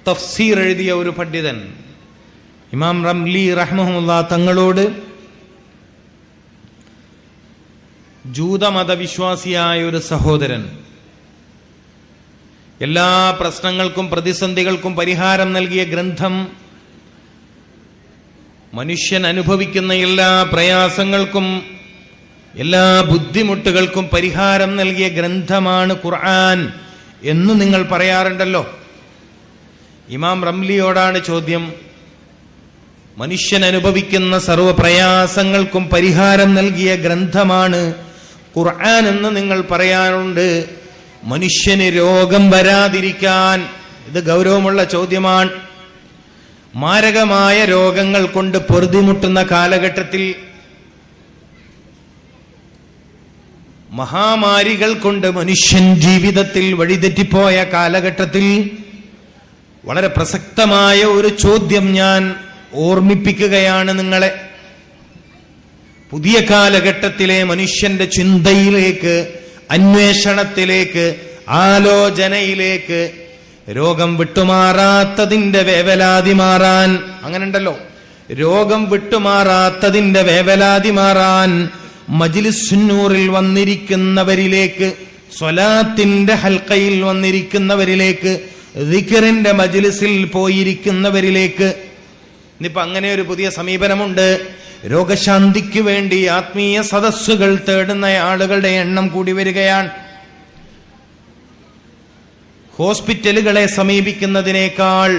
തഫ്സീർ എഴുതിയ ഒരു പണ്ഡിതൻ ഇമാം റംലി റഹ്മഹുല്ലാ തങ്ങളോട് ജൂതമതവിശ്വാസിയായ ഒരു സഹോദരൻ എല്ലാ പ്രശ്നങ്ങൾക്കും പ്രതിസന്ധികൾക്കും പരിഹാരം നൽകിയ ഗ്രന്ഥം, മനുഷ്യൻ അനുഭവിക്കുന്ന എല്ലാ പ്രയാസങ്ങൾക്കും എല്ലാ ബുദ്ധിമുട്ടുകൾക്കും പരിഹാരം നൽകിയ ഗ്രന്ഥമാണ് ഖുർആൻ എന്ന് നിങ്ങൾ പറയാറുണ്ടല്ലോ. ഇമാം റംലിയോടാണ് ചോദ്യം. മനുഷ്യൻ അനുഭവിക്കുന്ന സർവ്വ പ്രയാസങ്ങൾക്കും പരിഹാരം നൽകിയ ഗ്രന്ഥമാണ് ഖുർആൻ എന്ന് നിങ്ങൾ പറയാറുണ്ട്. മനുഷ്യന് രോഗം വരാതിരിക്കാൻ, ഇത് ഗൗരവമുള്ള ചോദ്യമാണ്. മാരകമായ രോഗങ്ങൾ കൊണ്ട് പൊറുതിമുട്ടുന്ന കാലഘട്ടത്തിൽ, മഹാമാരികൾ കൊണ്ട് മനുഷ്യൻ ജീവിതത്തിൽ വഴിതെറ്റിപ്പോയ കാലഘട്ടത്തിൽ വളരെ പ്രസക്തമായ ഒരു ചോദ്യം ഞാൻ ഓർമ്മിപ്പിക്കുകയാണ് നിങ്ങളെ. പുതിയ കാലഘട്ടത്തിലെ മനുഷ്യന്റെ ചിന്തയിലേക്ക്, അന്വേഷണത്തിലേക്ക്, ആലോചനയിലേക്ക് രോഗം വിട്ടുമാറാത്തതിന്റെ വേവലാതി മാറാൻ, അങ്ങനെയുണ്ടല്ലോ, രോഗം വിട്ടുമാറാത്തതിന്റെ വേവലാതി മാറാൻ മജ്ലിസുന്നൂറിൽ വന്നിരിക്കുന്നവരിലേക്ക്, സ്വലാത്തിന്റെ ഹൽക്കയിൽ വന്നിരിക്കുന്നവരിലേക്ക്, ദിക്റിന്റെ മജ്ലിസിൽ പോയിരിക്കുന്നവരിലേക്ക് ഇന്നിപ്പോ അങ്ങനെ ഒരു പുതിയ സമീപനമുണ്ട്. രോഗശാന്തിക്ക് വേണ്ടി ആത്മീയ സദസ്സുകൾ തേടുന്ന ആളുകളുടെ എണ്ണം കൂടി വരികയാണ്. ഹോസ്പിറ്റലുകളെ സമീപിക്കുന്നതിനേക്കാൾ,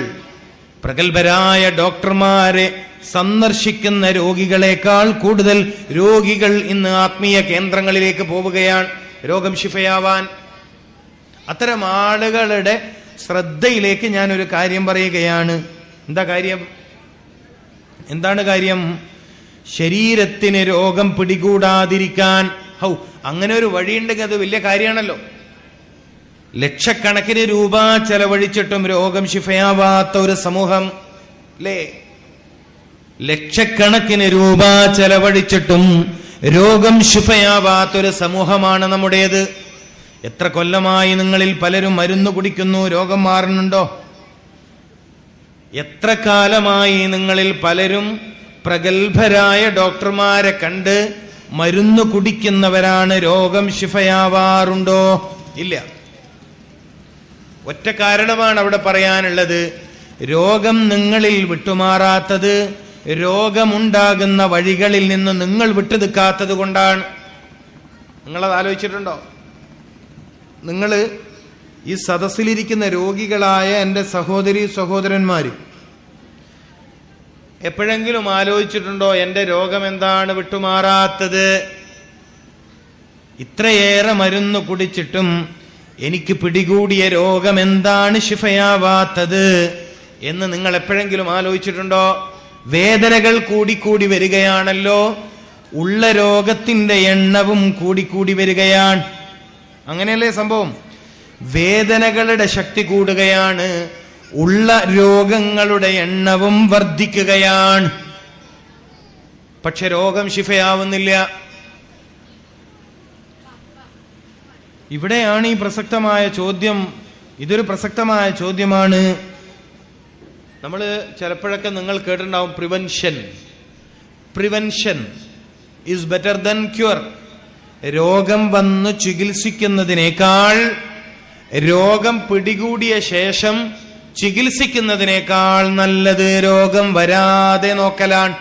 പ്രഗത്ഭരായ ഡോക്ടർമാരെ സന്ദർശിക്കുന്ന രോഗികളെക്കാൾ കൂടുതൽ രോഗികൾ ഇന്ന് ആത്മീയ കേന്ദ്രങ്ങളിലേക്ക് പോവുകയാണ് രോഗം ശിഫയാവാൻ. അത്തരം ആളുകളുടെ ശ്രദ്ധയിലേക്ക് ഞാനൊരു കാര്യം പറയുകയാണ്. എന്താ കാര്യം? എന്താണ് കാര്യം? ശരീരത്തിന് രോഗം പിടികൂടാതിരിക്കാൻ അങ്ങനെ ഒരു വഴിയുണ്ടെങ്കിൽ അത് വലിയ കാര്യമാണല്ലോ. ലക്ഷക്കണക്കിന് രൂപ ചെലവഴിച്ചിട്ടും രോഗം ശിഫയാവാത്ത ഒരു സമൂഹം, അല്ലേ? ലക്ഷക്കണക്കിന് രൂപ ചെലവഴിച്ചിട്ടും രോഗം ശിഫയാവാത്തൊരു സമൂഹമാണ് നമ്മുടേത്. എത്ര കൊല്ലമായി നിങ്ങളിൽ പലരും മരുന്ന് കുടിക്കുന്നു, രോഗം മാറുന്നുണ്ടോ? എത്ര കാലമായി നിങ്ങളിൽ പലരും പ്രഗത്ഭരായ ഡോക്ടർമാരെ കണ്ട് മരുന്ന് കുടിക്കുന്നവരാണ്, രോഗം ശിഫയാവാറുണ്ടോ? ഇല്ല. ഒറ്റ കാരണമാണ് അവിടെ പറയാനുള്ളത്. രോഗം നിങ്ങളിൽ വിട്ടുമാറാത്തത് രോഗമുണ്ടാകുന്ന വഴികളിൽ നിന്ന് നിങ്ങൾ വിട്ടുനിൽക്കാത്തത് കൊണ്ടാണ്. നിങ്ങളത് ആലോചിച്ചിട്ടുണ്ടോ? നിങ്ങൾ ഈ സദസ്സിലിരിക്കുന്ന രോഗികളായ എൻ്റെ സഹോദരി സഹോദരന്മാര് എപ്പോഴെങ്കിലും ആലോചിച്ചിട്ടുണ്ടോ എൻ്റെ രോഗം എന്താണ് വിട്ടുമാറാത്തത്? ഇത്രയേറെ മരുന്ന് കുടിച്ചിട്ടും എനിക്ക് പിടികൂടിയ രോഗം എന്താണ് ശിഫയാവാത്തത് എന്ന് നിങ്ങൾ എപ്പോഴെങ്കിലും ആലോചിച്ചിട്ടുണ്ടോ? വേദനകൾ കൂടിക്കൂടി വരികയാണല്ലോ, ഉള്ള രോഗത്തിന്റെ എണ്ണവും കൂടിക്കൂടി വരികയാണ്. അങ്ങനെയല്ലേ സംഭവം? വേദനകളുടെ ശക്തി കൂടുകയാണ്, ഉള്ള രോഗങ്ങളുടെ എണ്ണവും വർദ്ധിക്കുകയാണ്. പക്ഷെ രോഗം ശിഫയാവുന്നില്ല. ഇവിടെയാണ് ഈ പ്രസക്തമായ ചോദ്യം. ഇതൊരു പ്രസക്തമായ ചോദ്യമാണ്. നമ്മൾ ചിലപ്പോഴൊക്കെ നിങ്ങൾ കേട്ടിട്ടുണ്ടാവും, prevention is better than cure. രോഗം വന്ന് ചികിത്സിക്കുന്നതിനേക്കാൾ, രോഗം പിടികൂടിയ ശേഷം ചികിത്സിക്കുന്നതിനേക്കാൾ നല്ലത് രോഗം വരാതെ നോക്കലാണ്.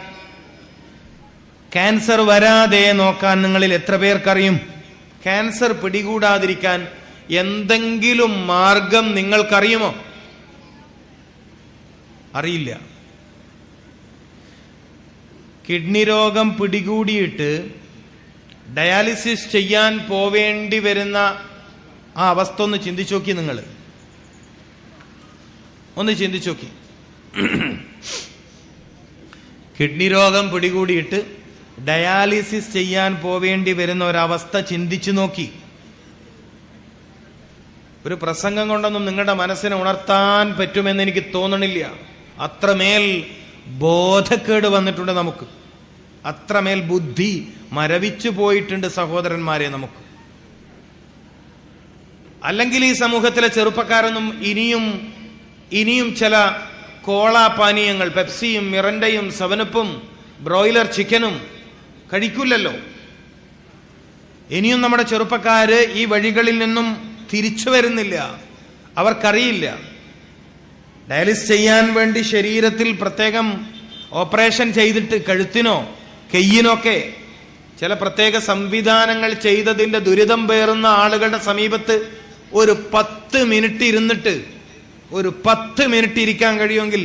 ക്യാൻസർ വരാതെ നോക്കാൻ നിങ്ങളിൽ എത്ര പേർക്കറിയും? ക്യാൻസർ പിടികൂടാതിരിക്കാൻ എന്തെങ്കിലും മാർഗം നിങ്ങൾക്കറിയുമോ? അറിയില്ല. കിഡ്നി രോഗം പിടികൂടിയിട്ട് ഡയാലിസിസ് ചെയ്യാൻ പോവേണ്ടി വരുന്ന ആ അവസ്ഥ ഒന്ന് ചിന്തിച്ചു നോക്കി. നിങ്ങൾ ഒന്ന് ചിന്തിച്ചു നോക്കി. കിഡ്നി രോഗം പിടികൂടിയിട്ട് ഡയാലിസിസ് ചെയ്യാൻ പോവേണ്ടി വരുന്ന ഒരവസ്ഥ ചിന്തിച്ചു നോക്കി. ഒരു പ്രസംഗം കൊണ്ടൊന്നും നിങ്ങളുടെ മനസ്സിനെ ഉണർത്താൻ പറ്റുമെന്ന് എനിക്ക് തോന്നണില്ല. അത്രമേൽ ബോധക്കേട് വന്നിട്ടുണ്ട് നമുക്ക്, അത്രമേൽ ബുദ്ധി മരവിച്ചു പോയിട്ടുണ്ട് സഹോദരന്മാരെ നമുക്ക്. അല്ലെങ്കിൽ ഈ സമൂഹത്തിലെ ചെറുപ്പക്കാരൊന്നും ഇനിയും ഇനിയും ചില കോള പാനീയങ്ങൾ, പെപ്സിയും മിറൻഡയും സെവനപ്പും ബ്രോയിലർ ചിക്കനും കഴിക്കില്ലല്ലോ. ഇനിയും നമ്മുടെ ചെറുപ്പക്കാര് ഈ വഴികളിൽ നിന്നും തിരിച്ചു വരുന്നില്ല. അവർക്കറിയില്ല. ഡയാലിസിസ് ചെയ്യാൻ വേണ്ടി ശരീരത്തിൽ പ്രത്യേകം ഓപ്പറേഷൻ ചെയ്തിട്ട് കഴുത്തിനോ കയ്യിനൊക്കെ ചില പ്രത്യേക സംവിധാനങ്ങൾ ചെയ്തതിന്റെ ദുരിതം പേറുന്ന ആളുകളുടെ സമീപത്ത് ഒരു 10 മിനിറ്റ് ഇരുന്നിട്ട്, ഒരു 10 മിനിറ്റ് ഇരിക്കാൻ കഴിയുമെങ്കിൽ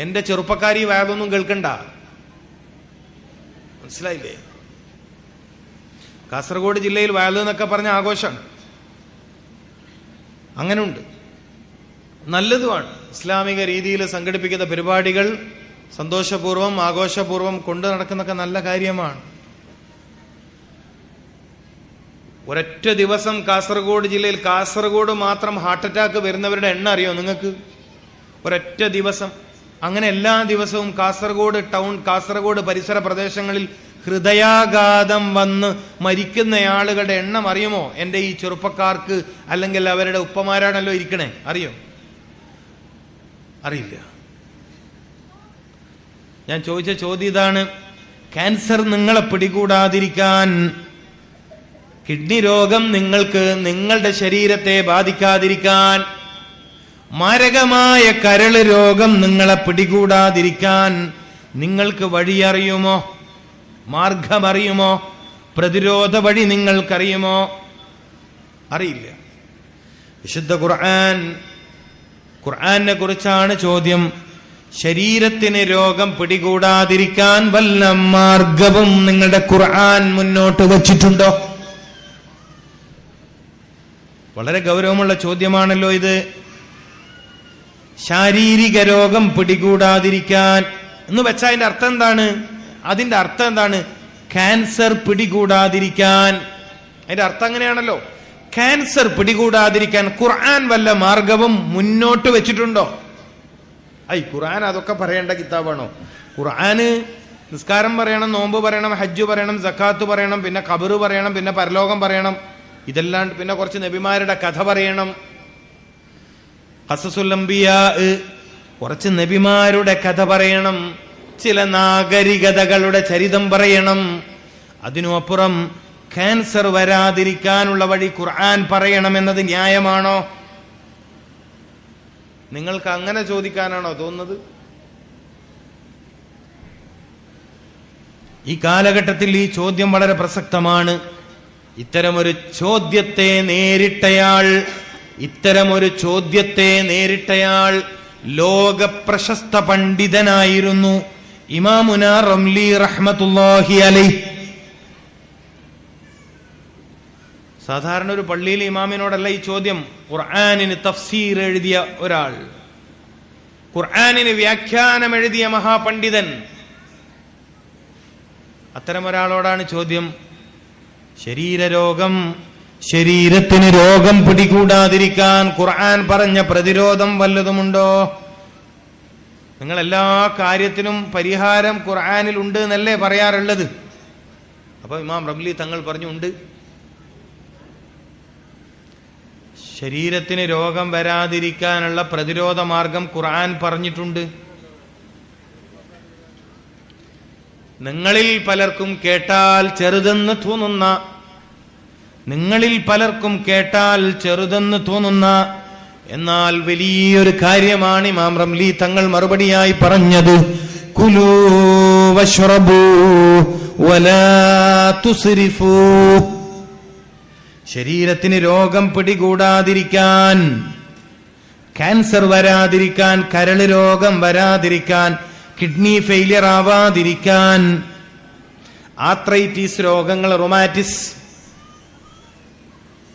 എന്റെ ചെറുപ്പക്കാരി വേദമൊന്നും കേൾക്കണ്ട. മനസ്സിലായില്ലേ? കാസർഗോഡ് ജില്ലയിൽ വയൽ എന്നൊക്കെ പറഞ്ഞ ആഘോഷമാണ്. അങ്ങനെയുണ്ട്, നല്ലതുമാണ്. ഇസ്ലാമിക രീതിയിൽ സംഘടിപ്പിക്കുന്ന പരിപാടികൾ സന്തോഷപൂർവ്വം ആഘോഷപൂർവ്വം കൊണ്ടു നടക്കുന്നൊക്കെ നല്ല കാര്യമാണ്. ഒരൊറ്റ ദിവസം കാസർഗോഡ് ജില്ലയിൽ, കാസർഗോഡ് മാത്രം ഹാർട്ട് അറ്റാക്ക് വരുന്നവരുടെ എണ്ണം അറിയോ നിങ്ങൾക്ക്? ഒരൊറ്റ ദിവസം. അങ്ങനെ എല്ലാ ദിവസവും കാസർഗോഡ് ടൗൺ, കാസർഗോഡ് പരിസര പ്രദേശങ്ങളിൽ ഹൃദയാഘാതം വന്ന് മരിക്കുന്ന ആളുകളുടെ എണ്ണം അറിയുമോ? എൻ്റെ ഈ ചെറുപ്പക്കാർക്ക്, അല്ലെങ്കിൽ അവരുടെ ഉപ്പമാരാണല്ലോ ഇരിക്കണേ, അറിയോ? അറിയില്ല. ഞാൻ ചോദിച്ച ചോദ്യം ഇതാണ്. ക്യാൻസർ നിങ്ങളെ പിടികൂടാതിരിക്കാൻ, കിഡ്നി രോഗം നിങ്ങൾക്ക് നിങ്ങളുടെ ശരീരത്തെ ബാധിക്കാതിരിക്കാൻ, മാരകമായ കരള് രോഗം നിങ്ങളെ പിടികൂടാതിരിക്കാൻ നിങ്ങൾക്ക് വഴിയറിയുമോ? മാർഗമറിയുമോ? പ്രതിരോധ വഴി നിങ്ങൾക്കറിയുമോ? അറിയില്ല. വിശുദ്ധ ഖുർആനെ കുറിച്ചാണ് ചോദ്യം. ശരീരത്തിന് രോഗം പിടികൂടാതിരിക്കാൻ വല്ല മാർഗവും നിങ്ങളുടെ ഖുർആൻ മുന്നോട്ട് വച്ചിട്ടുണ്ടോ? വളരെ ഗൗരവമുള്ള ചോദ്യമാണല്ലോ ഇത്. ശാരീരിക രോഗം പിടികൂടാതിരിക്കാൻ എന്ന് വെച്ചാൽ അതിന്റെ അർത്ഥം എന്താണ്? അതിന്റെ അർത്ഥം എന്താണ്? ക്യാൻസർ പിടികൂടാതിരിക്കാൻ. അതിന്റെ അർത്ഥം അങ്ങനെയാണല്ലോ. ക്യാൻസർ പിടികൂടാതിരിക്കാൻ ഖുർആൻ വല്ല മാർഗവും മുന്നോട്ട് വെച്ചിട്ടുണ്ടോ? ഖുർആൻ അതൊക്കെ പറയേണ്ട കിതാബാണോ? ഖുർആന് നിസ്കാരം പറയണം, നോമ്പ് പറയണം, ഹജ്ജ് പറയണം, സക്കാത്ത് പറയണം, പിന്നെ ഖബറ് പറയണം, പിന്നെ പരലോകം പറയണം, ഇതെല്ലാം, പിന്നെ കുറച്ച് നബിമാരുടെ കഥ പറയണം, ഖസസുൽ അംബിയാ, കുറച്ച് നബിമാരുടെ കഥ പറയണം, ചില നാഗരികതകളുടെ ചരിതം പറയണം. അതിനുമപ്പുറം ക്യാൻസർ വരാതിരിക്കാനുള്ള വഴി ഖുർആൻ പറയണമെന്നത് ന്യായമാണോ? നിങ്ങൾക്ക് അങ്ങനെ ചോദിക്കാനാണോ തോന്നുന്നത്? ഈ കാലഘട്ടത്തിൽ ഈ ചോദ്യം വളരെ പ്രസക്തമാണ്. ഇത്തരമൊരു ചോദ്യത്തെ നേരിട്ടയാൾ ലോക പ്രശസ്ത പണ്ഡിതനായിരുന്നു ഇമാമുന റംലി റഹ്മത്തുള്ളാഹി അലൈഹി. സാധാരണ ഒരു പള്ളിയിൽ ഇമാമിനോടല്ല ഈ ചോദ്യം. ഖുർആനിന് തഫ്സീർ എഴുതിയ ഒരാൾ, ഖുർആനിന് വ്യാഖ്യാനം എഴുതിയ മഹാപണ്ഡിതൻ, അത്തരമൊരാളോടാണ് ചോദ്യം. ശരീരത്തിന് രോഗം പിടികൂടാതിരിക്കാൻ ഖുർആൻ പറഞ്ഞ പ്രതിരോധം വല്ലതുമുണ്ടോ? നിങ്ങൾ എല്ലാ കാര്യത്തിനും പരിഹാരം ഖുർആനിൽ ഉണ്ട് എന്നല്ലേ പറയാറുള്ളത്? അപ്പൊ ഇമാം റംലി തങ്ങൾ പറഞ്ഞു, ഉണ്ട്. ശരീരത്തിന് രോഗം വരാതിരിക്കാനുള്ള പ്രതിരോധ മാർഗം ഖുർആൻ പറഞ്ഞിട്ടുണ്ട്. നിങ്ങളിൽ പലർക്കും കേട്ടാൽ ചെറുതെന്ന് തോന്നുന്ന എന്നാൽ വലിയൊരു കാര്യമാണ് ഇമാം റംലി തങ്ങൾ മറുപടിയായി പറഞ്ഞത്. കുലൂ വശ്റബൂ വലാ തുസ്രിഫൂ. ശരീരത്തിന് രോഗം പിടികൂടാതിരിക്കാൻ, ക്യാൻസർ വരാതിരിക്കാൻ, കരള് രോഗം വരാതിരിക്കാൻ, കിഡ്നി ഫെയിലിയർ ആവാതിരിക്കാൻ, ആർത്രൈറ്റിസ് രോഗങ്ങൾ, റൊമാറ്റിസ്,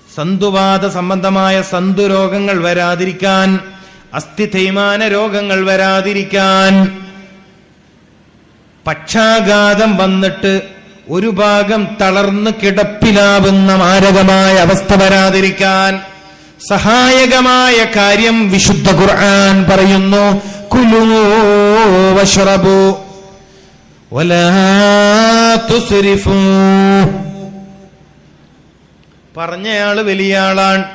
സന്തുവാത സംബന്ധമായ സന്ധു രോഗങ്ങൾ വരാതിരിക്കാൻ, അസ്ഥി തേയ്മാന രോഗങ്ങൾ വരാതിരിക്കാൻ, പക്ഷാഘാതം വന്നിട്ട് ഒരു ഭാഗം തളർന്ന് കിടപ്പിലാവുന്ന മാരകമായ അവസ്ഥ വരാതിരിക്കാൻ സഹായകമായ കാര്യം വിശുദ്ധ ഖുർആൻ പറയുന്നു. കുലൂ വശ്റബൂ വലാ തുസ്രിഫൂ. പറഞ്ഞയാള് വലിയ ആളാണ്.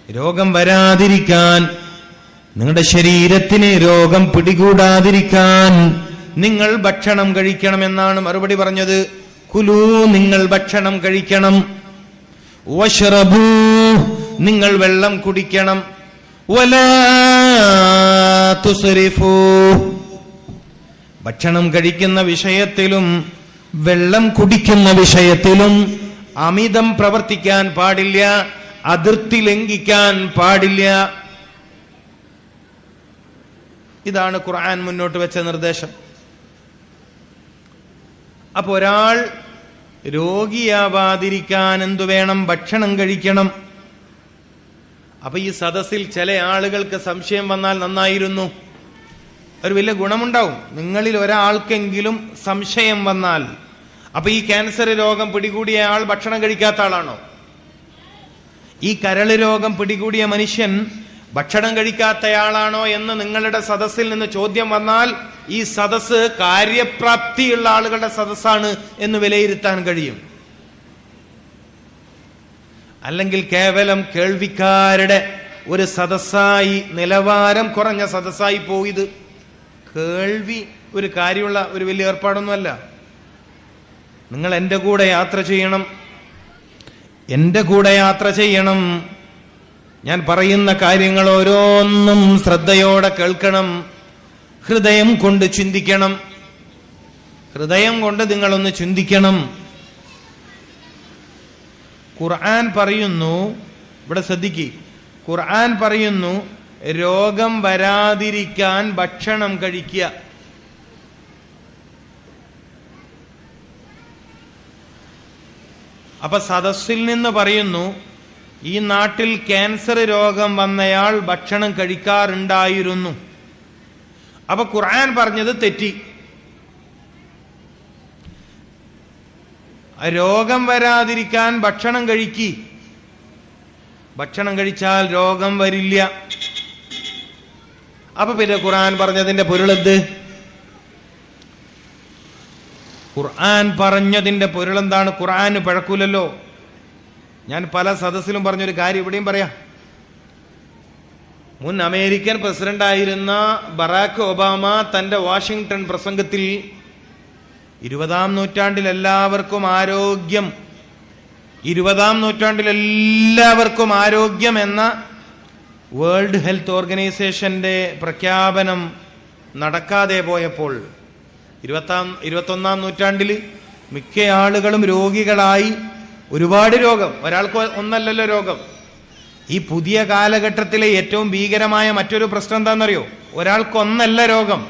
രോഗം വരാതിരിക്കാൻ, നിങ്ങളുടെ ശരീരത്തിന് രോഗം പിടികൂടാതിരിക്കാൻ നിങ്ങൾ ഭക്ഷണം കഴിക്കണമെന്നാണ് മറുപടി പറഞ്ഞത്. കുലൂ, നിങ്ങൾ ഭക്ഷണം കഴിക്കണം. വശ്റബൂ, നിങ്ങൾ വെള്ളം കുടിക്കണം. വലാ തുസ്രിഫൂ, ഭക്ഷണം കഴിക്കുന്ന വിഷയത്തിലും വെള്ളം കുടിക്കുന്ന വിഷയത്തിലും അമിതം പ്രവർത്തിക്കാൻ പാടില്ല, അതിർത്തി ലംഘിക്കാൻ പാടില്ല. ഇതാണ് ഖുർആൻ മുന്നോട്ട് വെച്ച നിർദ്ദേശം. അപ്പൊ ഒരാൾ രോഗിയാവാതിരിക്കാൻ എന്തു വേണം? ഭക്ഷണം കഴിക്കണം. അപ്പൊ ഈ സദസ്സിൽ ചില ആളുകൾക്ക് സംശയം വന്നാൽ നന്നായിരുന്നു, ഒരു വലിയ ഗുണമുണ്ടാവും. നിങ്ങളിൽ ഒരാൾക്കെങ്കിലും സംശയം വന്നാൽ, അപ്പൊ ഈ ക്യാൻസർ രോഗം പിടികൂടിയ ആൾ ഭക്ഷണം കഴിക്കാത്ത ആളാണോ? ഈ കരള് രോഗം പിടികൂടിയ മനുഷ്യൻ ഭക്ഷണം കഴിക്കാത്തയാളാണോ എന്ന് നിങ്ങളുടെ സദസ്സിൽ നിന്ന് ചോദ്യം വന്നാൽ ഈ സദസ്സ് കാര്യപ്രാപ്തിയുള്ള ആളുകളുടെ സദസ്സാണ് എന്ന് വിലയിരുത്താൻ കഴിയും. അല്ലെങ്കിൽ കേവലം കേൾവിക്കാരുടെ ഒരു സദസ്സായി, നിലവാരം കുറഞ്ഞ സദസ്സായി പോയത്. കേൾവി ഒരു കാര്യമുള്ള ഒരു വലിയ ഏർപ്പാടൊന്നുമല്ല. നിങ്ങൾ എൻ്റെ കൂടെ യാത്ര ചെയ്യണം, എൻ്റെ കൂടെ യാത്ര ചെയ്യണം. ഞാൻ പറയുന്ന കാര്യങ്ങൾ ഓരോന്നും ശ്രദ്ധയോടെ കേൾക്കണം, ഹൃദയം കൊണ്ട് ചിന്തിക്കണം. ഹൃദയം കൊണ്ട് നിങ്ങളൊന്ന് ചിന്തിക്കണം. ഖുർആൻ പറയുന്നു, ഇവിടെ ശ്രദ്ധിക്ക്, ഖുർആൻ പറയുന്നു രോഗം വരാതിരിക്കാൻ ഭക്ഷണം കഴിക്കുക. അപ്പൊ സദസ്സിൽ നിന്ന് പറയുന്നു ഈ നാട്ടിൽ ക്യാൻസർ രോഗം വന്നയാൾ ഭക്ഷണം കഴിക്കാറുണ്ടായിരുന്നു. അപ്പൊ ഖുർആൻ പറഞ്ഞത് തെറ്റി. രോഗം വരാതിരിക്കാൻ ഭക്ഷണം കഴിക്കി. ഭക്ഷണം കഴിച്ചാൽ രോഗം വരില്ല. അപ്പൊ പിന്നെ ഖുർആൻ പറഞ്ഞതിന്റെ പൊരുളെന്ത്? ഖുർആൻ പറഞ്ഞതിന്റെ പൊരുളെന്താണ്? ഖുർആന് പഴക്കൂലല്ലോ. ഞാൻ പല സദസ്സിലും പറഞ്ഞൊരു കാര്യം ഇവിടെയും പറയാം. മുൻ അമേരിക്കൻ പ്രസിഡന്റായിരുന്ന ബറാക്ക് ഒബാമ തന്റെ വാഷിംഗ്ടൺ പ്രസംഗത്തിൽ 20-ാം നൂറ്റാണ്ടിൽ എല്ലാവർക്കും ആരോഗ്യം, 20-ാം നൂറ്റാണ്ടിൽ എല്ലാവർക്കും ആരോഗ്യം എന്ന വേൾഡ് ഹെൽത്ത് ഓർഗനൈസേഷന്റെ പ്രഖ്യാപനം നടക്കാതെ പോയപ്പോൾ 21-ാം നൂറ്റാണ്ടിൽ മിക്ക ആളുകളും രോഗികളായി. ഒരുപാട് രോഗം, ഒരാൾക്ക് ഒന്നല്ലല്ലോ രോഗം. ഈ പുതിയ കാലഘട്ടത്തിലെ ഏറ്റവും ഭീകരമായ മറ്റൊരു പ്രശ്നം എന്താണെന്നറിയോ? ഒരാൾക്കൊന്നല്ല രോഗം.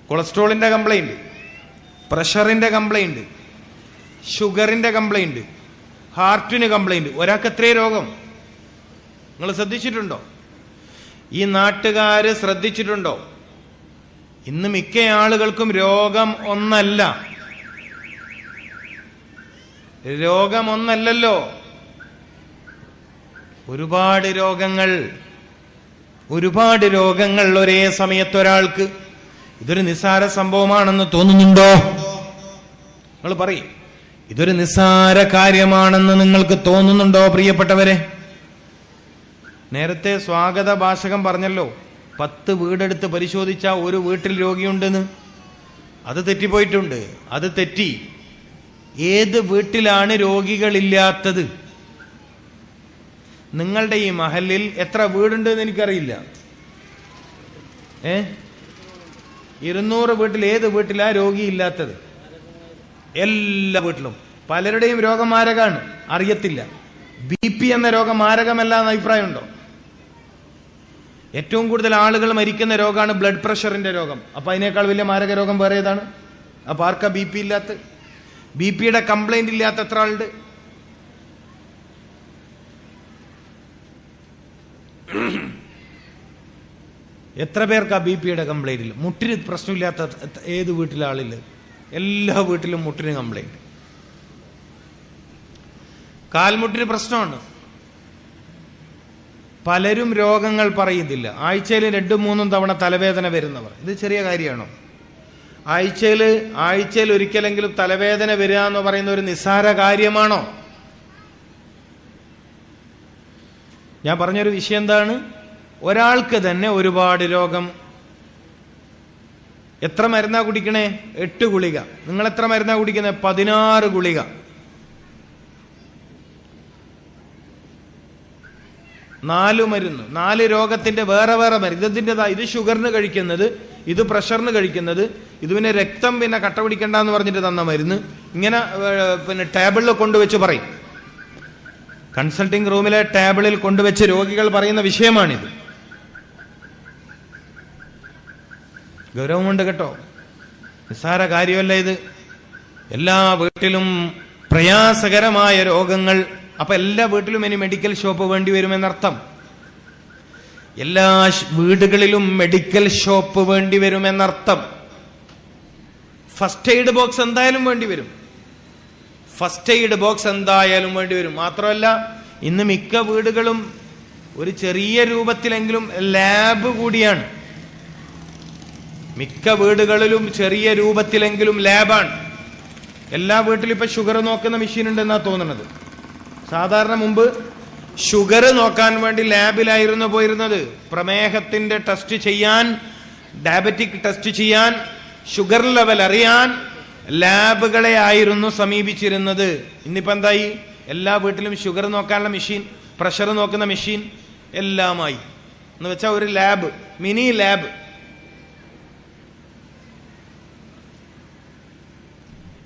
കൊളസ്ട്രോളിന്റെ കംപ്ലൈന്റ്, പ്രഷറിന്റെ കംപ്ലൈന്റ്, ഷുഗറിന്റെ കംപ്ലൈന്റ്, ഹാർട്ടിന് കംപ്ലൈന്റ്. ഒരാൾക്ക് എത്രയും രോഗം. നിങ്ങൾ ശ്രദ്ധിച്ചിട്ടുണ്ടോ? ഈ നാട്ടുകാര് ശ്രദ്ധിച്ചിട്ടുണ്ടോ? ഇന്ന് മിക്ക ആളുകൾക്കും രോഗം ഒന്നല്ല. രോഗം ഒന്നല്ലല്ലോ, ഒരുപാട് രോഗങ്ങൾ, ഒരുപാട് രോഗങ്ങൾ ഒരേ സമയത്ത് ഒരാൾക്ക്. ഇതൊരു നിസ്സാര സംഭവമാണെന്ന് തോന്നുന്നുണ്ടോ? നിങ്ങൾ പറയും, ഇതൊരു നിസ്സാര കാര്യമാണെന്ന് നിങ്ങൾക്ക് തോന്നുന്നുണ്ടോ പ്രിയപ്പെട്ടവരെ? നേരത്തെ സ്വാഗത ഭാഷകം പറഞ്ഞല്ലോ, 10 വീടെടുത്ത് പരിശോധിച്ച ഒരു വീട്ടിൽ രോഗിയുണ്ടെന്ന്. അത് തെറ്റിപ്പോയിട്ടുണ്ട്, അത് തെറ്റി. ഏത് വീട്ടിലാണ് രോഗികളില്ലാത്തത്? നിങ്ങളുടെ ഈ മഹലിൽ എത്ര വീടുണ്ടെന്ന് എനിക്കറിയില്ല. 200 വീട്ടിൽ ഏത് വീട്ടിലാ രോഗിയില്ലാത്തത്? എല്ലാ വീട്ടിലും. പലരുടെയും രോഗം മാരകമാണ്, അറിയത്തില്ല. BP എന്ന രോഗം മാരകമല്ല എന്ന അഭിപ്രായമുണ്ടോ? ഏറ്റവും കൂടുതൽ ആളുകൾ മരിക്കുന്ന രോഗമാണ് ബ്ലഡ് പ്രഷറിന്റെ രോഗം. അപ്പൊ അതിനേക്കാൾ വലിയ മാരക രോഗം വേറെ ഏതാണ്? അപ്പൊ ആർക്കാ BP ഇല്ലാത്ത? BPയുടെ കംപ്ലൈന്റ് ഇല്ലാത്ത എത്ര ആളുണ്ട്? എത്ര പേർക്കാ BPയുടെ കംപ്ലൈന്റ് ഇല്ല? മുട്ടിന് പ്രശ്നമില്ലാത്ത ഏത് വീട്ടിലെ ആളില്ല? എല്ലാ വീട്ടിലും മുട്ടിന് കംപ്ലൈന്റ്. കാൽമുട്ടിന് പ്രശ്നമാണ്. പലരും രോഗങ്ങൾ പറയുന്നില്ല. ആഴ്ചയിൽ 2-3 തവണ തലവേദന വരുന്നവർ, ഇത് ചെറിയ കാര്യമാണോ? ആഴ്ചയിൽ ഒരിക്കലെങ്കിലും തലവേദന വരിക എന്ന് പറയുന്ന ഒരു നിസ്സാര കാര്യമാണോ? ഞാൻ പറഞ്ഞൊരു വിഷയം എന്താണ്? ഒരാൾക്ക് തന്നെ ഒരുപാട് രോഗം. എത്ര മരുന്നാ കുടിക്കണേ? 8 ഗുളിക. നിങ്ങൾ എത്ര മരുന്നാ കുടിക്കുന്നത്? 16 ഗുളിക. നാല് മരുന്ന്, 4 രോഗത്തിന്റെ വേറെ വേറെ മരുന്ന്. ഇതിൻ്റെതാ, ഇത് ഷുഗറിന് കഴിക്കുന്നത്, ഇത് പ്രഷറിന് കഴിക്കുന്നത്, ഇത് പിന്നെ രക്തം പിന്നെ കട്ട പിടിക്കണ്ടെന്ന് പറഞ്ഞിട്ട് തന്ന മരുന്ന്. ഇങ്ങനെ പിന്നെ ടേബിളിൽ കൊണ്ടുവച്ച് പറയും. കൺസൾട്ടിംഗ് റൂമിലെ ടേബിളിൽ കൊണ്ടുവച്ച് രോഗികൾ പറയുന്ന വിഷയമാണിത്. ഗൗരവമുണ്ട് കേട്ടോ, നിസ്സാര കാര്യമല്ല ഇത്. എല്ലാ വീട്ടിലും പ്രയാസകരമായ രോഗങ്ങൾ. അപ്പൊ എല്ലാ വീട്ടിലും ഇനി മെഡിക്കൽ ഷോപ്പ് വേണ്ടി വരുമെന്നർത്ഥം. എല്ലാ വീടുകളിലും മെഡിക്കൽ ഷോപ്പ് വേണ്ടി വരുമെന്നർത്ഥം. ഫസ്റ്റ് എയ്ഡ് ബോക്സ് എന്തായാലും വേണ്ടി വരും. ഫസ്റ്റ് എയ്ഡ് ബോക്സ് എന്തായാലും വേണ്ടി വരും. മാത്രമല്ല, ഇന്ന് മിക്ക വീടുകളും ഒരു ചെറിയ രൂപത്തിലെങ്കിലും ലാബ് കൂടിയാണ്. മിക്ക വീടുകളിലും ചെറിയ രൂപത്തിലെങ്കിലും ലാബാണ്. എല്ലാ വീട്ടിലും ഇപ്പൊ ഷുഗർ നോക്കുന്ന മെഷീൻ ഉണ്ടെന്നാ തോന്നുന്നത്. സാധാരണ മുമ്പ് ഷുഗർ നോക്കാൻ വേണ്ടി ലാബിലായിരുന്നു പോയിരുന്നത്. പ്രമേഹത്തിന്റെ ടെസ്റ്റ് ചെയ്യാൻ, ഡയബറ്റിക് ടെസ്റ്റ് ചെയ്യാൻ, ഷുഗർ ലെവൽ അറിയാൻ ലാബുകളെ ആയിരുന്നു സമീപിച്ചിരുന്നത്. ഇന്നിപ്പോ എന്തായി? എല്ലാ വീട്ടിലും ഷുഗർ നോക്കാനുള്ള മെഷീൻ, പ്രഷർ നോക്കുന്ന മെഷീൻ എല്ലാമായി. എന്ന് വെച്ചാൽ ഒരു ലാബ്, മിനി ലാബ്.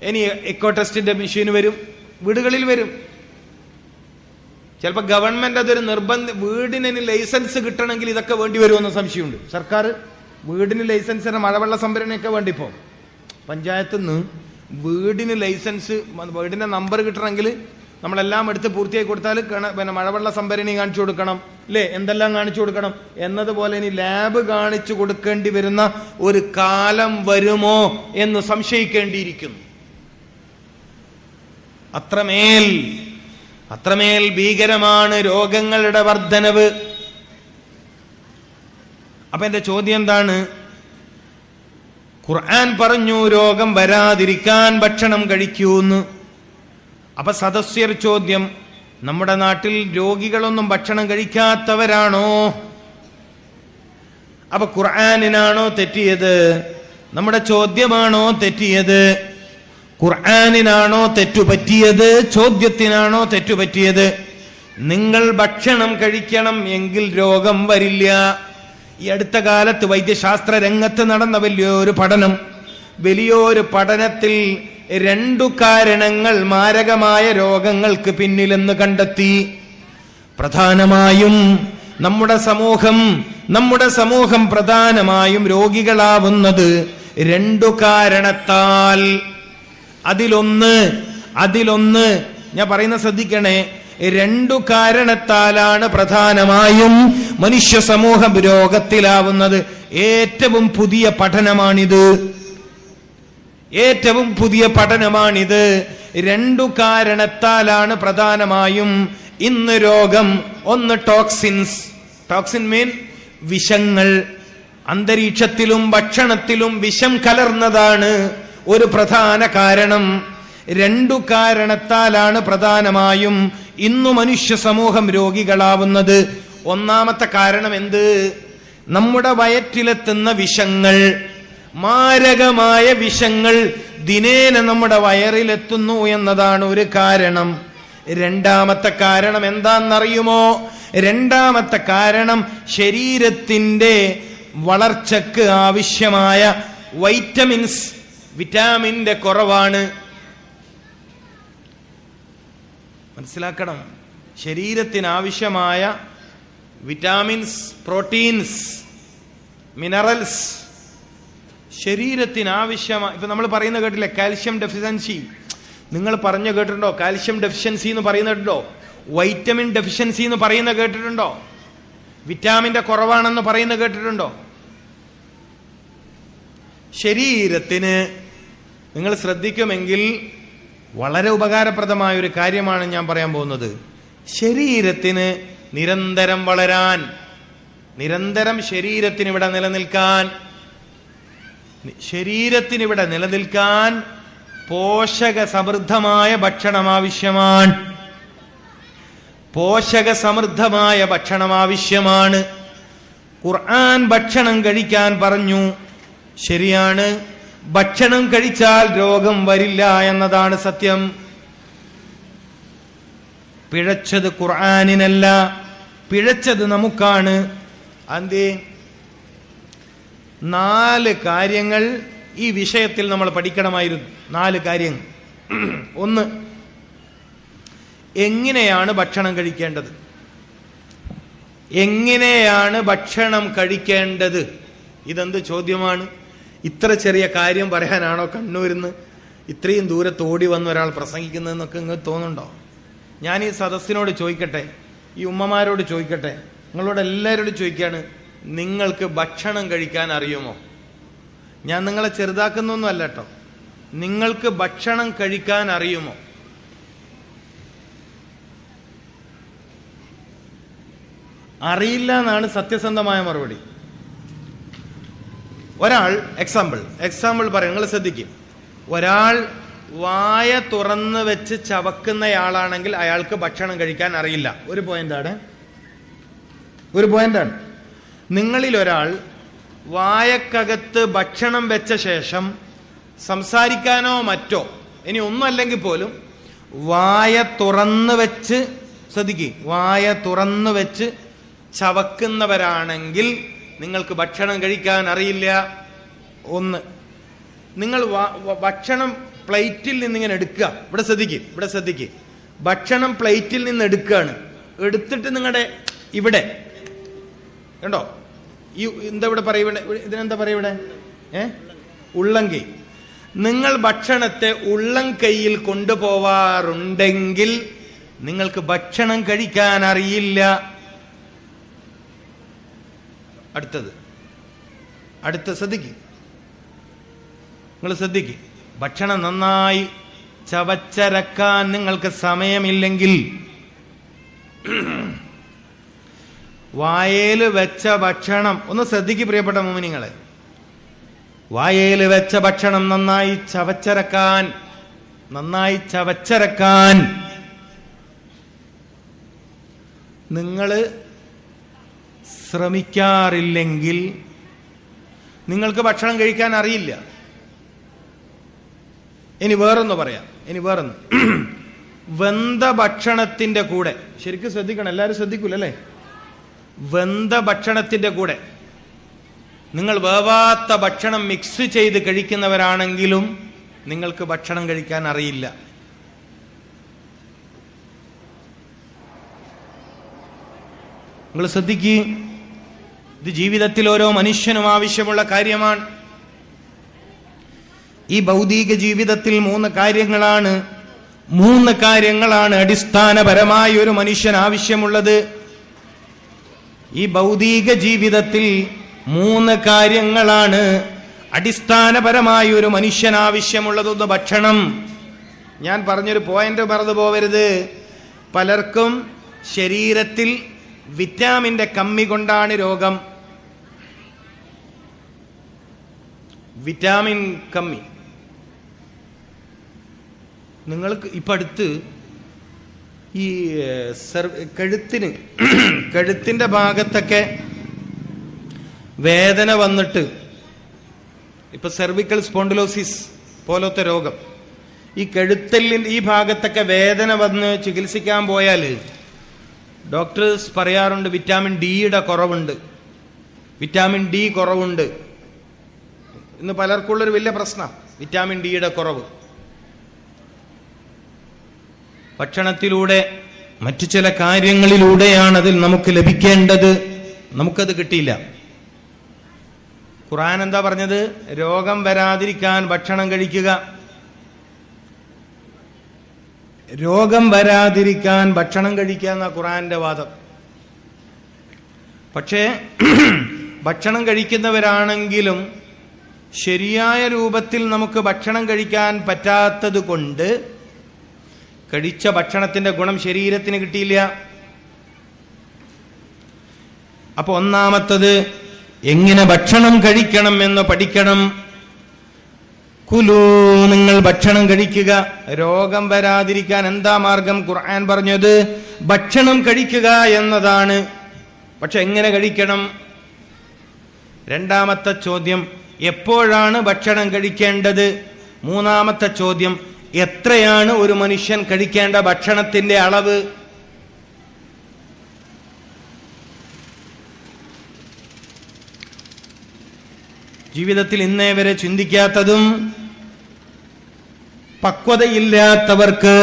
ഇനി എക്കോ ടെസ്റ്റിന്റെ മെഷീൻ വരും, വീടുകളിൽ വരും. ചിലപ്പോൾ ഗവൺമെന്റ് അതൊരു വീടിന് ലൈസൻസ് കിട്ടണമെങ്കിൽ ഇതൊക്കെ വേണ്ടി വരുമെന്ന് സംശയമുണ്ട്. സർക്കാർ വീടിന് ലൈസൻസിന് മഴവെള്ള സംഭരണിയൊക്കെ വേണ്ടിപ്പോ പഞ്ചായത്തിൽ നിന്ന് വീടിന് ലൈസൻസ്, വീടിന്റെ നമ്പർ കിട്ടണമെങ്കിൽ നമ്മളെല്ലാം എടുത്ത് പൂർത്തിയാക്കി കൊടുത്താൽ പിന്നെ മഴവെള്ള സംഭരണി കാണിച്ചു കൊടുക്കണം, അല്ലേ? എന്തെല്ലാം കാണിച്ചു കൊടുക്കണം എന്നതുപോലെ ഇനി ലാബ് കാണിച്ചു കൊടുക്കേണ്ടി വരുന്ന ഒരു കാലം വരുമോ എന്ന് സംശയിക്കേണ്ടിയിരിക്കുന്നു. അത്രമേൽ ഭീകരമാണ് രോഗങ്ങളുടെ വർധനവ്. അപ്പൊ എന്റെ ചോദ്യം എന്താണ്? ഖുർആൻ പറഞ്ഞു രോഗം വരാതിരിക്കാൻ ഭക്ഷണം കഴിക്കൂന്ന്. അപ്പൊ സദസ്യർ ചോദ്യം, നമ്മുടെ നാട്ടിൽ രോഗികളൊന്നും ഭക്ഷണം കഴിക്കാത്തവരാണോ? അപ്പൊ ഖുർആനിനാണോ തെറ്റിയത്? നമ്മുടെ ചോദ്യമാണോ തെറ്റിയത്? ഖുർആനിനാണോ തെറ്റുപറ്റിയത്? ചോദ്യത്തിനാണോ തെറ്റുപറ്റിയത്? നിങ്ങൾ ഭക്ഷണം കഴിക്കണം എങ്കിൽ രോഗം വരില്ല. ഈ അടുത്ത കാലത്ത് വൈദ്യശാസ്ത്ര രംഗത്ത് നടന്ന വലിയൊരു പഠനത്തിൽ 2 കാരണങ്ങൾ മാരകമായ രോഗങ്ങൾക്ക് പിന്നിലെന്ന് കണ്ടെത്തി. പ്രധാനമായും നമ്മുടെ സമൂഹം പ്രധാനമായും രോഗികളാവുന്നത് 2 കാരണത്താൽ. അതിലൊന്ന് ഞാൻ പറയുന്ന ശ്രദ്ധിക്കണേ, 2 കാരണത്താലാണ് പ്രധാനമായും മനുഷ്യ സമൂഹം രോഗത്തിലാവുന്നത്. ഏറ്റവും പുതിയ പഠനമാണിത്. 2 കാരണത്താലാണ് പ്രധാനമായും ഇന്ന് രോഗം. ഒന്ന് ടോക്സിൻ മീൻ വിഷങ്ങൾ. അന്തരീക്ഷത്തിലും ഭക്ഷണത്തിലും വിഷം കലർന്നതാണ് ഒരു പ്രധാന കാരണം. 2 കാരണത്താലാണ് പ്രധാനമായും ഇന്നു മനുഷ്യ സമൂഹം രോഗികളാവുന്നത്. ഒന്നാമത്തെ കാരണം എന്ത്? നമ്മുടെ വയറ്റിലെത്തുന്ന വിഷങ്ങൾ, മാരകമായ വിഷങ്ങൾ ദിനേന നമ്മുടെ വയറിലെത്തുന്നു എന്നതാണ് ഒരു കാരണം. 2ാമത്തെ കാരണം എന്താണെന്നറിയുമോ? 2ാമത്തെ കാരണം ശരീരത്തിന്റെ വളർച്ചക്ക് ആവശ്യമായ വിറ്റാമിന്റെ കുറവാണ്. മനസ്സിലാക്കണം, ശരീരത്തിന് ആവശ്യമായ വിറ്റാമിൻസ്, പ്രോട്ടീൻസ്, മിനറൽസ് ശരീരത്തിന് ആവശ്യമായ. ഇപ്പൊ നമ്മൾ പറയുന്ന കേട്ടില്ലേ, കാൽഷ്യം ഡെഫിഷ്യൻസി. നിങ്ങൾ പറഞ്ഞു കേട്ടിട്ടുണ്ടോ? കാൽഷ്യം ഡെഫിഷ്യൻസി എന്ന് പറയുന്നുണ്ടോ? വൈറ്റമിൻ ഡെഫിഷ്യൻസി എന്ന് പറയുന്ന കേട്ടിട്ടുണ്ടോ? വിറ്റാമിന്റെ കുറവാണെന്ന് പറയുന്ന കേട്ടിട്ടുണ്ടോ? ശരീരത്തിന് നിങ്ങൾ ശ്രദ്ധിക്കുമെങ്കിൽ വളരെ ഉപകാരപ്രദമായ ഒരു കാര്യമാണ് ഞാൻ പറയാൻ പോകുന്നത്. ശരീരത്തിന് നിരന്തരം വളരാൻ, നിരന്തരം ശരീരത്തിനിവിടെ നിലനിൽക്കാൻ പോഷക സമൃദ്ധമായ ഭക്ഷണം ആവശ്യമാണ്. ഖുർആൻ ഭക്ഷണം കഴിക്കാൻ പറഞ്ഞു. ശരിയാണ്, ഭക്ഷണം കഴിച്ചാൽ രോഗം വരില്ല എന്നതാണ് സത്യം. പിഴച്ചത് ഖുർആനിനല്ല, പിഴച്ചത് നമുക്കാണ്. അന്തേ 4 കാര്യങ്ങൾ ഈ വിഷയത്തിൽ നമ്മൾ പഠിക്കണമായിരുന്നു. 4 കാര്യങ്ങൾ. 1, എങ്ങനെയാണ് ഭക്ഷണം കഴിക്കേണ്ടത്? എങ്ങനെയാണ് ഭക്ഷണം കഴിക്കേണ്ടത്? ഇതെന്ത് ചോദ്യമാണ്? ഇത്ര ചെറിയ കാര്യം പറയാനാണോ കണ്ണൂരിന്ന് ഇത്രയും ദൂരത്ത് ഓടി വന്ന ഒരാൾ പ്രസംഗിക്കുന്നതെന്നൊക്കെ നിങ്ങൾക്ക് തോന്നുന്നുണ്ടോ? ഞാൻ ഈ സദസ്സിനോട് ചോദിക്കട്ടെ, ഈ ഉമ്മമാരോട് ചോദിക്കട്ടെ, നിങ്ങളോട് എല്ലാവരോടും ചോദിക്കുകയാണ്, നിങ്ങൾക്ക് ഭക്ഷണം കഴിക്കാൻ അറിയുമോ? ഞാൻ നിങ്ങളെ ചെറുതാക്കുന്നൊന്നും അല്ല കേട്ടോ. നിങ്ങൾക്ക് ഭക്ഷണം കഴിക്കാൻ അറിയുമോ? അറിയില്ല എന്നാണ് സത്യസന്ധമായ മറുപടി. ഒരാൾ എക്സാമ്പിൾ പറയും, നിങ്ങൾ ശ്രദ്ധിക്കും. ഒരാൾ വായ തുറന്ന് വെച്ച് ചവക്കുന്നയാളാണെങ്കിൽ അയാൾക്ക് ഭക്ഷണം കഴിക്കാൻ അറിയില്ല. ഒരു പോയിന്റാണ്. നിങ്ങളിൽ ഒരാൾ വായക്കകത്ത് ഭക്ഷണം വെച്ച ശേഷം സംസാരിക്കാനോ മറ്റോ, ഇനി ഒന്നുമല്ലെങ്കിൽ പോലും വായ തുറന്ന് വെച്ച്, ശ്രദ്ധിക്കുക, വായ തുറന്ന് വെച്ച് ചവക്കുന്നവരാണെങ്കിൽ നിങ്ങൾക്ക് ഭക്ഷണം കഴിക്കാൻ അറിയില്ല. 1, നിങ്ങൾ ഭക്ഷണം പ്ലേറ്റിൽ നിന്നിങ്ങനെ എടുക്കുക. ഇവിടെ ശ്രദ്ധിക്കുക. ഭക്ഷണം പ്ലേറ്റിൽ നിന്ന് എടുക്കുകയാണ്. എടുത്തിട്ട് നിങ്ങളുടെ ഇവിടെ കണ്ടോ, ഈ എന്താ ഇവിടെ പറയുവിടെ, ഇതിനെന്താ പറയുവിടെ? ഉള്ളംകൈ. നിങ്ങൾ ഭക്ഷണത്തെ ഉള്ളം കൈയിൽ കൊണ്ടുപോവാറുണ്ടെങ്കിൽ നിങ്ങൾക്ക് ഭക്ഷണം കഴിക്കാൻ അറിയില്ല. അടുത്ത ശ്രദ്ധിക്കുക. നിങ്ങൾ ശ്രദ്ധിക്കുക. ഭക്ഷണം നന്നായി ചവച്ചരക്കാൻ നിങ്ങൾക്ക് സമയമില്ലെങ്കിൽ, വായേല് വെച്ച ഭക്ഷണം ഒന്ന് ശ്രദ്ധിക്കുക പ്രിയപ്പെട്ട മോമിനിങ്ങളെ. വായേല് വെച്ച ഭക്ഷണം നന്നായി ചവച്ചരക്കാൻ നിങ്ങൾ ശ്രമിക്കാറില്ലെങ്കിൽ നിങ്ങൾക്ക് ഭക്ഷണം കഴിക്കാൻ അറിയില്ല. ഇനി വേറൊന്ന് പറയാം. വെന്ത ഭക്ഷണത്തിന്റെ കൂടെ, ശരിക്കും ശ്രദ്ധിക്കണം, എല്ലാവരും ശ്രദ്ധിക്കൂലല്ലേ? വെന്ത ഭക്ഷണത്തിന്റെ കൂടെ നിങ്ങൾ വേവാത്ത ഭക്ഷണം മിക്സ് ചെയ്ത് കഴിക്കുന്നവരാണെങ്കിലും നിങ്ങൾക്ക് ഭക്ഷണം കഴിക്കാൻ അറിയില്ല. നിങ്ങൾ ശ്രദ്ധിക്കുക. ഇത് ജീവിതത്തിൽ ഓരോ മനുഷ്യനും ആവശ്യമുള്ള കാര്യമാണ്. ഈ ഭൗതിക ജീവിതത്തിൽ 3 കാര്യങ്ങളാണ് അടിസ്ഥാനപരമായി ഒരു മനുഷ്യൻ ആവശ്യമുള്ളത്. ഈ ഭൗതിക ജീവിതത്തിൽ 3 കാര്യങ്ങളാണ് അടിസ്ഥാനപരമായി ഒരു മനുഷ്യൻ ആവശ്യമുള്ളതൊന്ന് ഭക്ഷണം. ഞാൻ പറഞ്ഞൊരു പോയിന്റ് മറന്നു പോവരുത്. പലർക്കും ശരീരത്തിൽ വിറ്റാമിന്റെ കമ്മി കൊണ്ടാണ് രോഗം. വിറ്റാമിൻ കമ്മി. നിങ്ങൾക്ക് ഇപ്പം അടുത്ത് ഈ കഴുത്തിന്റെ ഭാഗത്തൊക്കെ വേദന വന്നിട്ട്, ഇപ്പൊ സെർവിക്കൽ സ്പോണ്ടിലോസിസ് പോലത്തെ രോഗം, ഈ കഴുത്തലിന്റെ ഈ ഭാഗത്തൊക്കെ വേദന വന്ന് ചികിത്സിക്കാൻ പോയാൽ ഡോക്ടേഴ്സ് പറയാറുണ്ട് വിറ്റാമിൻ ഡിയുടെ കുറവുണ്ട്, വിറ്റാമിൻ ഡി കുറവുണ്ട്. ഇന്ന് പലർക്കുള്ളൊരു വലിയ പ്രശ്നം വിറ്റാമിൻ ഡിയുടെ കുറവ്. ഭക്ഷണത്തിലൂടെ മറ്റു ചില കാര്യങ്ങളിലൂടെയാണ് അതിൽ നമുക്ക് ലഭിക്കേണ്ടത്. നമുക്കത് കിട്ടിയില്ല. ഖുർആൻ എന്താ പറഞ്ഞത്? രോഗം വരാതിരിക്കാൻ ഭക്ഷണം കഴിക്കുക. രോഗം വരാതിരിക്കാൻ ഭക്ഷണം കഴിക്കുക എന്ന ഖുർആന്റെ വാദം. പക്ഷേ ഭക്ഷണം കഴിക്കുന്നവരാണെങ്കിലും ശരിയായ രൂപത്തിൽ നമുക്ക് ഭക്ഷണം കഴിക്കാൻ പറ്റാത്തത് കൊണ്ട് കഴിച്ച ഭക്ഷണത്തിന്റെ ഗുണം ശരീരത്തിന് കിട്ടിയില്ല. അപ്പൊ ഒന്നാമത്തത് എങ്ങനെ ഭക്ഷണം കഴിക്കണം എന്ന് പഠിക്കണം. കുലൂ, നിങ്ങൾ ഭക്ഷണം കഴിക്കുക. രോഗം വരാതിരിക്കാൻ എന്താ മാർഗം? ഖുർആൻ പറഞ്ഞത് ഭക്ഷണം കഴിക്കുക എന്നതാണ്. പക്ഷെ എങ്ങനെ കഴിക്കണം? രണ്ടാമത്തെ ചോദ്യം, എപ്പോഴാണ് ഭക്ഷണം കഴിക്കേണ്ടത്? മൂന്നാമത്തെ ചോദ്യം, എത്രയാണ് ഒരു മനുഷ്യൻ കഴിക്കേണ്ട ഭക്ഷണത്തിന്റെ അളവ്? ജീവിതത്തിൽ ഇന്നേ വരെ ചിന്തിക്കാത്തതും പക്വതയില്ലാത്തവർക്ക്,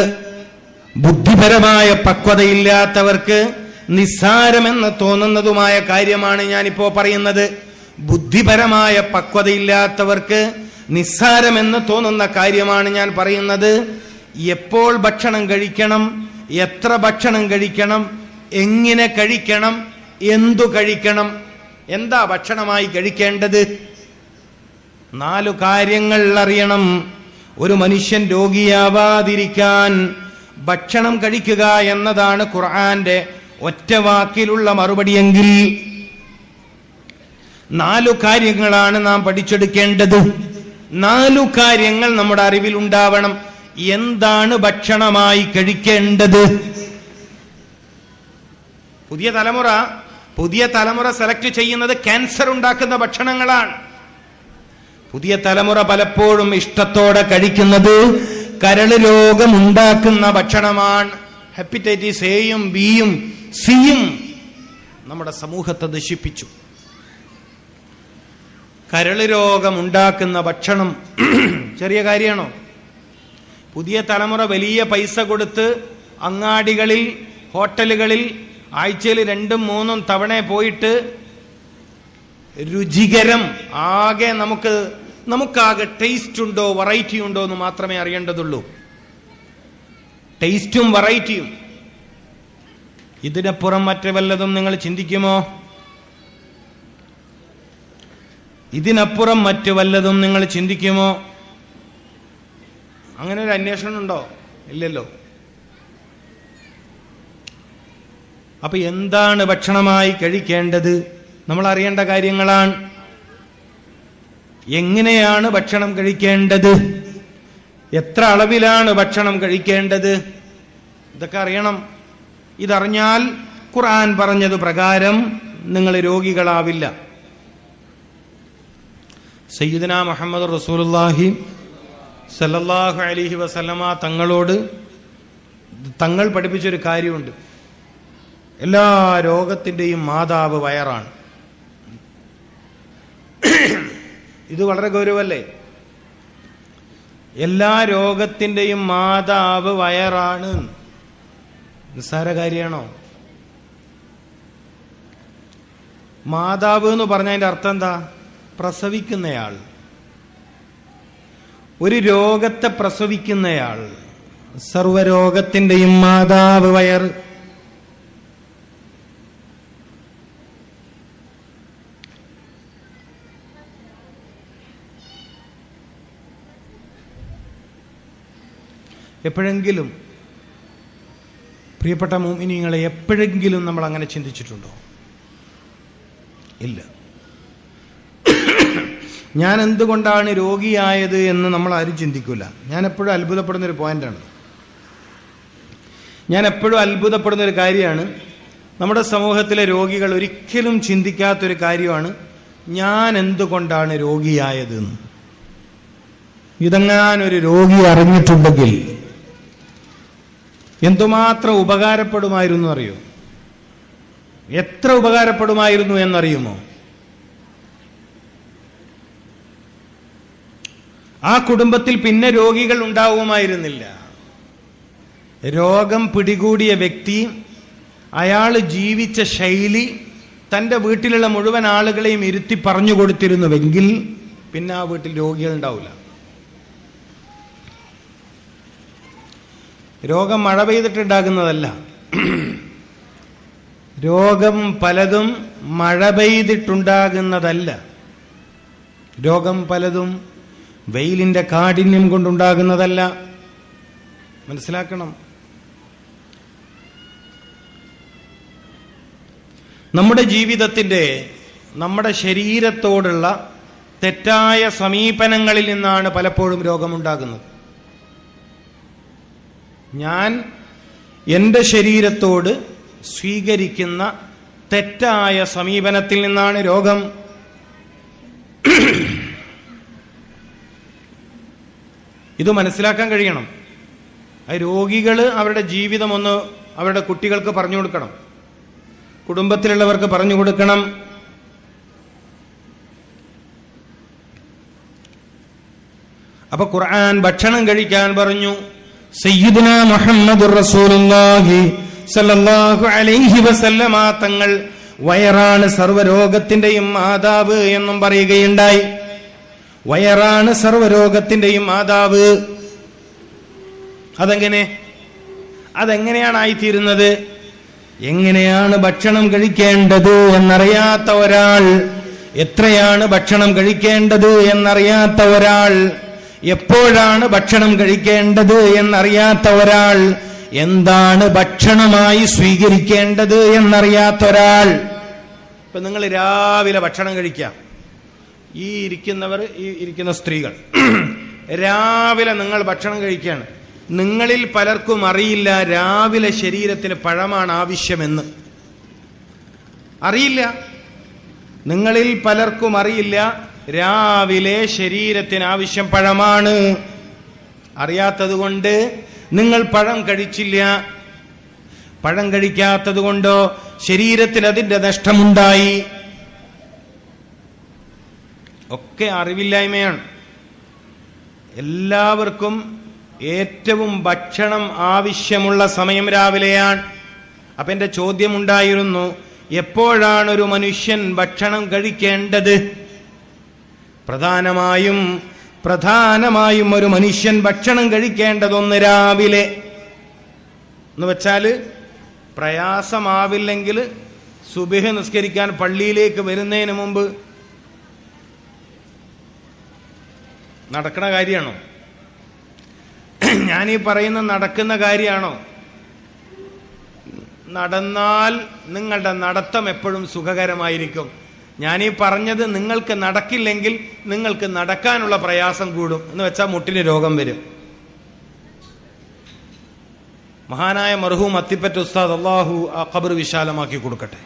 ബുദ്ധിപരമായ പക്വതയില്ലാത്തവർക്ക് നിസ്സാരമെന്ന് തോന്നുന്നതുമായ കാര്യമാണ് ഞാനിപ്പോ പറയുന്നത്. ബുദ്ധിപരമായ പക്വതയില്ലാത്തവർക്ക് നിസ്സാരമെന്ന് തോന്നുന്ന കാര്യമാണ് ഞാൻ പറയുന്നത്. എപ്പോൾ ഭക്ഷണം കഴിക്കണം, എത്ര ഭക്ഷണം കഴിക്കണം, എങ്ങനെ കഴിക്കണം, എന്തു കഴിക്കണം, എന്താ ഭക്ഷണമായി കഴിക്കേണ്ടത്? 4 കാര്യങ്ങൾ അറിയണം. ഒരു മനുഷ്യൻ രോഗിയാവാതിരിക്കാൻ ഭക്ഷണം കഴിക്കുക എന്നതാണ് ഖുർആന്റെ ഒറ്റ വാക്കിലുള്ള മറുപടിയെങ്കിൽ 4 കാര്യങ്ങളാണ് നാം പഠിച്ചെടുക്കേണ്ടത്. 4 കാര്യങ്ങൾ നമ്മുടെ അറിവിൽ ഉണ്ടാവണം. എന്താണ് ഭക്ഷണമായി കഴിക്കേണ്ടത്? പുതിയ തലമുറ സെലക്ട് ചെയ്യുന്നത് ക്യാൻസർ ഉണ്ടാക്കുന്ന ഭക്ഷണങ്ങളാണ്. പുതിയ തലമുറ പലപ്പോഴും ഇഷ്ടത്തോടെ കഴിക്കുന്നത് കരള് രോഗമുണ്ടാക്കുന്ന ഭക്ഷണമാണ്. ഹെപ്പറ്റൈറ്റിസ് എയും ബിയും സിയും നമ്മുടെ സമൂഹത്തെ നശിപ്പിച്ചു. കരള് രോഗമുണ്ടാക്കുന്ന ഭക്ഷണം ചെറിയ കാര്യമാണോ? പുതിയ തലമുറ വലിയ പൈസ കൊടുത്ത് അങ്ങാടികളിൽ, ഹോട്ടലുകളിൽ ആഴ്ചയിൽ 2-3 തവണ പോയിട്ട് രുചികരം, ആകെ നമുക്കാകെ ടേസ്റ്റ് ഉണ്ടോ വെറൈറ്റി ഉണ്ടോ എന്ന് മാത്രമേ അറിയേണ്ടതുള്ളൂ. ടേസ്റ്റും വെറൈറ്റിയും. ഇതിനപ്പുറം മറ്റു വല്ലതും നിങ്ങൾ ചിന്തിക്കുമോ? ഇതിനപ്പുറം മറ്റു വല്ലതും നിങ്ങൾ ചിന്തിക്കുമോ? അങ്ങനെ ഒരു അന്വേഷണം ഉണ്ടോ? ഇല്ലല്ലോ. അപ്പൊ എന്താണ് ഭക്ഷണമായി കഴിക്കേണ്ടത്? നമ്മൾ അറിയേണ്ട കാര്യങ്ങളാണ്. എങ്ങനെയാണ് ഭക്ഷണം കഴിക്കേണ്ടത്? എത്ര അളവിലാണ് ഭക്ഷണം കഴിക്കേണ്ടത്? ഇതൊക്കെ അറിയണം. ഇതറിഞ്ഞാൽ ഖുർആൻ പറഞ്ഞത് പ്രകാരം നിങ്ങൾ രോഗികളാവില്ല. സയ്യിദുനാ മുഹമ്മദ് റസൂലുള്ളാഹി സല്ലല്ലാഹു അലൈഹി വസല്ലമ തങ്ങളോട് തങ്ങൾ പഠിപ്പിച്ചൊരു കാര്യമുണ്ട്. എല്ലാ രോഗത്തിന്റെയും മാതാവ് വയറാണ്. ഇത് വളരെ ഗൗരവല്ലേ? എല്ലാ രോഗത്തിന്റെയും മാതാവ് വയറാണ്. നിസ്സാര കാര്യമാണോ? മാതാവ് എന്ന് പറഞ്ഞതിന്റെ അർത്ഥം എന്താ? പ്രസവിക്കുന്നയാൾ, ഒരു രോഗത്തെ പ്രസവിക്കുന്നയാൾ. സർവരോഗത്തിന്റെയും മാതാവ് വയർ. എപ്പോഴെങ്കിലും പ്രിയപ്പെട്ട മുഅ്മിനീങ്ങളെ, എപ്പോഴെങ്കിലും നമ്മൾ അങ്ങനെ ചിന്തിച്ചിട്ടുണ്ടോ? ഇല്ല. ഞാൻ എന്തുകൊണ്ടാണ് രോഗിയായത് എന്ന് നമ്മൾ ആരും ചിന്തിക്കൂല. ഞാൻ എപ്പോഴും അത്ഭുതപ്പെടുന്നൊരു പോയിന്റാണ്. ഞാൻ എപ്പോഴും അത്ഭുതപ്പെടുന്നൊരു കാര്യമാണ്. നമ്മുടെ സമൂഹത്തിലെ രോഗികൾ ഒരിക്കലും ചിന്തിക്കാത്തൊരു കാര്യമാണ്, ഞാൻ എന്തുകൊണ്ടാണ് രോഗിയായത്. ഇതെങ്ങാനൊരു രോഗി അറിഞ്ഞിട്ടുണ്ടെങ്കിൽ എന്തുമാത്രം ഉപകാരപ്പെടുമായിരുന്നു അറിയോ? എത്ര ഉപകാരപ്പെടുമായിരുന്നു എന്നറിയുമോ? ആ കുടുംബത്തിൽ പിന്നെ രോഗികൾ ഉണ്ടാവുമായിരുന്നില്ല. രോഗം പിടികൂടിയ വ്യക്തി, അയാൾ ജീവിച്ച ശൈലി തൻ്റെ വീട്ടിലുള്ള മുഴുവൻ ആളുകളെയും ഇരുത്തി പറഞ്ഞു കൊടുത്തിരുന്നുവെങ്കിൽ പിന്നെ ആ വീട്ടിൽ രോഗികൾ ഉണ്ടാവില്ല. രോഗം മഴ പെയ്തിട്ടുണ്ടാകുന്നതല്ല. രോഗം പലതും മഴ പെയ്തിട്ടുണ്ടാകുന്നതല്ല. രോഗം പലതും വെയിലിന്റെ കാഠിന്യം കൊണ്ടുണ്ടാകുന്നതല്ല. മനസ്സിലാക്കണം. നമ്മുടെ ജീവിതത്തിന്റെ, നമ്മുടെ ശരീരത്തോടുള്ള തെറ്റായ സമീപനങ്ങളിൽ നിന്നാണ് പലപ്പോഴും രോഗമുണ്ടാകുന്നത്. ഞാൻ എൻ്റെ ശരീരത്തോട് സ്വീകരിക്കുന്ന തെറ്റായ സമീപനത്തിൽ നിന്നാണ് രോഗം. ഇത് മനസ്സിലാക്കാൻ കഴിയണം. രോഗികൾ അവരുടെ ജീവിതം ഒന്ന് അവരുടെ കുട്ടികൾക്ക് പറഞ്ഞു കൊടുക്കണം, കുടുംബത്തിലുള്ളവർക്ക് പറഞ്ഞു കൊടുക്കണം. അപ്പൊ ഖുർആൻ ഭക്ഷണം കഴിക്കാൻ പറഞ്ഞു. സയ്യിദുനാ മുഹമ്മദുർ റസൂലുള്ളാഹി സല്ലല്ലാഹു അലൈഹി വസല്ലമ തങ്ങൾ വയറാണ് സർവ്വരോഗത്തിന്റെയും മാതാവ് എന്നും പറയുകയുണ്ടായി. വയറാണ് സർവ്വരോഗത്തിന്റെയും മാതാവ്. അതെങ്ങനെയാണ് ആയിത്തീരുന്നത്? എങ്ങനെയാണ് ഭക്ഷണം കഴിക്കേണ്ടത് എന്നറിയാത്ത ഒരാൾ, എത്രയാണ് ഭക്ഷണം കഴിക്കേണ്ടത് എന്നറിയാത്ത ഒരാൾ, എപ്പോഴാണ് ഭക്ഷണം കഴിക്കേണ്ടത് എന്നറിയാത്ത ഒരാൾ, എന്താണ് ഭക്ഷണമായി സ്വീകരിക്കേണ്ടത് എന്നറിയാത്ത ഒരാൾ. ഇപ്പൊ നിങ്ങൾ രാവിലെ ഭക്ഷണം കഴിക്കാം, ഈ ഇരിക്കുന്ന സ്ത്രീകൾ രാവിലെ നിങ്ങൾ ഭക്ഷണം കഴിക്കുകയാണ്. നിങ്ങളിൽ പലർക്കും അറിയില്ല രാവിലെ ശരീരത്തിന് പഴമാണ് ആവശ്യമെന്ന്. അറിയില്ല. നിങ്ങളിൽ പലർക്കും അറിയില്ല രാവിലെ ശരീരത്തിന് ആവശ്യം പഴമാണ്. അറിയാത്തത് കൊണ്ട് നിങ്ങൾ പഴം കഴിച്ചില്ല. പഴം കഴിക്കാത്തത് കൊണ്ടോ ശരീരത്തിന് അതിന്റെ നഷ്ടമുണ്ടായി. ഒക്കെ അറിവില്ലായ്മയാണ്. എല്ലാവർക്കും ഏറ്റവും ഭക്ഷണം ആവശ്യമുള്ള സമയം രാവിലെയാണ്. അപ്പൊ എന്റെ ചോദ്യമുണ്ടായിരുന്നു, എപ്പോഴാണ് ഒരു മനുഷ്യൻ ഭക്ഷണം കഴിക്കേണ്ടത്? പ്രധാനമായും ഒരു മനുഷ്യൻ ഭക്ഷണം കഴിക്കേണ്ടതൊന്ന് രാവിലെ എന്ന് വെച്ചാൽ, പ്രയാസമാവില്ലെങ്കിൽ സുബഹ് നിസ്കരിക്കാൻ പള്ളിയിലേക്ക് വരുന്നതിന് മുമ്പ് നടക്കുന്ന കാര്യമാണോ? ഞാനീ പറയുന്ന നടക്കുന്ന കാര്യമാണോ? നടന്നാൽ നിങ്ങളുടെ നടത്തം എപ്പോഴും സുഖകരമായിരിക്കും. ഞാനീ പറഞ്ഞത് നിങ്ങൾക്ക് നടക്കില്ലെങ്കിൽ നിങ്ങൾക്ക് നടക്കാനുള്ള പ്രയാസം കൂടും. എന്ന് വെച്ചാൽ മുട്ടിന് രോഗം വരും. മഹാനായ മർഹൂം അത്തിപ്പറ്റ ഉസ്താദ്, അള്ളാഹു ആ ഖബർ വിശാലമാക്കി കൊടുക്കട്ടെ,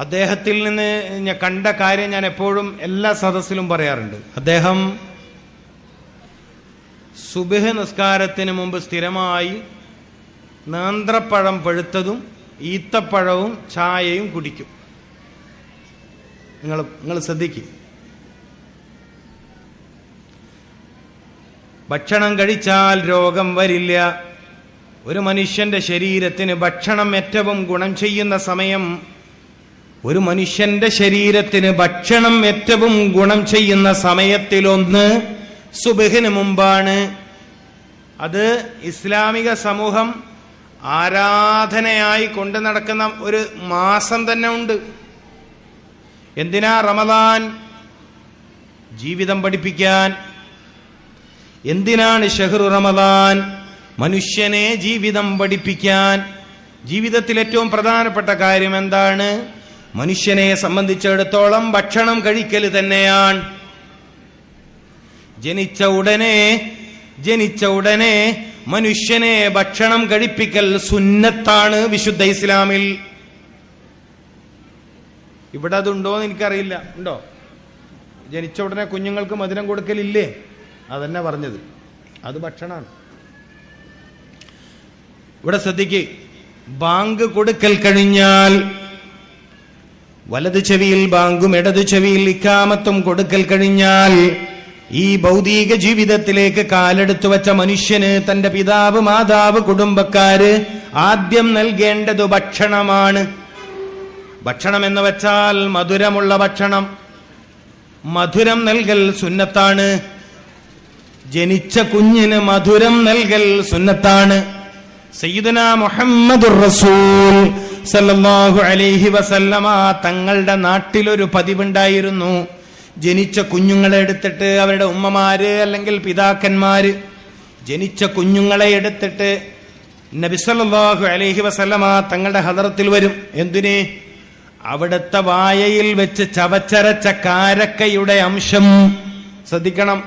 അദ്ദേഹത്തിൽ നിന്ന് ഞാൻ കണ്ട കാര്യം ഞാൻ എപ്പോഴും എല്ലാ സദസ്സിലും പറയാറുണ്ട്. അദ്ദേഹം സുബഹ് നിസ്കാരത്തിന് മുമ്പ് സ്ഥിരമായി നേന്ത്രപ്പഴം പഴുത്തതും ഈത്തപ്പഴവും ചായയും കുടിക്കും. നിങ്ങൾ ശ്രദ്ധിക്കും. ഭക്ഷണം കഴിച്ചാൽ രോഗം വരില്ല. ഒരു മനുഷ്യന്റെ ശരീരത്തിന് ഭക്ഷണം ഏറ്റവും ഗുണം ചെയ്യുന്ന സമയം, ഒരു മനുഷ്യന്റെ ശരീരത്തിന് ഭക്ഷണം ഏറ്റവും ഗുണം ചെയ്യുന്ന സമയത്തിലൊന്ന് സുബഹിന് മുമ്പാണ്. അത് ഇസ്ലാമിക സമൂഹം ആരാധനയായി കൊണ്ടു നടക്കുന്ന ഒരു മാസം തന്നെ ഉണ്ട്. എന്തിനാ റമദാൻ? ജീവിതം പഠിപ്പിക്കാൻ. എന്തിനാണ് ഷഹ്റു റമദാൻ? മനുഷ്യനെ ജീവിതം പഠിപ്പിക്കാൻ. ജീവിതത്തിൽ ഏറ്റവും പ്രധാനപ്പെട്ട കാര്യം എന്താണ്? മനുഷ്യനെ സംബന്ധിച്ചിടത്തോളം ഭക്ഷണം കഴിക്കൽ തന്നെയാണ്. ജനിച്ച ഉടനെ മനുഷ്യനെ ഭക്ഷണം കഴിപ്പിക്കൽ സുന്നത്താണ് വിശുദ്ധ ഇസ്ലാമിൽ. ഇവിടെ അതുണ്ടോന്ന് എനിക്കറിയില്ല. ഉണ്ടോ? ജനിച്ച ഉടനെ കുഞ്ഞുങ്ങൾക്ക് മധുരം കൊടുക്കലില്ലേ? അതന്നെ പറഞ്ഞത്, അത് ഭക്ഷണമാണ്. ഇവിടെ ശ്രദ്ധിക്ക്, ബാങ്ക് കൊടുക്കൽ കഴിഞ്ഞാൽ വലത് ചെവിയിൽ ബാങ്കും ഇടത് ചെവിയിൽ ഇക്കാമത്തും കൊടുക്കൽ കഴിഞ്ഞാൽ ഈ ഭൗതിക ജീവിതത്തിലേക്ക് കാലെടുത്തു വച്ച മനുഷ്യന് തന്റെ പിതാവ്, മാതാവ്, കുടുംബക്കാര് ആദ്യം നൽകേണ്ടത് ഭക്ഷണമാണ്. ഭക്ഷണം എന്ന് വെച്ചാൽ മധുരമുള്ള ഭക്ഷണം. മധുരം നൽകൽ സുന്നത്താണ്. ജനിച്ച കുഞ്ഞിന് മധുരം നൽകൽ സുന്നത്താണ്. സയ്യിദുനാ മുഹമ്മദുർ റസൂൽ സല്ലല്ലാഹു അലൈഹി വസല്ലമ തങ്ങളുടെ നാട്ടിലൊരു പതിവുണ്ടായിരുന്നു. ജനിച്ച കുഞ്ഞുങ്ങളെ എടുത്തിട്ട് അവരുടെ ഉമ്മമാര് അല്ലെങ്കിൽ പിതാക്കന്മാര് ജനിച്ച കുഞ്ഞുങ്ങളെ എടുത്തിട്ട് നബി സല്ലല്ലാഹു അലൈഹി വസല്ലമ തങ്ങളുടെ ഹദറത്തിൽ വരും. എന്തിന്? അവിടുത്തെ വായയിൽ വെച്ച് ചവച്ചരച്ച കാരക്കയുടെ അംശം ശ്രദ്ധിക്കണം.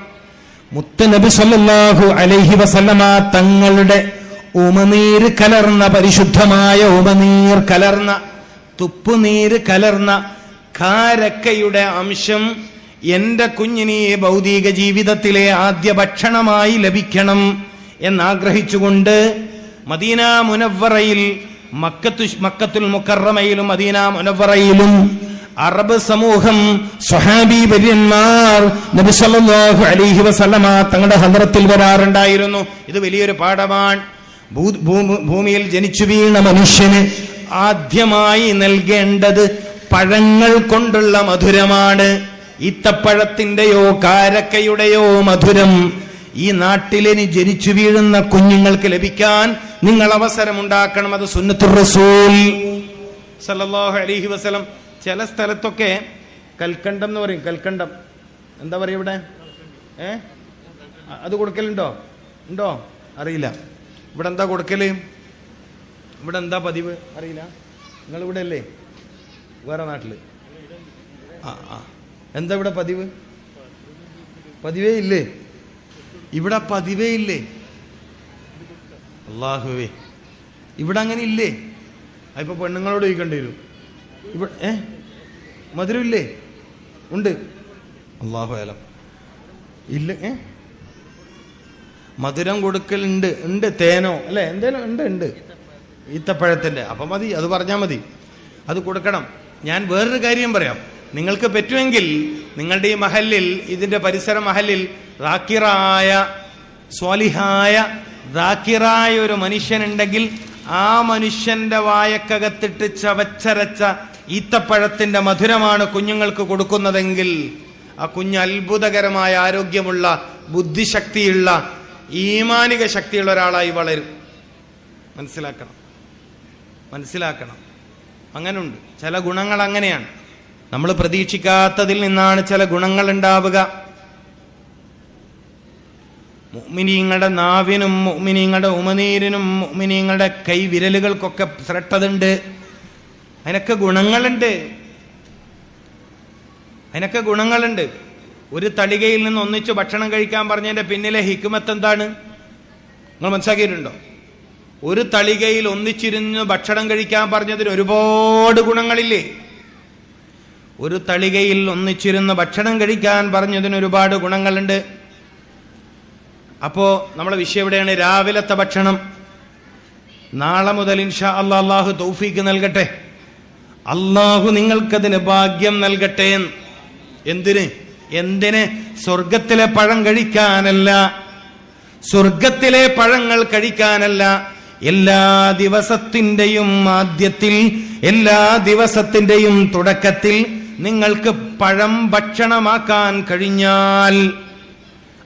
മുത്ത് നബി സല്ലല്ലാഹു അലൈഹി വസല്ലമ തങ്ങളുടെ ഉമനീര് കലർന്ന, പരിശുദ്ധമായ ഉമനീർ കലർന്ന, തുപ്പുനീര് കലർന്ന കാരക്കയുടെ അംശം എന്റെ കുഞ്ഞിന് ഈ ഭൗതിക ജീവിതത്തിലെ ആദ്യ ഭക്ഷണമായി ലഭിക്കണം എന്നാഗ്രഹിച്ചുകൊണ്ട് മദീന മുനവ്വറയിൽ മക്കത്തുൽ മുക്കറമയിലും മദീന മുനവ്വറയിലും അറബ് സമൂഹം സ്വഹാബി വര്യന്മാർ നബി സല്ലല്ലാഹു അലൈഹി വസല്ലമ തങ്ങളുടെ ഹദ്റത്തിൽ വരാറുണ്ടായിരുന്നു. ഇത് വലിയൊരു പാഠമാണ്. ഭൂമിയിൽ ജനിച്ചു വീണ മനുഷ്യന് ആദ്യമായി നൽകേണ്ടത് പഴങ്ങൾ കൊണ്ടുള്ള മധുരമാണ്. ഈത്തപ്പഴത്തിന്റെയോ കാരക്കയുടെയോ മധുരം ഈ നാട്ടിലിനി ജനിച്ചു വീഴുന്ന കുഞ്ഞുങ്ങൾക്ക് ലഭിക്കാൻ നിങ്ങൾ അവസരമുണ്ടാക്കണം. അത് സുന്നത്തുർ റസൂൽ സല്ലല്ലാഹു അലൈഹി വസല്ലം. ചില സ്ഥലത്തൊക്കെ കൽക്കണ്ടം എന്ന് പറയും. കൽക്കണ്ടം എന്താ പറയുക ഇവിടെ? അത് കൊടുക്കലുണ്ടോ? ഉണ്ടോ? അറിയില്ല. ഇവിടെ എന്താ കൊടുക്കല്? ഇവിടെ എന്താ പതിവ്? അറിയില്ല. നിങ്ങൾ ഇവിടെ അല്ലേ? വേറെ നാട്ടില്? എന്താ ഇവിടെ പതിവ്? പതിവേ ഇല്ലേ? ഇവിടെ പതിവേ ഇല്ലേ? അല്ലാഹുവേ, ഇവിടെ അങ്ങനെ ഇല്ലേ? അതിപ്പോ പെണ്ണുങ്ങളോട് ചോദിക്കേണ്ടി വരും. ഇവിടെ മധുരം ഇല്ലേ? ഉണ്ട്. അല്ലാഹു അലം. ഇല്ല. മധുരം കൊടുക്കലുണ്ട്. ഉണ്ട്. തേനോ അല്ലെ എന്തേലും ഉണ്ട്. ഈത്തപ്പഴത്തിന്റെ. അപ്പൊ മതി, അത് പറഞ്ഞാൽ മതി. അത് കൊടുക്കണം. ഞാൻ വേറൊരു കാര്യം പറയാം. നിങ്ങൾക്ക് പറ്റുമെങ്കിൽ നിങ്ങളുടെ ഈ മഹല്ലിൽ, ഇതിന്റെ പരിസര മഹല്ലിൽ റാക്കിറായ സ്വാലിഹായ റാക്കിറായ ഒരു മനുഷ്യനുണ്ടെങ്കിൽ ആ മനുഷ്യന്റെ വായക്കകത്തിട്ട് ചവച്ചരച്ച ഈത്തപ്പഴത്തിന്റെ മധുരമാണ് കുഞ്ഞുങ്ങൾക്ക് കൊടുക്കുന്നതെങ്കിൽ ആ കുഞ്ഞ് അത്ഭുതകരമായ ആരോഗ്യമുള്ള, ബുദ്ധിശക്തിയുള്ള, ഈമാനിക ശക്തിയുള്ള ഒരാളായി വളരും. മനസ്സിലാക്കണം. അങ്ങനുണ്ട് ചില ഗുണങ്ങൾ. അങ്ങനെയാണ്. നമ്മൾ പ്രതീക്ഷിക്കാത്തതിൽ നിന്നാണ് ചില ഗുണങ്ങൾ ഉണ്ടാവുക. മുഅ്മിനീങ്ങളുടെ നാവിനും മുഅ്മിനീങ്ങളുടെ ഉമനീരിനും മുഅ്മിനീങ്ങളുടെ കൈവിരലുകൾക്കൊക്കെ ശ്രദ്ധതുണ്ട്. അതിനൊക്കെ ഗുണങ്ങളുണ്ട്. ഒരു തളികയിൽ നിന്ന് ഒന്നിച്ച് ഭക്ഷണം കഴിക്കാൻ പറഞ്ഞതിന്റെ പിന്നിലെ ഹിക്മത്ത് എന്താണ് നിങ്ങൾ മനസ്സിലാക്കിയിട്ടുണ്ടോ? ഒരു തളികയിൽ ഒന്നിച്ചിരുന്ന് ഭക്ഷണം കഴിക്കാൻ പറഞ്ഞതിന് ഒരുപാട് ഗുണങ്ങളില്ലേ? ഒരു തളികയിൽ ഒന്നിച്ചിരുന്ന് ഭക്ഷണം കഴിക്കാൻ പറഞ്ഞതിന് ഒരുപാട് ഗുണങ്ങളുണ്ട്. അപ്പോ നമ്മളെ വിഷയം എവിടെയാണ്? രാവിലത്തെ ഭക്ഷണം. നാളെ മുതൽ ഇൻഷാ അല്ലാഹ് അല്ലാഹു തൗഫീക്ക് നൽകട്ടെ. അല്ലാഹു നിങ്ങൾക്കതിന് ഭാഗ്യം നൽകട്ടെ. എന്തിന്? സ്വർഗത്തിലെ പഴം കഴിക്കാനല്ല, സ്വർഗത്തിലെ പഴങ്ങൾ കഴിക്കാനല്ല. എല്ലാ ദിവസത്തിന്റെയും ആദ്യത്തിൽ, എല്ലാ ദിവസത്തിന്റെയും തുടക്കത്തിൽ നിങ്ങൾക്ക് പഴം ഭക്ഷണമാക്കാൻ കഴിഞ്ഞാൽ,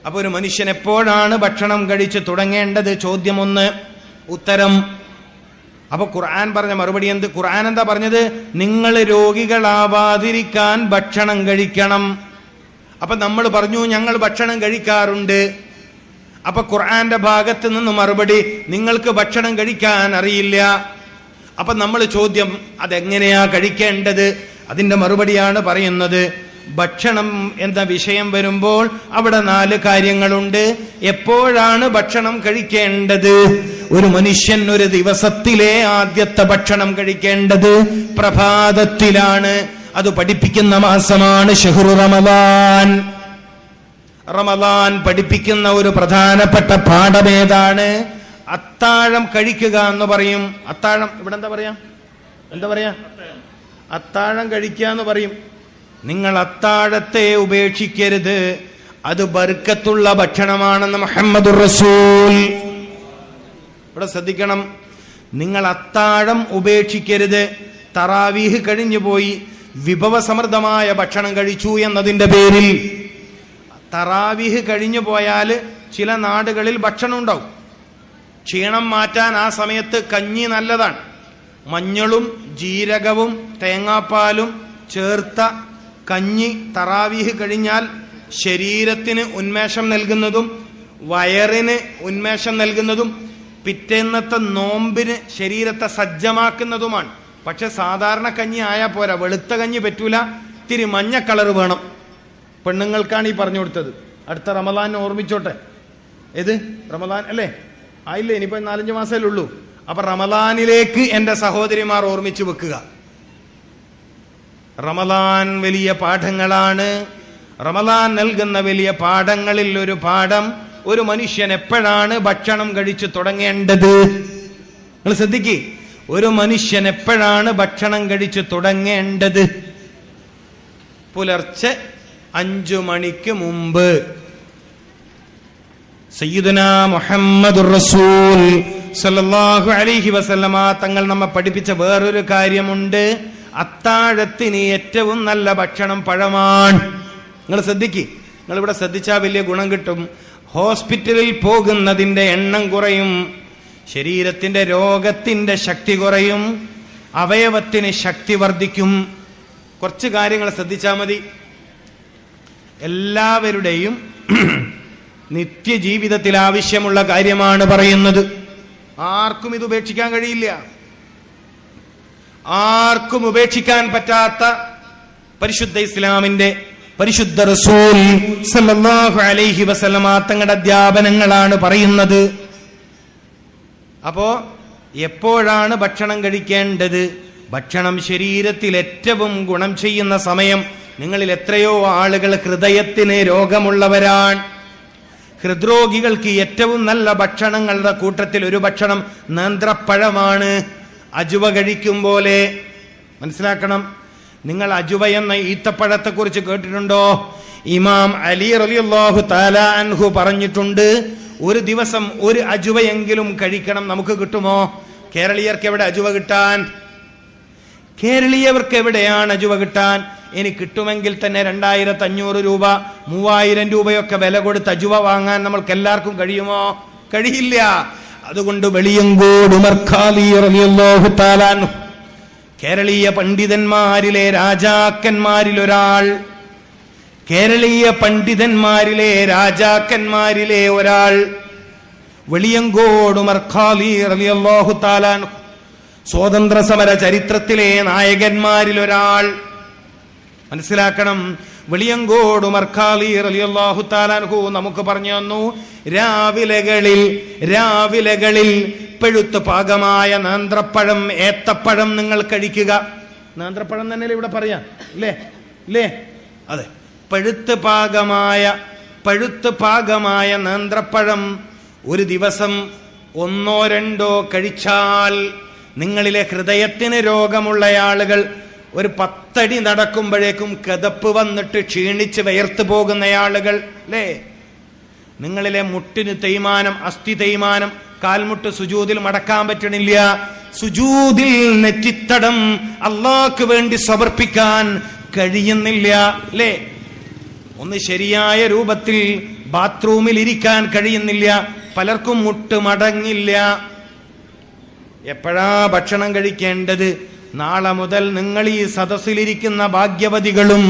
അപ്പൊ ഒരു മനുഷ്യൻ എപ്പോഴാണ് ഭക്ഷണം കഴിച്ച് തുടങ്ങേണ്ടത്? ചോദ്യം 1. ഉത്തരം. അപ്പൊ ഖുർആൻ പറഞ്ഞ മറുപടി എന്ത്? ഖുർആൻ എന്താ പറഞ്ഞത്? നിങ്ങൾ രോഗികളാവാതിരിക്കാൻ ഭക്ഷണം കഴിക്കണം. അപ്പൊ നമ്മൾ പറഞ്ഞു ഞങ്ങൾ ഭക്ഷണം കഴിക്കാറുണ്ട്. അപ്പൊ ഖുർആന്റെ ഭാഗത്ത് നിന്ന് മറുപടി നിങ്ങൾക്ക് ഭക്ഷണം കഴിക്കാൻ അറിയില്ല. അപ്പൊ നമ്മൾ ചോദ്യം, അതെങ്ങനെയാ കഴിക്കേണ്ടത്? അതിന്റെ മറുപടിയാണ് പറയുന്നത്. ഭക്ഷണം എന്ന വിഷയം വരുമ്പോൾ അവിടെ 4 കാര്യങ്ങളുണ്ട്. എപ്പോഴാണ് ഭക്ഷണം കഴിക്കേണ്ടത്? ഒരു മനുഷ്യൻ ഒരു ദിവസത്തിലെ ആദ്യത്തെ ഭക്ഷണം കഴിക്കേണ്ടത് പ്രഭാതത്തിലാണ്. അത് പഠിപ്പിക്കുന്ന മാസമാണ് ഷഹ്റു റമദാൻ. റമദാൻ പഠിപ്പിക്കുന്ന ഒരു പ്രധാനപ്പെട്ട പാഠമേതാണ്? അത്താഴം കഴിക്കുക എന്ന് പറയും. അത്താഴം ഇവിടെ എന്താ പറയാ? അത്താഴം കഴിക്കുക എന്ന് പറയും. നിങ്ങൾ അത്താഴത്തെ ഉപേക്ഷിക്കരുത്. അത് ബർക്കത്തുള്ള ഭക്ഷണമാണെന്ന് മുഹമ്മദുർ റസൂൽ. ഇവിടെ ശ്രദ്ധിക്കണം. നിങ്ങൾ അത്താഴം ഉപേക്ഷിക്കരുത്. തറാവീഹ് കഴിഞ്ഞു പോയി വിഭവസമൃദ്ധമായ ഭക്ഷണം കഴിച്ചു എന്നതിന്റെ പേരിൽ തറാവീഹ് കഴിഞ്ഞു പോയാൽ ചില നാടുകളിൽ ഭക്ഷണം ഉണ്ടാവും. ക്ഷീണം മാറ്റാൻ ആ സമയത്ത് കഞ്ഞി നല്ലതാണ്. മഞ്ഞളും ജീരകവും തേങ്ങാപ്പാലും ചേർത്ത കഞ്ഞി തറാവീഹ് കഴിഞ്ഞാൽ ശരീരത്തിന് ഉന്മേഷം നൽകുന്നതും വയറിന് ഉന്മേഷം നൽകുന്നതും പിറ്റേന്നത്തെ നോമ്പിന് ശരീരത്തെ സജ്ജമാക്കുന്നതുമാണ്. പക്ഷെ സാധാരണ കഞ്ഞി ആയാൽ പോരാ. വെളുത്ത കഞ്ഞി പറ്റൂല, ഇത്തിരി മഞ്ഞ കളർ വേണം. പെണ്ണുങ്ങൾക്കാണ് ഈ പറഞ്ഞു കൊടുത്തത്. അടുത്ത റമദാൻ ഓർമ്മിച്ചോട്ടെ. ഏത് റമദാൻ അല്ലേ? ആയില്ലേ? ഇനിയിപ്പോ 4-5 മാസമല്ലേ ഉള്ളൂ. അപ്പൊ റമദാനിലേക്ക് എന്റെ സഹോദരിമാർ ഓർമ്മിച്ചു വെക്കുക. റമദാൻ വലിയ പാഠങ്ങളാണ്. റമദാൻ നൽകുന്ന വലിയ പാഠങ്ങളിൽ ഒരു പാഠം, ഒരു മനുഷ്യൻ എപ്പോഴാണ് ഭക്ഷണം കഴിച്ചു തുടങ്ങേണ്ടത്? നിങ്ങൾ ശ്രദ്ധിക്ക്, ഒരു മനുഷ്യൻ എപ്പോഴാണ് ഭക്ഷണം കഴിച്ചു തുടങ്ങേണ്ടത്? പുലർച്ചെ 5 മണിക്ക് മുമ്പ്. സയ്യിദുനാ മുഹമ്മദുർ റസൂൽ സല്ലല്ലാഹു അലൈഹി വസല്ലമ തങ്ങൾ നമ്മെ പഠിപ്പിച്ച വേറൊരു കാര്യമുണ്ട്. അത്താഴത്തിന് ഏറ്റവും നല്ല ഭക്ഷണം പഴമാണ്. നിങ്ങൾ ശ്രദ്ധിക്ക്, നിങ്ങൾ ഇവിടെ ശ്രദ്ധിച്ചാൽ വലിയ ഗുണം കിട്ടും. ഹോസ്പിറ്റലിൽ പോകുന്നതിന്റെ എണ്ണം കുറയും, ശരീരത്തിന്റെ രോഗത്തിന്റെ ശക്തി കുറയും, അവയവത്തിന് ശക്തി വർദ്ധിക്കും. കുറച്ച് കാര്യങ്ങൾ ശ്രദ്ധിച്ചാൽ മതി. എല്ലാവരുടെയും നിത്യജീവിതത്തിൽ ആവശ്യമുള്ള കാര്യമാണ് പറയുന്നത്. ആർക്കും ഇത് ഉപേക്ഷിക്കാൻ കഴിയില്ല. ആർക്കും ഉപേക്ഷിക്കാൻ പറ്റാത്ത പരിശുദ്ധ ഇസ്ലാമിന്റെ പരിശുദ്ധ റസൂൽ സല്ലല്ലാഹു അലൈഹി വസല്ലമ തങ്ങളുടെ അധ്യാപനങ്ങളാണ് പറയുന്നത്. അപ്പോ എപ്പോഴാണ് ഭക്ഷണം കഴിക്കേണ്ടത്? ഭക്ഷണം ശരീരത്തിൽ ഏറ്റവും ഗുണം ചെയ്യുന്ന സമയം. നിങ്ങളിൽ എത്രയോ ആളുകൾ ഹൃദയത്തിന് രോഗമുള്ളവരാണ്. ഹൃദ്രോഗികൾക്ക് ഏറ്റവും നല്ല ഭക്ഷണങ്ങളുടെ കൂട്ടത്തിൽ ഒരു ഭക്ഷണം നേന്ത്രപ്പഴമാണ്. അജുവ കഴിക്കും പോലെ. മനസ്സിലാക്കണം, നിങ്ങൾ അജുവ എന്ന ഈത്തപ്പഴത്തെക്കുറിച്ച് കേട്ടിട്ടുണ്ടോ? ഇമാം അലി റളിയല്ലാഹു തആല അൻഹു പറഞ്ഞിട്ടുണ്ട്, ഒരു ദിവസം ഒരു അജുവയെങ്കിലും കഴിക്കണം. നമുക്ക് കിട്ടുമോ? കേരളീയർക്ക് എവിടെ അജുവ കിട്ടാൻ? കേരളീയർക്ക് എവിടെയാണ് അജുവ കിട്ടാൻ? ഇനി കിട്ടുമെങ്കിൽ തന്നെ 2500 രൂപ 3000 രൂപയൊക്കെ വില കൊടുത്ത് അജുവ വാങ്ങാൻ നമ്മൾക്ക് എല്ലാവർക്കും കഴിയുമോ? കഴിയില്ല. അതുകൊണ്ട് വെളിയങ്കോട് ഉമർ ഖാലി റളിയല്ലാഹു തആല അൻഹു, കേരളീയ പണ്ഡിതന്മാരിലെ രാജാക്കന്മാരിലൊരാൾ, കേരളീയ പണ്ഡിതന്മാരിലെ രാജാക്കന്മാരിലെ ഒരാൾ, വെളിയങ്കോട് ഉമർ ഖാലി റളിയല്ലാഹു തആല അൻഹു, സ്വാതന്ത്ര്യ സമര ചരിത്രത്തിലെ നായകന്മാരിലൊരാൾ. മനസ്സിലാക്കണം, വെളിയങ്കോട് ഉമർ ഖാലി റളിയല്ലാഹു തആല അൻഹു നമുക്ക് പറഞ്ഞു തന്നു, രാവിലകളിൽ പഴുത്ത് പാകമായ നേന്ത്രപ്പഴം, ഏത്തപ്പഴം നിങ്ങൾ കഴിക്കുക. നേന്ത്രപ്പഴം തന്നെയല്ലേ ഇവിടെ പറയാം, ഇല്ലേ? അതെ, പഴുത്ത് പാകമായ നേന്ത്രപ്പഴം ഒരു ദിവസം 1-2 കഴിച്ചാൽ നിങ്ങളിലെ ഹൃദയത്തിന് രോഗമുള്ള ആളുകൾ ഒരു 10 അടി നടക്കുമ്പോഴേക്കും കിതപ്പ് വന്നിട്ട് ക്ഷീണിച്ച് വിയർത്തു പോകുന്ന ആളുകൾ, അല്ലേ? നിങ്ങളിലെ മുട്ടിന് തേയ്മാനം, അസ്ഥി തേയ്മാനം, കാൽമുട്ട് സുജൂദിൽ മടക്കാൻ പറ്റണില്ല, സുജൂദിൽ നെറ്റിത്തടം അല്ലാഹ്ക്ക് വേണ്ടി സമർപ്പിക്കാൻ കഴിയുന്നില്ല, അല്ലേ? ഒന്ന് ശരിയായ രൂപത്തിൽ ബാത്റൂമിൽ ഇരിക്കാൻ കഴിയുന്നില്ല, പലർക്കും മുട്ട് മടങ്ങില്ല. എപ്പോഴാ ഭക്ഷണം കഴിക്കേണ്ടത്? നാളെ മുതൽ നിങ്ങൾ ഈ സദസ്സിലിരിക്കുന്ന ഭാഗ്യവതികളും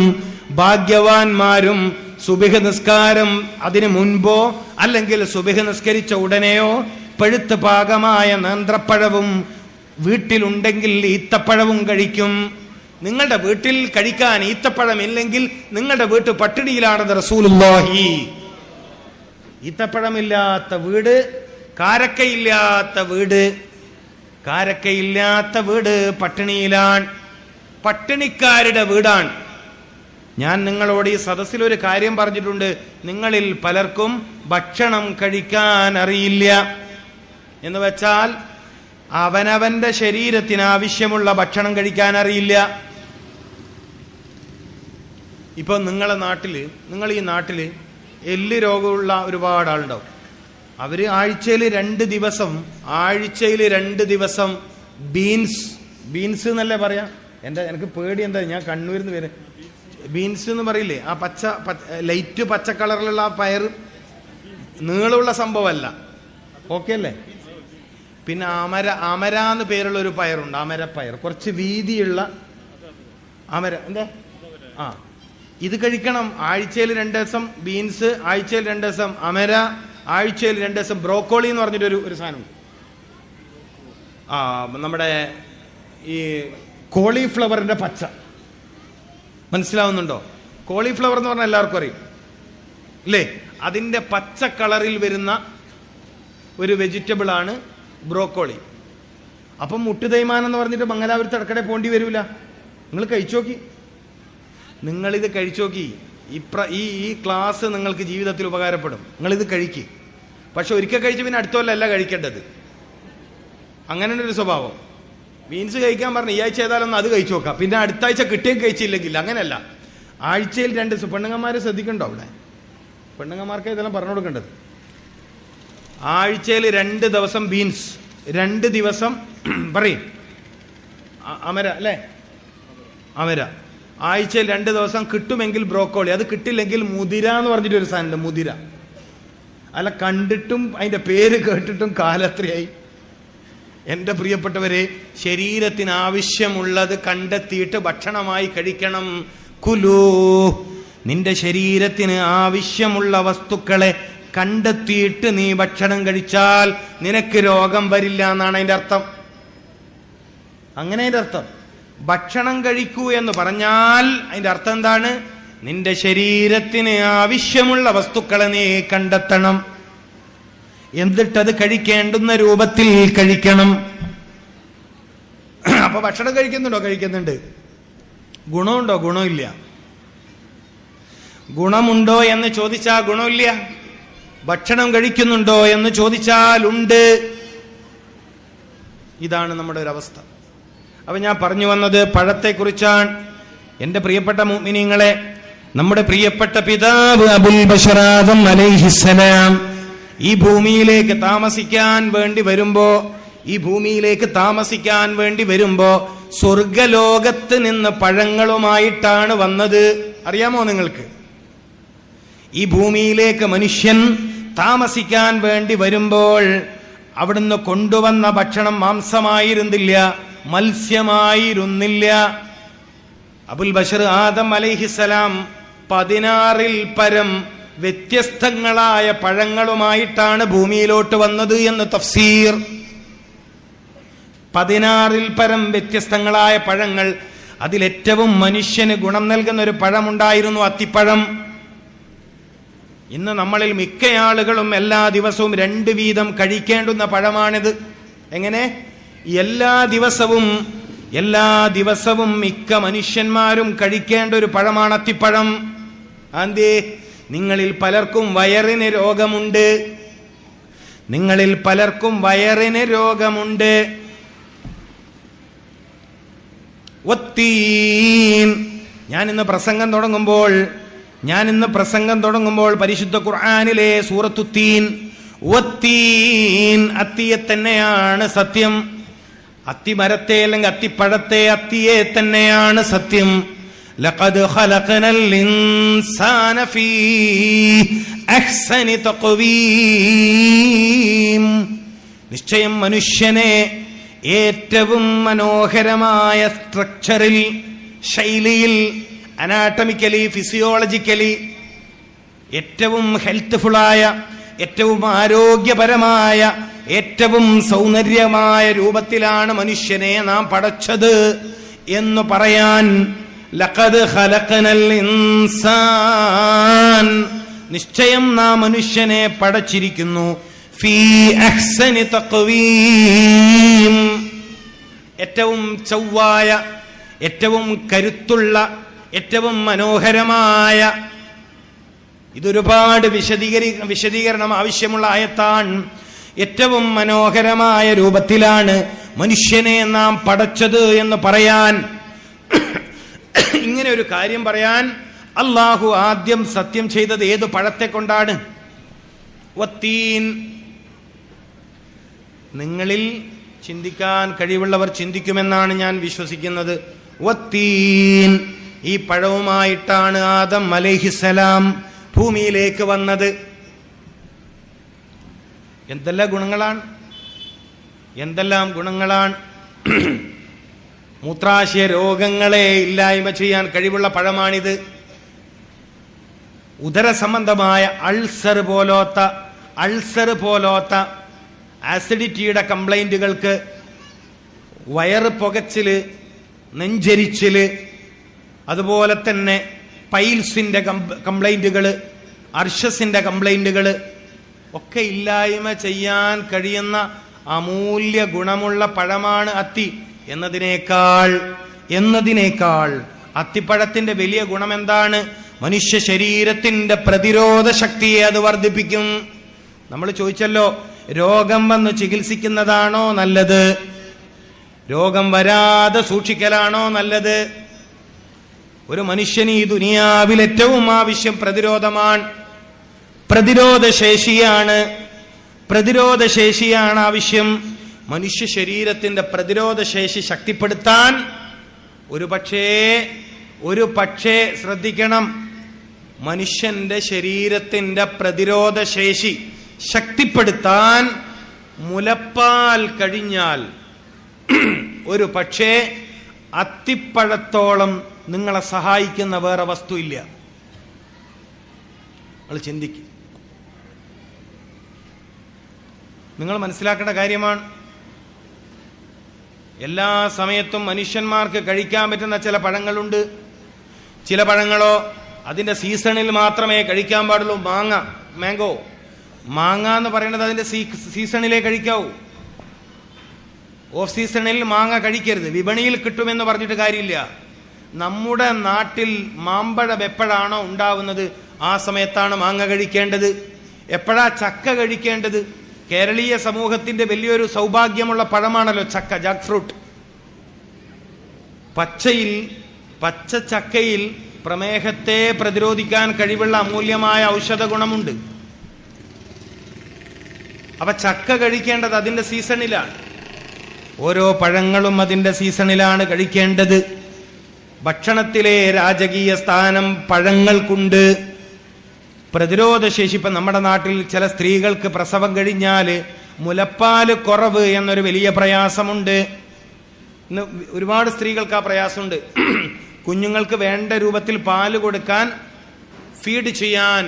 ഭാഗ്യവാന്മാരും സുബഹ് നിസ്കാരം അതിനു മുൻപോ അല്ലെങ്കിൽ സുബഹ് നിസ്കരിച്ച ഉടനെയോ പഴുത്ത് പാകമായ നേന്ത്രപ്പഴവും വീട്ടിലുണ്ടെങ്കിൽ ഈത്തപ്പഴവും കഴിക്കും. നിങ്ങളുടെ വീട്ടിൽ കഴിക്കാൻ ഈത്തപ്പഴം ഇല്ലെങ്കിൽ നിങ്ങളുടെ വീട്ട് പട്ടിണിയിലാണെന്ന് റസൂലുള്ളാഹി. ഈത്തപ്പഴമില്ലാത്ത വീട്, കാരക്കയില്ലാത്ത വീട് പട്ടിണിയിലാണ്, പട്ടിണിക്കാരുടെ വീടാണ്. ഞാൻ നിങ്ങളോട് ഈ സദസ്സിൽ ഒരു കാര്യം പറഞ്ഞിട്ടുണ്ട്, നിങ്ങളിൽ പലർക്കും ഭക്ഷണം കഴിക്കാൻ അറിയില്ല. എന്ന് വെച്ചാൽ അവനവന്റെ ശരീരത്തിന് ആവശ്യമുള്ള ഭക്ഷണം കഴിക്കാൻ അറിയില്ല. ഇപ്പൊ നിങ്ങൾ ഈ നാട്ടില് എല്ല് രോഗമുള്ള ഒരുപാട് ആളുണ്ടാവും. അവര് ആഴ്ചയിൽ 2 ദിവസം ബീൻസ് എന്നല്ലേ പറയാ? എനിക്ക് പേടി എന്താ, ഞാൻ കണ്ണൂരിൽ നിന്ന് വരെ ബീൻസ് എന്ന് പറയില്ലേ, ആ ലൈറ്റ് പച്ച കളറിലുള്ള ആ പയർ, നീളമുള്ള സംഭവമല്ല, ഓക്കെ അല്ലേ? പിന്നെ അമര എന്ന് പേരുള്ള ഒരു പയറുണ്ട്, അമരപ്പയർ, കുറച്ച് വീതിയുള്ള അമര. എന്താ? ഇത് കഴിക്കണം. ആഴ്ചയിൽ 2 ദിവസം ബീൻസ്, ആഴ്ചയിൽ 2 ദിവസം അമര, ആഴ്ചയിൽ 2 ദിവസം ബ്രോക്കോളി എന്ന് പറഞ്ഞിട്ട് ഒരു സാധനം. നമ്മുടെ ഈ കോളിഫ്ലവറിന്റെ പച്ച, മനസ്സിലാവുന്നുണ്ടോ? കോളിഫ്ലവർ എന്ന് പറഞ്ഞാൽ എല്ലാവർക്കും അറിയും, അല്ലേ? അതിന്റെ പച്ച കളറിൽ വരുന്ന ഒരു വെജിറ്റബിൾ ആണ് ബ്രോക്കോളി. അപ്പം മുട്ടുതൈമാനം എന്ന് പറഞ്ഞിട്ട് മംഗലാപുരത്ത് ഇടക്കടെ പോണ്ടി വരൂല. നിങ്ങളിത് കഴിച്ചു നോക്കി. ഈ ക്ലാസ് നിങ്ങൾക്ക് ജീവിതത്തിൽ ഉപകാരപ്പെടും. നിങ്ങളിത് കഴിക്കുക. പക്ഷെ ഒരിക്കൽ കഴിച്ച് പിന്നെ അടുത്തോല്ലല്ല കഴിക്കേണ്ടത്. അങ്ങനെ ഒരു സ്വഭാവം. ബീൻസ് കഴിക്കാൻ പറഞ്ഞ് ഈ ആഴ്ച ഏതായാലും അത് കഴിച്ചു നോക്കാം, പിന്നെ അടുത്ത ആഴ്ച കിട്ടിയും കഴിച്ചില്ലെങ്കിൽ. അങ്ങനെയല്ല. ആഴ്ചയിൽ 2 ദിവസം. പെണ്ണുങ്ങന്മാർ ശ്രദ്ധിക്കണ്ടോ അവിടെ? പെണ്ണുങ്ങന്മാർക്ക് ഇതെല്ലാം പറഞ്ഞു കൊടുക്കേണ്ടത്. ആഴ്ചയിൽ 2 ദിവസം ബീൻസ്, 2 ദിവസം പറയും അമര അല്ലേ, അമര. ആഴ്ചയിൽ 2 ദിവസം കിട്ടുമെങ്കിൽ ബ്രോക്കോളി, അത് കിട്ടില്ലെങ്കിൽ മുതിര എന്ന് പറഞ്ഞിട്ട് ഒരു സാധനം. മുതിര അല്ല, കണ്ടിട്ടും അതിന്റെ പേര് കേട്ടിട്ടും കാലത്രയായി. എന്റെ പ്രിയപ്പെട്ടവരെ, ശരീരത്തിന് ആവശ്യമുള്ളത് കണ്ടെത്തിയിട്ട് ഭക്ഷണമായി കഴിക്കണം. കുലൂ, നിന്റെ ശരീരത്തിന് ആവശ്യമുള്ള വസ്തുക്കളെ കണ്ടെത്തിയിട്ട് നീ ഭക്ഷണം കഴിച്ചാൽ നിനക്ക് രോഗം വരില്ല എന്നാണ് അതിന്റെ അർത്ഥം. അങ്ങനെ അതിന്റെ അർത്ഥം. ഭക്ഷണം കഴിക്കൂ എന്ന് പറഞ്ഞാൽ അതിന്റെ അർത്ഥം എന്താണ്? നിന്റെ ശരീരത്തിന് ആവശ്യമുള്ള വസ്തുക്കളെ നീ കണ്ടെത്തണം, എന്നിട്ടത് കഴിക്കേണ്ടുന്ന രൂപത്തിൽ കഴിക്കണം. അപ്പൊ ഭക്ഷണം കഴിക്കുന്നുണ്ടോ? കഴിക്കുന്നുണ്ട്. ഗുണമുണ്ടോ? ഗുണമില്ല. ഗുണമുണ്ടോ എന്ന് ചോദിച്ചാൽ ഗുണമില്ല. ഭക്ഷണം കഴിക്കുന്നുണ്ടോ എന്ന് ചോദിച്ചാൽ ഉണ്ട്. ഇതാണ് നമ്മുടെ ഒരു അവസ്ഥ. അപ്പൊ ഞാൻ പറഞ്ഞു വന്നത് പഴത്തെക്കുറിച്ചാണ്. എന്റെ പ്രിയപ്പെട്ട മുഅ്മിനീങ്ങളെ, നമ്മുടെ പ്രിയപ്പെട്ട പിതാവ് അബുൽ ബശർ ആദം അലൈഹിസ്സലാം ഈ ഭൂമിയിലേക്ക് താമസിക്കാൻ വേണ്ടി വരുമ്പോ സ്വർഗലോകത്ത് നിന്ന് പഴങ്ങളുമായിട്ടാണ് വന്നത്. അറിയാമോ നിങ്ങൾക്ക്? ഈ ഭൂമിയിലേക്ക് മനുഷ്യൻ താമസിക്കാൻ വേണ്ടി വരുമ്പോൾ അവിടുന്ന് കൊണ്ടുവന്ന ഭക്ഷണം മാംസമായിരുന്നില്ല, മത്സ്യമായിരുന്നില്ല. അബുൽ ബശർ ആദം അലൈഹിസ്സലാം 16-ൽ പരം വ്യത്യസ്തങ്ങളായ പഴങ്ങളുമായിട്ടാണ് ഭൂമിയിലോട്ട് വന്നത് എന്ന് തഫ്സീർ. 16-ൽ പരം വ്യത്യസ്തങ്ങളായ പഴങ്ങൾ. അതിലേറ്റവും മനുഷ്യന് ഗുണം നൽകുന്ന ഒരു പഴമുണ്ടായിരുന്നു, അത്തിപ്പഴം. ഇന്ന് നമ്മളിൽ മിക്ക ആളുകളും എല്ലാ ദിവസവും 2 വീതം കഴിക്കേണ്ടുന്ന പഴമാണിത്. എങ്ങനെ? എല്ലാ ദിവസവും മിക്ക മനുഷ്യന്മാരും കഴിക്കേണ്ട ഒരു പഴമാണ് അത്തിപ്പഴം. അന്തേ നിങ്ങളിൽ പലർക്കും വയറിന് രോഗമുണ്ട്. ഞാൻ ഇന്ന് പ്രസംഗം തുടങ്ങുമ്പോൾ പരിശുദ്ധ ഖുർആനിലെ സൂറത്തു തീൻ, അത്തിയെ തന്നെയാണ് സത്യം. അത്തിമരത്തെ അല്ലെങ്കിൽ അത്തിപ്പഴത്തെ, അത്തിയെ തന്നെയാണ് സത്യം. ലഖദ് ഖലഖനൽ ഇൻസാന ഫീ അഹ്സനി തഖ്വീം. നിശ്ചയം മനുഷ്യനെ ഏറ്റവും മനോഹരമായ സ്ട്രക്ചറിൽ, ശൈലിയിൽ, അനാട്ടമിക്കലി, ഫിസിയോളജിക്കലി ഏറ്റവും ഹെൽത്ത്ഫുള്ളായ, ഏറ്റവും ആരോഗ്യപരമായ, ഏറ്റവും സൗന്ദര്യമായ രൂപത്തിലാണ് മനുഷ്യനെ നാം പടച്ചത് എന്ന് പറയാൻ ലഖദ് ഖലഖനൽ ഇൻസാൻ, നിശ്ചയം നാം മനുഷ്യനെ പടച്ചിരിക്കുന്നു ഫീ അഹ്സനി തഖ്വീം, ഏറ്റവും ചൊവ്വായ, ഏറ്റവും കരുത്തുള്ള, ഏറ്റവും മനോഹരമായ. ഇതൊരുപാട് വിശദീകരണം ആവശ്യമുള്ള ആയത്താണ്. ഏറ്റവും മനോഹരമായ രൂപത്തിലാണ് മനുഷ്യനെ നാം പടച്ചത് എന്ന് പറയാൻ, ഇങ്ങനെ ഒരു കാര്യം പറയാൻ അള്ളാഹു ആദ്യം സത്യം ചെയ്തത് ഏത് പഴത്തെ കൊണ്ടാണ്? വത്തീൻ. നിങ്ങളിൽ ചിന്തിക്കാൻ കഴിവുള്ളവർ ചിന്തിക്കുമെന്നാണ് ഞാൻ വിശ്വസിക്കുന്നത്. വത്തീൻ, ഈ പഴവുമായിട്ടാണ് ആദം അലൈഹിസ്സലാം ഭൂമിയിലേക്ക് വന്നത്. എന്തെല്ലാം ഗുണങ്ങളാണ്! മൂത്രാശയ രോഗങ്ങളെ ഇല്ലായ്മ ചെയ്യാൻ കഴിവുള്ള പഴമാണിത്. ഉദര സംബന്ധമായ അൾസർ പോലോത്ത ആസിഡിറ്റിയുടെ കംപ്ലൈന്റുകൾക്ക്, വയറ് പുകച്ചില്, നെഞ്ചരിച്ചില്, അതുപോലെ തന്നെ പൈൽസിന്റെ കംപ്ലൈന്റുകള്, അർശസിന്റെ കംപ്ലൈന്റുകള് ഒക്കെ ഇല്ലായ്മ ചെയ്യാൻ കഴിയുന്ന അമൂല്യ ഗുണമുള്ള പഴമാണ് അത്തി. എന്നതിനേക്കാൾ അത്തിപ്പഴത്തിന്റെ വലിയ ഗുണം എന്താണ്? മനുഷ്യ ശരീരത്തിന്റെ പ്രതിരോധ ശക്തിയെ അത് വർദ്ധിപ്പിക്കും. നമ്മൾ ചോദിച്ചല്ലോ, രോഗം വന്ന് ചികിത്സിക്കുന്നതാണോ നല്ലത്, രോഗം വരാതെ സൂക്ഷിക്കലാണോ നല്ലത്? ഒരു മനുഷ്യന് ഈ ദുനിയാവിൽ ഏറ്റവും ആവശ്യം പ്രതിരോധമാണ്, പ്രതിരോധശേഷിയാണ് ആവശ്യം. മനുഷ്യ ശരീരത്തിന്റെ പ്രതിരോധശേഷി ശക്തിപ്പെടുത്താൻ ഒരു പക്ഷേ ശ്രദ്ധിക്കണം, മനുഷ്യന്റെ ശരീരത്തിന്റെ പ്രതിരോധശേഷി ശക്തിപ്പെടുത്താൻ മുലപ്പാൽ കഴിഞ്ഞാൽ ഒരു പക്ഷേ അത്തിപ്പഴത്തോളം നിങ്ങളെ സഹായിക്കുന്ന വേറെ വസ്തുയില്ല. നിങ്ങൾ ചിന്തിക്കും, നിങ്ങൾ മനസ്സിലാക്കേണ്ട കാര്യമാണ്. എല്ലാ സമയത്തും മനുഷ്യന്മാർക്ക് കഴിക്കാൻ പറ്റുന്ന ചില പഴങ്ങളുണ്ട്. ചില പഴങ്ങളോ അതിന്റെ സീസണിൽ മാത്രമേ കഴിക്കാൻ പാടുള്ളൂ. മാങ്ങ എന്ന് പറയുന്നത് അതിന്റെ സീസണിലേ കഴിക്കാവൂ. ഓഫ് സീസണിൽ മാങ്ങ കഴിക്കരുത്. വിപണിയിൽ കിട്ടുമെന്ന് പറഞ്ഞിട്ട് കാര്യമില്ല. നമ്മുടെ നാട്ടിൽ മാമ്പഴം എപ്പോഴാണോ ഉണ്ടാവുന്നത് ആ സമയത്താണ് മാങ്ങ കഴിക്കേണ്ടത്. എപ്പോഴാ ചക്ക കഴിക്കേണ്ടത്? കേരളീയ സമൂഹത്തിന്റെ വലിയൊരു സൗഭാഗ്യമുള്ള പഴമാണല്ലോ ചക്ക, ജാക്ക് ഫ്രൂട്ട്. പച്ച ചക്കയിൽ പ്രമേഹത്തെ പ്രതിരോധിക്കാൻ കഴിവുള്ള അമൂല്യമായ ഔഷധ ഗുണമുണ്ട്. അപ്പൊ ചക്ക കഴിക്കേണ്ടത് അതിന്റെ സീസണിലാണ്. ഓരോ പഴങ്ങളും അതിന്റെ സീസണിലാണ് കഴിക്കേണ്ടത്. ഭക്ഷണത്തിലെ രാജകീയ സ്ഥാനം പഴങ്ങൾക്കുണ്ട്. പ്രതിരോധശേഷി. ഇപ്പം നമ്മുടെ നാട്ടിൽ ചില സ്ത്രീകൾക്ക് പ്രസവം കഴിഞ്ഞാൽ മുലപ്പാല് കുറവ് എന്നൊരു വലിയ പ്രയാസമുണ്ട്. ഇന്ന് ഒരുപാട് സ്ത്രീകൾക്ക് ആ പ്രയാസമുണ്ട്. കുഞ്ഞുങ്ങൾക്ക് വേണ്ട രൂപത്തിൽ പാല് കൊടുക്കാൻ, ഫീഡ് ചെയ്യാൻ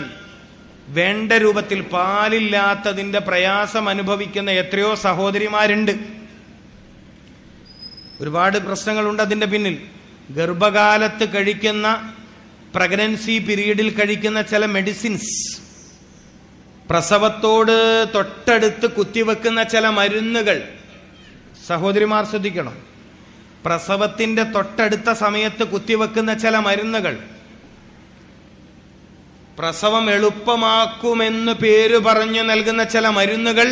വേണ്ട രൂപത്തിൽ പാലില്ലാത്തതിന്റെ പ്രയാസം അനുഭവിക്കുന്ന എത്രയോ സഹോദരിമാരുണ്ട്. ഒരുപാട് പ്രശ്നങ്ങളുണ്ട് അതിന്റെ പിന്നിൽ. ഗർഭകാലത്ത് കഴിക്കുന്ന, പ്രഗ്നൻസി പീരീഡിൽ കഴിക്കുന്ന ചില മെഡിസിൻസ്, പ്രസവത്തോട് തൊട്ടടുത്ത് കുത്തിവെക്കുന്ന ചില മരുന്നുകൾ, സഹോദരിമാർ ശ്രദ്ധിക്കണം. പ്രസവത്തിന്റെ തൊട്ടടുത്ത സമയത്ത് കുത്തിവെക്കുന്ന ചില മരുന്നുകൾ, പ്രസവം എളുപ്പമാക്കുമെന്ന് പേര് പറഞ്ഞു നൽകുന്ന ചില മരുന്നുകൾ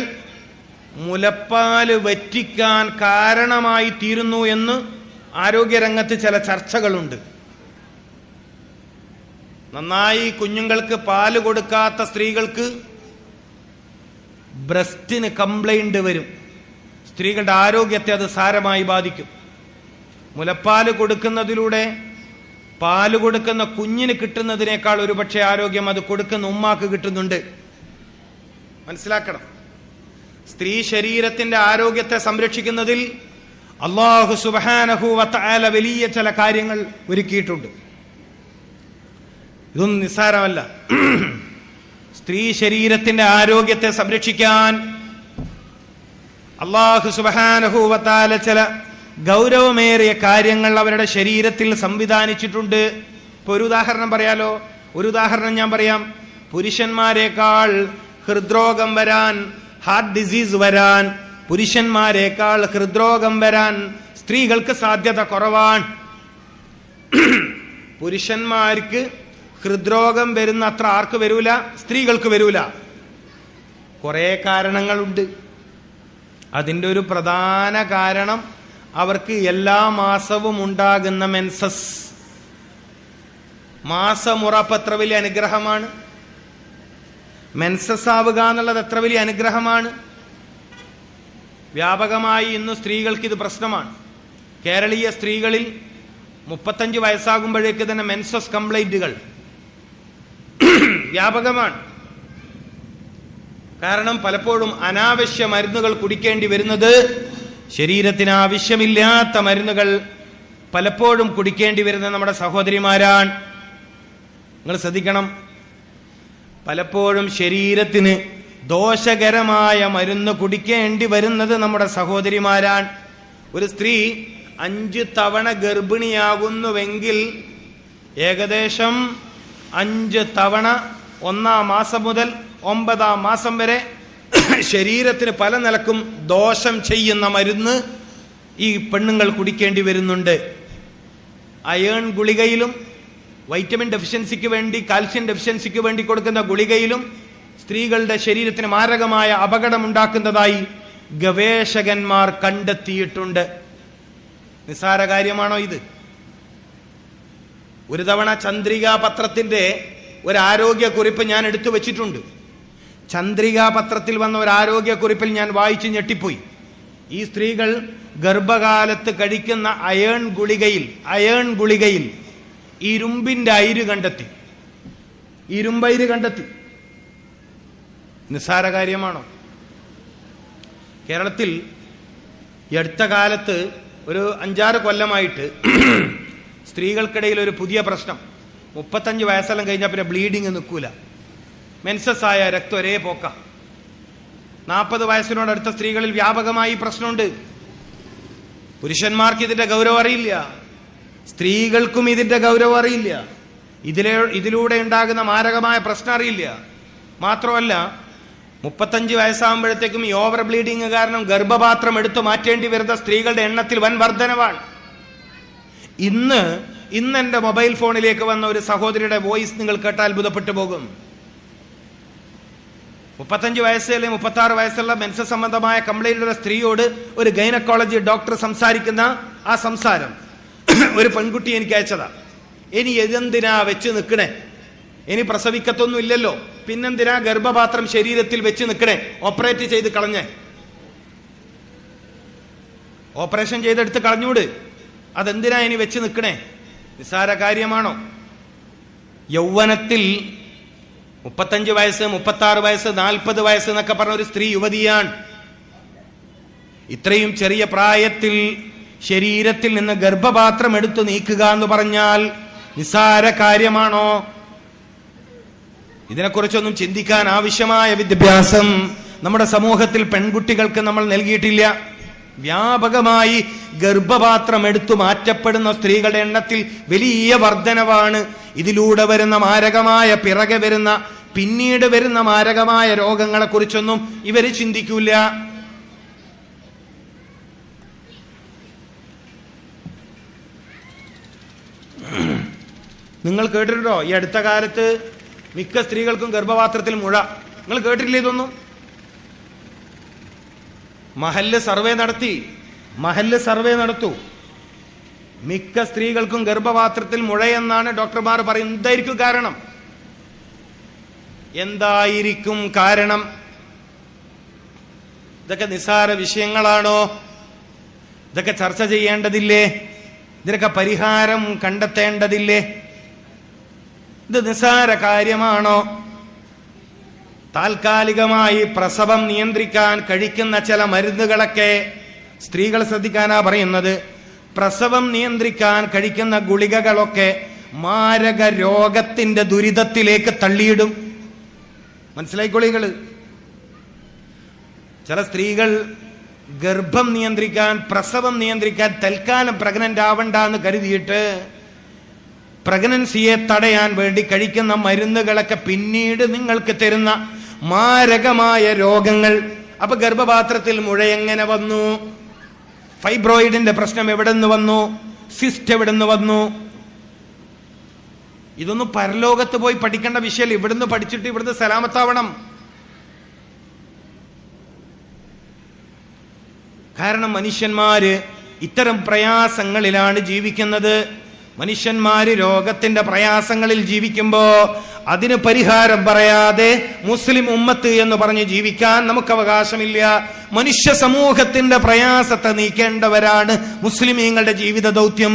മുലപ്പാല് വറ്റിക്കാൻ കാരണമായി തീരുന്നു എന്ന് ആരോഗ്യരംഗത്ത് ചില ചർച്ചകളുണ്ട്. നന്നായി കുഞ്ഞുങ്ങൾക്ക് പാല് കൊടുക്കാത്ത സ്ത്രീകൾക്ക് ബ്രസ്റ്റിന് കംപ്ലൈന്റ് വരും. സ്ത്രീകളുടെ ആരോഗ്യത്തെ അത് സാരമായി ബാധിക്കും. മുലപ്പാല് കൊടുക്കുന്നതിലൂടെ പാല് കൊടുക്കുന്ന കുഞ്ഞിന് കിട്ടുന്നതിനേക്കാൾ ഒരുപക്ഷെ ആരോഗ്യം അത് കൊടുക്കുന്ന ഉമ്മാക്ക് കിട്ടുന്നുണ്ട്. മനസ്സിലാക്കണം. സ്ത്രീ ശരീരത്തിന്റെ ആരോഗ്യത്തെ സംരക്ഷിക്കുന്നതിൽ അല്ലാഹു സുബ്ഹാനഹു വ തആല വലിയ ചില കാര്യങ്ങൾ ഒരുക്കിയിട്ടുണ്ട്. ഇതൊന്നും നിസ്സാരമല്ല. സ്ത്രീ ശരീരത്തിന്റെ ആരോഗ്യത്തെ സംരക്ഷിക്കാൻ അല്ലാഹു സുബ്ഹാനഹു വ തആല ചില ഗൗരവമേറിയ കാര്യങ്ങൾ അവരുടെ ശരീരത്തിൽ സംവിധാനിച്ചിട്ടുണ്ട്. ഇപ്പൊ ഒരു ഉദാഹരണം പറയാലോ. ഒരു ഉദാഹരണം ഞാൻ പറയാം. പുരുഷന്മാരെക്കാൾ ഹൃദ്രോഗം വരാൻ, ഹാർട്ട് ഡിസീസ് വരാൻ, പുരുഷന്മാരെക്കാൾ ഹൃദ്രോഗം വരാൻ സ്ത്രീകൾക്ക് സാധ്യത കുറവാണ്. പുരുഷന്മാർക്ക് ഹൃദ്രോഗം വരുന്ന അത്ര ആർക്ക് വരൂല? സ്ത്രീകൾക്ക് വരൂല. കുറെ കാരണങ്ങളുണ്ട്. അതിൻ്റെ ഒരു പ്രധാന കാരണം അവർക്ക് എല്ലാ മാസവും ഉണ്ടാകുന്ന മെൻസസ്. മാസമുറപ്പ് എത്ര വലിയ അനുഗ്രഹമാണ്. മെൻസസ് ആവുക എന്നുള്ളത് എത്ര വലിയ അനുഗ്രഹമാണ്. വ്യാപകമായി ഇന്ന് സ്ത്രീകൾക്ക് ഇത് പ്രശ്നമാണ്. കേരളീയ സ്ത്രീകളിൽ 35 വയസ്സാകുമ്പോഴേക്ക് തന്നെ മെൻസസ് കംപ്ലൈന്റുകൾ വ്യാപകമാണ്. കാരണം പലപ്പോഴും അനാവശ്യ മരുന്നുകൾ കുടിക്കേണ്ടി വരുന്നത്, ശരീരത്തിന് ആവശ്യമില്ലാത്ത മരുന്നുകൾ പലപ്പോഴും കുടിക്കേണ്ടി വരുന്നത് നമ്മുടെ സഹോദരിമാരാണ്. നിങ്ങൾ ശ്രദ്ധിക്കണം. പലപ്പോഴും ശരീരത്തിന് ദോഷകരമായ മരുന്ന് കുടിക്കേണ്ടി വരുന്നത് നമ്മുടെ സഹോദരിമാരാണ്. ഒരു സ്ത്രീ 5 തവണ ഗർഭിണിയാകുന്നുവെങ്കിൽ ഏകദേശം 5 തവണ 1-ാം മാസം മുതൽ 9-ാം മാസം വരെ ശരീരത്തിന് പല നിലക്കും ദോഷം ചെയ്യുന്ന മരുന്ന് ഈ പെണ്ണുങ്ങൾ കുടിക്കേണ്ടി വരുന്നുണ്ട്. അയേൺ ഗുളികയിലും വൈറ്റമിൻ ഡെഫിഷ്യൻസിക്ക് വേണ്ടി, കാൽസ്യം ഡെഫിഷ്യൻസിക്ക് വേണ്ടി കൊടുക്കുന്ന ഗുളികയിലും സ്ത്രീകളുടെ ശരീരത്തിന് മാരകമായ അപകടമുണ്ടാക്കുന്നതായി ഗവേഷകന്മാർ കണ്ടെത്തിയിട്ടുണ്ട്. നിസ്സാര കാര്യമാണോ ഇത്? ഒരു തവണ ചന്ദ്രികാ പത്രത്തിന്റെ ഒരു ആരോഗ്യക്കുറിപ്പ് ഞാൻ എടുത്തു വച്ചിട്ടുണ്ട്. ചന്ദ്രികാ പത്രത്തിൽ വന്ന ഒരു ആരോഗ്യക്കുറിപ്പിൽ ഞാൻ വായിച്ച് ഞെട്ടിപ്പോയി. ഈ സ്ത്രീകൾ ഗർഭകാലത്ത് കഴിക്കുന്ന അയേൺ ഗുളികയിൽ ഇരുമ്പിന്റെ അയിര് കണ്ടെത്തി. ഇരുമ്പയിര് കണ്ടെത്തി. നിസ്സാര കാര്യമാണോ? കേരളത്തിൽ ഈ അടുത്ത കാലത്ത് ഒരു 5-6 കൊല്ലമായിട്ട് സ്ത്രീകൾക്കിടയിൽ ഒരു പുതിയ പ്രശ്നം. 35 വയസ്സെല്ലാം കഴിഞ്ഞാൽ പിന്നെ ബ്ലീഡിങ് നിൽക്കൂല. മെൻസസ് ആയ രക്തം ഒരേ പോക്ക. 40 വയസ്സിനോടടുത്ത സ്ത്രീകളിൽ വ്യാപകമായി പ്രശ്നമുണ്ട്. പുരുഷന്മാർക്ക് ഇതിന്റെ ഗൗരവം അറിയില്ല, സ്ത്രീകൾക്കും ഇതിന്റെ ഗൗരവം അറിയില്ല. ഇതിലൂടെ ഉണ്ടാകുന്ന മാരകമായ പ്രശ്നം അറിയില്ല. മാത്രമല്ല 35 വയസ്സാകുമ്പോഴത്തേക്കും ഈ ഓവർ ബ്ലീഡിങ് കാരണം ഗർഭപാത്രം എടുത്തു മാറ്റേണ്ടി വരുന്ന സ്ത്രീകളുടെ എണ്ണത്തിൽ വൻ വർധനവാണ്. ഇന്ന് എന്റെ മൊബൈൽ ഫോണിലേക്ക് വന്ന ഒരു സഹോദരിയുടെ വോയിസ് നിങ്ങൾ കേട്ടാൽ അത്ഭുതപ്പെട്ടു പോകും. 35 വയസ്സ് അല്ലെങ്കിൽ 36 വയസ്സുള്ള മെൻസസ് സംബന്ധമായ കംപ്ലൈന്റുള്ള സ്ത്രീയോട് ഒരു ഗൈനക്കോളജി ഡോക്ടർ സംസാരിക്കുന്ന ആ സംസാരം ഒരു പെൺകുട്ടി എനിക്ക് അയച്ചതാ. ഇനി ഇതെന്തിനാ വെച്ച് നിൽക്കണേ? ഇനി പ്രസവിക്കത്തൊന്നും ഇല്ലല്ലോ, പിന്നെന്തിനാ ഗർഭപാത്രം ശരീരത്തിൽ വെച്ച് നിൽക്കണേ? ഓപ്പറേറ്റ് ചെയ്ത് കളഞ്ഞേ, ഓപ്പറേഷൻ ചെയ്തെടുത്ത് കളഞ്ഞൂട്. അതെന്തിനാ ഇനി വെച്ച് നിൽക്കണേ? നിസ്സാര കാര്യമാണോ? യൗവനത്തിൽ 35 വയസ്സ്, 36 വയസ്സ്, 40 വയസ്സ് എന്നൊക്കെ പറഞ്ഞ ഒരു സ്ത്രീ യുവതിയാണ്. ഇത്രയും ചെറിയ പ്രായത്തിൽ ശരീരത്തിൽ നിന്ന് ഗർഭപാത്രം എടുത്തു നീക്കുക എന്ന് പറഞ്ഞാൽ നിസ്സാര കാര്യമാണോ? ഇതിനെക്കുറിച്ചൊന്നും ചിന്തിക്കാൻ ആവശ്യമായ വിദ്യാഭ്യാസം നമ്മുടെ സമൂഹത്തിൽ പെൺകുട്ടികൾക്ക് നമ്മൾ നൽകിയിട്ടില്ല. വ്യാപകമായി ഗർഭപാത്രം എടുത്തു മാറ്റപ്പെടുന്ന സ്ത്രീകളുടെ എണ്ണത്തിൽ വലിയ വർധനവാണ്. ഇതിലൂടെ വരുന്ന മാരകമായ പിന്നീട് വരുന്ന മാരകമായ രോഗങ്ങളെ കുറിച്ചൊന്നും ഇവര് ചിന്തിക്കൂല. നിങ്ങൾ കേട്ടിട്ടുണ്ടോ ഈ അടുത്ത കാലത്ത് മിക്ക സ്ത്രീകൾക്കും ഗർഭപാത്രത്തിൽ മുഴ? നിങ്ങൾ കേട്ടിട്ടില്ലേ ഇതൊന്നും? മഹല്ല് സർവേ നടത്തൂ. മിക്ക സ്ത്രീകൾക്കും ഗർഭപാത്രത്തിൽ മുഴയെന്നാണ് ഡോക്ടർമാർ പറയുന്നത്. എന്തായിരിക്കും കാരണം? ഇതൊക്കെ നിസ്സാര വിഷയങ്ങളാണോ? ഇതൊക്കെ ചർച്ച ചെയ്യേണ്ടതില്ലേ? ഇതിനൊക്കെ പരിഹാരം കണ്ടെത്തേണ്ടതില്ലേ? ഇത് നിസ്സാര കാര്യമാണോ? താൽക്കാലികമായി പ്രസവം നിയന്ത്രിക്കാൻ കഴിക്കുന്ന ചില മരുന്നുകളൊക്കെ സ്ത്രീകൾ ശ്രദ്ധിക്കാനാ പറയുന്നത്. പ്രസവം നിയന്ത്രിക്കാൻ കഴിക്കുന്ന ഗുളികകളൊക്കെ മാരക രോഗത്തിന്റെ ദുരിതത്തിലേക്ക് തള്ളിയിടും. മനസ്സിലായിക്കോളികൾ. ചില സ്ത്രീകൾ ഗർഭം നിയന്ത്രിക്കാൻ, പ്രസവം നിയന്ത്രിക്കാൻ തൽക്കാലം പ്രഗ്നന്റ് ആവണ്ട എന്ന് കരുതിയിട്ട് പ്രഗ്നൻസിയെ തടയാൻ വേണ്ടി കഴിക്കുന്ന മരുന്നുകളൊക്കെ പിന്നീട് നിങ്ങൾക്ക് തരുന്ന മാരകമായ രോഗങ്ങൾ. അപ്പൊ ഗർഭപാത്രത്തിൽ മുഴ എങ്ങനെ വന്നു? ഫൈബ്രോയിഡിന്റെ പ്രശ്നം എവിടെ നിന്ന് വന്നു? സിസ്റ്റ് എവിടെ നിന്ന് വന്നു? ഇതൊന്നും പരലോകത്ത് പോയി പഠിക്കേണ്ട വിഷയമല്ല. ഇവിടുന്ന് പഠിച്ചിട്ട് ഇവിടുന്ന് സലാമത്താവണം. കാരണം മനുഷ്യന്മാര് ഇത്തരം പ്രയാസങ്ങളിലാണ് ജീവിക്കുന്നത്. മനുഷ്യന്മാര് രോഗത്തിന്റെ പ്രയാസങ്ങളിൽ ജീവിക്കുമ്പോ അതിന് പരിഹാരം പറയാതെ മുസ്ലിം ഉമ്മത്ത് എന്ന് പറഞ്ഞ് ജീവിക്കാൻ നമുക്ക് അവകാശമില്ല. മനുഷ്യ സമൂഹത്തിന്റെ പ്രയാസത്തെ നീക്കേണ്ടവരാണ് മുസ്ലിമീങ്ങളുടെ ജീവിത ദൗത്യം.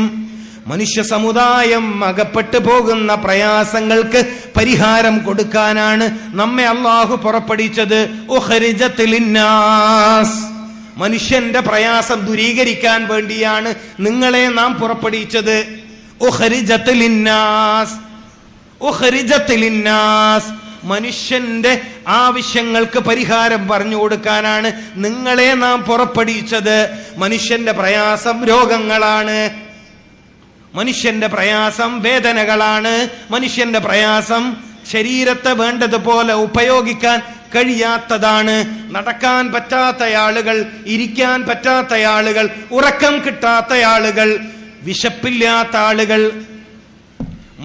മനുഷ്യ സമുദായം അകപ്പെട്ടു പോകുന്ന പ്രയാസങ്ങൾക്ക് പരിഹാരം കൊടുക്കാനാണ് നമ്മെ അല്ലാഹു പുറപ്പെടുവിച്ചത്. ഉഖ്രിജത്ത് ലിന്നാസ്, മനുഷ്യന്റെ പ്രയാസം ദൂരീകരിക്കാൻ വേണ്ടിയാണ് നിങ്ങളെ നാം പുറപ്പെടുവിച്ചത്. ഉഖ്രിജത്ത് ലിന്നാസ്, ഉഖ്രിജത്ത് ലിന്നാസ്, മനുഷ്യന്റെ ആവശ്യങ്ങൾക്ക് പരിഹാരം പറഞ്ഞു കൊടുക്കാനാണ് നിങ്ങളെ നാം പുറപ്പെടുവിച്ചത്. മനുഷ്യന്റെ പ്രയാസം രോഗങ്ങളാണ്, മനുഷ്യന്റെ പ്രയാസം വേദനകളാണ്, മനുഷ്യന്റെ പ്രയാസം ശരീരത്തെ വേണ്ടതുപോലെ ഉപയോഗിക്കാൻ കഴിയാത്തതാണ്. നടക്കാൻ പറ്റാത്ത ആളുകൾ, ഇരിക്കാൻ പറ്റാത്ത ആളുകൾ, ഉറക്കം കിട്ടാത്ത ആളുകൾ, വിശപ്പില്ലാത്ത ആളുകൾ,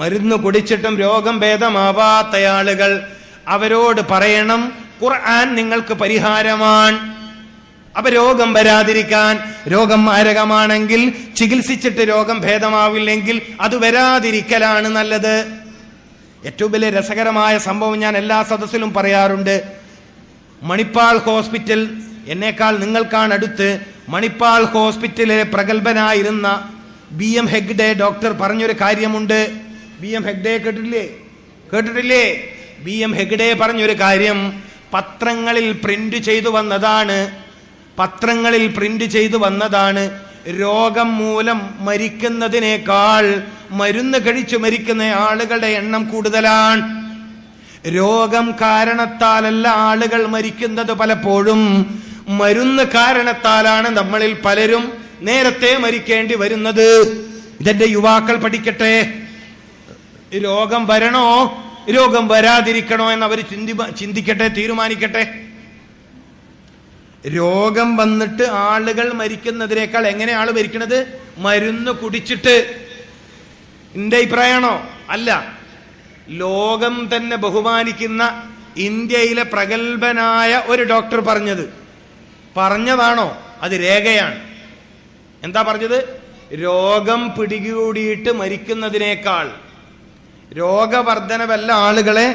മരുന്ന് കുടിച്ചിട്ടും രോഗം ഭേദമാവാത്ത ആളുകൾ, അവരോട് പറയണം ഖുർആൻ നിങ്ങൾക്ക് പരിഹാരമാണ്. അപ്പൊ രോഗം വരാതിരിക്കാൻ, രോഗം മാരകമാണെങ്കിൽ ചികിത്സിച്ചിട്ട് രോഗം ഭേദമാവില്ലെങ്കിൽ അത് വരാതിരിക്കലാണ് നല്ലത്. ഏറ്റവും വലിയ രസകരമായ സംഭവം ഞാൻ എല്ലാ സദസ്സിലും പറയാറുണ്ട്. മണിപ്പാൾ ഹോസ്പിറ്റൽ, എന്നേക്കാൾ നിങ്ങൾക്കാണ് അടുത്ത്, മണിപ്പാൾ ഹോസ്പിറ്റലിലെ പ്രഗത്ഭനായിരുന്ന BM ഹെഗ്ഡെ ഡോക്ടർ പറഞ്ഞൊരു കാര്യമുണ്ട്. BM ഹെഗ്ഡെ കേട്ടിട്ടില്ലേ? BM ഹെഗ്ഡെ പറഞ്ഞൊരു കാര്യം പത്രങ്ങളിൽ പ്രിന്റ് ചെയ്തു വന്നതാണ്. രോഗം മൂലം മരിക്കുന്നതിനേക്കാൾ മരുന്ന് കഴിച്ചു മരിക്കുന്ന ആളുകളുടെ എണ്ണം കൂടുതലാണ്. രോഗം കാരണത്താലല്ല ആളുകൾ മരിക്കുന്നത്, പലപ്പോഴും മരുന്ന് കാരണത്താലാണ് നമ്മളിൽ പലരും നേരത്തെ മരിക്കേണ്ടി വരുന്നത്. ഇതെന്റെ യുവാക്കൾ പഠിക്കട്ടെ. രോഗം വരണോ രോഗം വരാതിരിക്കണോ എന്നവർ ചിന്തിക്കട്ടെ, തീരുമാനിക്കട്ടെ. രോഗം വന്നിട്ട് ആളുകൾ മരിക്കുന്നതിനേക്കാൾ എങ്ങനെ ആള് മരിക്കണത്? മരുന്ന് കുടിച്ചിട്ട്. എന്റെ അഭിപ്രായമാണോ? അല്ല. ലോകം തന്നെ ബഹുമാനിക്കുന്ന ഇന്ത്യയിലെ പ്രഗത്ഭനായ ഒരു ഡോക്ടർ പറഞ്ഞതാണോ? അത് രേഖയാണ്. എന്താ പറഞ്ഞത്? രോഗം പിടികൂടിയിട്ട് മരിക്കുന്നതിനേക്കാൾ രോഗവർദ്ധനവല്ല ആളുകളെ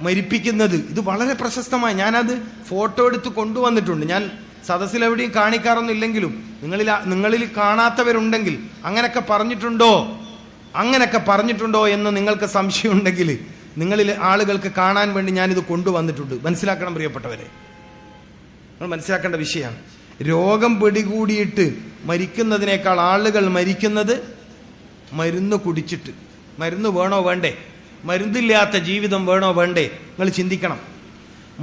മരിപ്പിക്കുന്നത്. ഇത് വളരെ പ്രശസ്തമായി ഞാനത് ഫോട്ടോ എടുത്ത് കൊണ്ടുവന്നിട്ടുണ്ട്. ഞാൻ സദസ്സിൽ എവിടെയും കാണിക്കാറൊന്നും ഇല്ലെങ്കിലും നിങ്ങളിൽ കാണാത്തവരുണ്ടെങ്കിൽ അങ്ങനൊക്കെ പറഞ്ഞിട്ടുണ്ടോ എന്ന് നിങ്ങൾക്ക് സംശയമുണ്ടെങ്കിൽ നിങ്ങളിൽ ആളുകൾക്ക് കാണാൻ വേണ്ടി ഞാനിത് കൊണ്ടുവന്നിട്ടുണ്ട്. മനസ്സിലാക്കണം പ്രിയപ്പെട്ടവരെ, നിങ്ങൾ മനസ്സിലാക്കേണ്ട വിഷയമാണ്. രോഗം പിടികൂടിയിട്ട് മരിക്കുന്നതിനേക്കാൾ ആളുകൾ മരിക്കുന്നത് മരുന്ന് കുടിച്ചിട്ട്. മരുന്ന് വേണോ വേണ്ടേ? മരുന്നില്ലാത്ത ജീവിതം വേണോ വേണ്ടേ? നിങ്ങൾ ചിന്തിക്കണം.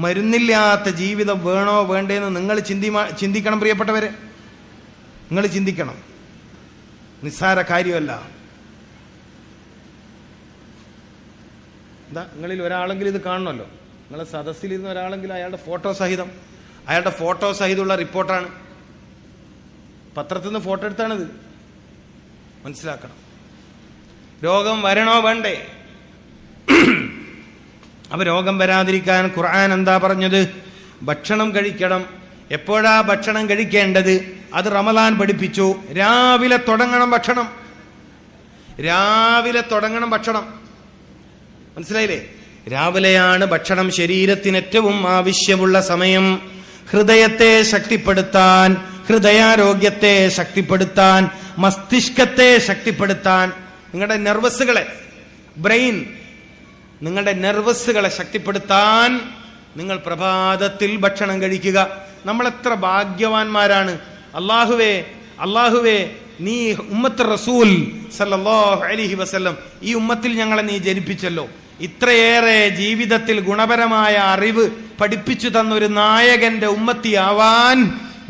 മരുന്നില്ലാത്ത ജീവിതം വേണോ വേണ്ടേ എന്ന് നിങ്ങൾ ചിന്തിക്കണം പ്രിയപ്പെട്ടവരെ, നിങ്ങൾ ചിന്തിക്കണം. നിസ്സാര കാര്യമല്ല. എന്താ, നിങ്ങളിൽ ഒരാളെങ്കിലും ഇത് കാണണമല്ലോ. നിങ്ങളെ സദസ്സിലിരുന്ന ഒരാളെങ്കിലും അയാളുടെ ഫോട്ടോ സഹിതമുള്ള റിപ്പോർട്ടാണ്. പത്രത്തിൽ നിന്ന് ഫോട്ടോ എടുത്താണിത്. മനസ്സിലാക്കണം. രോഗം വരണോ വേണ്ടേ? അപ്പൊ രോഗം വരാതിരിക്കാൻ ഖുർആൻ എന്താ പറഞ്ഞത്? ഭക്ഷണം കഴിക്കണം. എപ്പോഴാ ഭക്ഷണം കഴിക്കേണ്ടത്? അത് റമദാൻ പഠിപ്പിച്ചു. രാവിലെ തുടങ്ങണം ഭക്ഷണം. മനസ്സിലായില്ലേ? രാവിലെയാണ് ഭക്ഷണം ശരീരത്തിന് ഏറ്റവും ആവശ്യമുള്ള സമയം. ഹൃദയത്തെ ശക്തിപ്പെടുത്താൻ, ഹൃദയാരോഗ്യത്തെ ശക്തിപ്പെടുത്താൻ, മസ്തിഷ്കത്തെ ശക്തിപ്പെടുത്താൻ, നിങ്ങളുടെ നെർവസുകളെ ശക്തിപ്പെടുത്താൻ നിങ്ങൾ പ്രഭാതത്തിൽ ഭക്ഷണം കഴിക്കുക. നമ്മൾ എത്ര ഭാഗ്യവാന്മാരാണ്. അല്ലാഹുവേ നീ ഉമ്മത്ത് റസൂൽ സല്ലല്ലാഹു അലൈഹി വസല്ലം, ഈ ഉമ്മത്തിൽ ഞങ്ങളെ നീ ജനിപ്പിച്ചല്ലോ. ഇത്രയേറെ ജീവിതത്തിൽ ഗുണപരമായ അറിവ് പഠിപ്പിച്ചു തന്നൊരു നായകന്റെ ഉമ്മത്തിയാവാൻ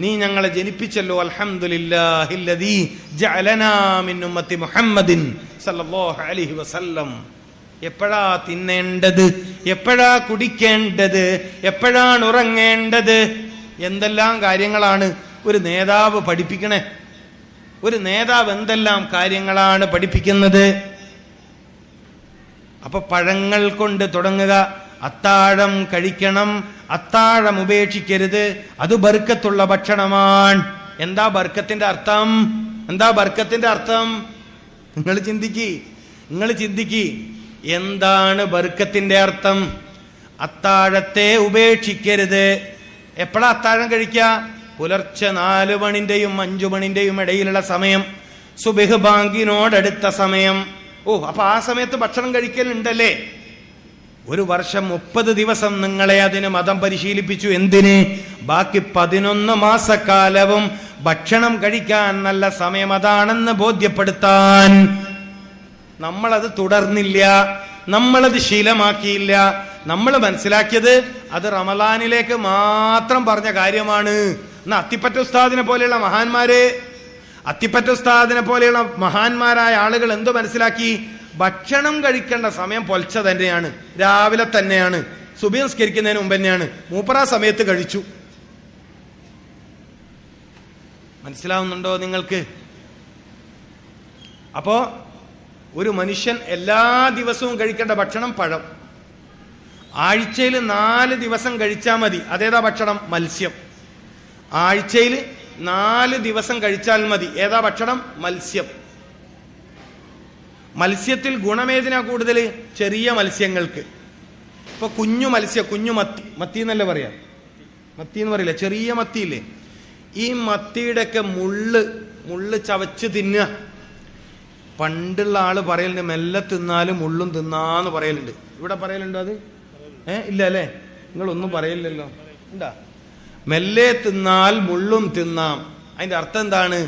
നീ ഞങ്ങളെ ജനിപ്പിച്ചല്ലോ. അൽഹംദുലില്ലാഹില്ലദീ ജഅലനാ മിൻ ഉമ്മത്തി മുഹമ്മദിൻ സല്ലല്ലാഹു അലൈഹി വസല്ലം. എപ്പോഴാ തിന്നേണ്ടത്, എപ്പോഴാ കുടിക്കേണ്ടത്, എപ്പോഴാണ് ഉറങ്ങേണ്ടത്, എന്തെല്ലാം കാര്യങ്ങളാണ് ഒരു നേതാവ് പഠിപ്പിക്കണേ. ഒരു നേതാവ് എന്തെല്ലാം കാര്യങ്ങളാണ് പഠിപ്പിക്കുന്നത്. അപ്പൊ പഴങ്ങൾ കൊണ്ട് തുടങ്ങുക. അത്താഴം കഴിക്കണം, അത്താഴം ഉപേക്ഷിക്കരുത്. അത് ബർക്കത്തുള്ള ഭക്ഷണമാണ്. എന്താ ബർക്കത്തിന്റെ അർത്ഥം? നിങ്ങൾ ചിന്തിക്ക്. എന്താണ് ബർക്കത്തിന്റെ അർത്ഥം? അത്താഴത്തെ ഉപേക്ഷിക്കരുത്. എപ്പോഴാ അത്താഴം കഴിക്കുക? പുലർച്ചെ 4 മണിന്റെയും 5 മണിന്റെയും ഇടയിലുള്ള സമയം, സുബ്ഹ് ബാങ്കിനോടടുത്ത സമയം. അപ്പൊ ആ സമയത്ത് ഭക്ഷണം കഴിക്കലുണ്ടല്ലേ? ഒരു വർഷം 30 ദിവസം നിങ്ങളെ അതിന് മതം പരിശീലിപ്പിച്ചു. എന്തിന്? ബാക്കി 11 മാസക്കാലവും ഭക്ഷണം കഴിക്കാൻ നല്ല സമയം അതാണെന്ന് ബോധ്യപ്പെടുത്താൻ. നമ്മളത് തുടർന്നില്ല, നമ്മളത് ശീലമാക്കിയില്ല. നമ്മൾ മനസ്സിലാക്കിയത് അത് റമളാനിലേക്ക് മാത്രം പറഞ്ഞ കാര്യമാണ്. എന്നാ അത്തിപ്പറ്റ ഉസ്താദിനെ പോലെയുള്ള മഹാന്മാരായ ആളുകൾ എന്തു മനസ്സിലാക്കി? ഭക്ഷണം കഴിക്കേണ്ട സമയം പൊൽച്ച തന്നെയാണ്, രാവിലെ തന്നെയാണ്, സുബഹി നിസ്കരിക്കുന്നതിന് മുമ്പ് തന്നെയാണ്. മൂപ്പറാ സമയത്ത് കഴിച്ചു. മനസ്സിലാവുന്നുണ്ടോ നിങ്ങൾക്ക്? അപ്പോ ഒരു മനുഷ്യൻ എല്ലാ ദിവസവും കഴിക്കേണ്ട ഭക്ഷണം പഴം. ആഴ്ചയിൽ 4 ദിവസം കഴിച്ചാൽ മതി. അതേതാ ഭക്ഷണം? മത്സ്യം. ആഴ്ചയിൽ 4 ദിവസം കഴിച്ചാൽ മതി. ഏതാ ഭക്ഷണം? മത്സ്യം. മത്സ്യത്തിൽ ഗുണമേതിനാ കൂടുതൽ? ചെറിയ മത്സ്യങ്ങൾക്ക്. ഇപ്പൊ കുഞ്ഞു മത്സ്യം, കുഞ്ഞു മത്തി, മത്തി എന്നല്ലേ പറയാ, മത്തി എന്ന് പറയില്ല, ചെറിയ മത്തിയില്ലേ, ഈ മത്തിയുടെ ഒക്കെ മുള്ള് ചവച്ച് തിന്നുക. പണ്ടുള്ള ആള് പറയലുണ്ട് മെല്ലെ തിന്നാലും മുള്ളും തിന്നാന്ന് പറയലുണ്ട്. ഇവിടെ പറയലുണ്ടോ അത്? ഇല്ല അല്ലേ? നിങ്ങളൊന്നും പറയില്ലല്ലോ. ഉണ്ടാ? മെല്ലെ തിന്നാൽ മുള്ളും തിന്നാം. അതിന്റെ അർത്ഥം എന്താണ്?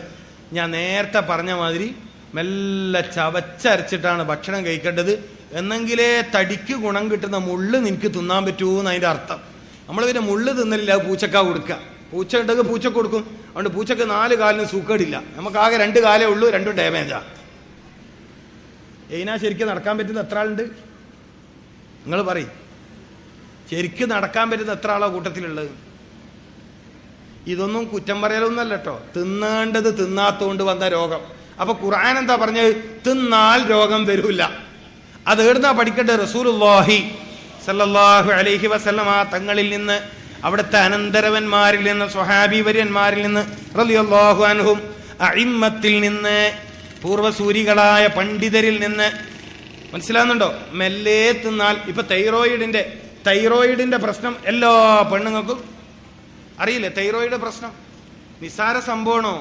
ഞാൻ നേരത്തെ പറഞ്ഞ മാതിരി മെല്ലെ ചവച്ചരച്ചിട്ടാണ് ഭക്ഷണം കഴിക്കേണ്ടത്. എന്നെങ്കിലേ തടിക്ക് ഗുണം കിട്ടുന്ന മുള്ള് നിനക്ക് തിന്നാൻ പറ്റൂന്ന് അതിന്റെ അർത്ഥം. നമ്മൾ പിന്നെ മുള്ള് തിന്നലില്ല, പൂച്ചക്കാ കൊടുക്കുക. പൂച്ച ഉണ്ടെങ്കിൽ പൂച്ചക്ക് കൊടുക്കും. അതുകൊണ്ട് പൂച്ചക്ക് 4 കാലിന് സൂക്കേടില്ല. നമുക്കാകെ 2 കാലേ ഉള്ളൂ, 2 ഡാമേജാ. ഇതിനാ ശരിക്കും നടക്കാൻ പറ്റുന്ന എത്ര ആളുണ്ട്? നിങ്ങൾ പറയും, ശരിക്കും നടക്കാൻ പറ്റുന്ന എത്ര ആളാ കൂട്ടത്തിലുള്ളത്? ഇതൊന്നും കുറ്റം പറയലൊന്നല്ല കേട്ടോ, തിന്നേണ്ടത് തിന്നാത്തോണ്ട് വന്ന രോഗം. അപ്പൊ ഖുർആൻ എന്താ പറഞ്ഞത്? തിന്നാൽ രോഗം വരൂല. അത് എവിടുന്നാ പഠിക്കേണ്ടത്? റസൂലുള്ളാഹി സല്ലല്ലാഹു അലൈഹി വസല്ലമ തങ്ങളിൽ നിന്ന്, അവിടുത്തെ അനന്തരവന്മാരിൽ നിന്ന്, സ്വഹാബി വര്യന്മാരിൽ നിന്ന്, റളിയല്ലാഹു അൻഹും, അഇമ്മത്തിൽ നിന്ന്, പൂർവസൂരികളായ പണ്ഡിതരിൽ നിന്ന്. മനസ്സിലാകുന്നുണ്ടോ? മെല്ലെ തിന്നാൽ. ഇപ്പൊ തൈറോയിഡിന്റെ പ്രശ്നം എല്ലാ പെണ്ണുങ്ങൾക്കും അറിയില്ലേ? തൈറോയിഡ് പ്രശ്നം നിസാര സംഭവമാണോ?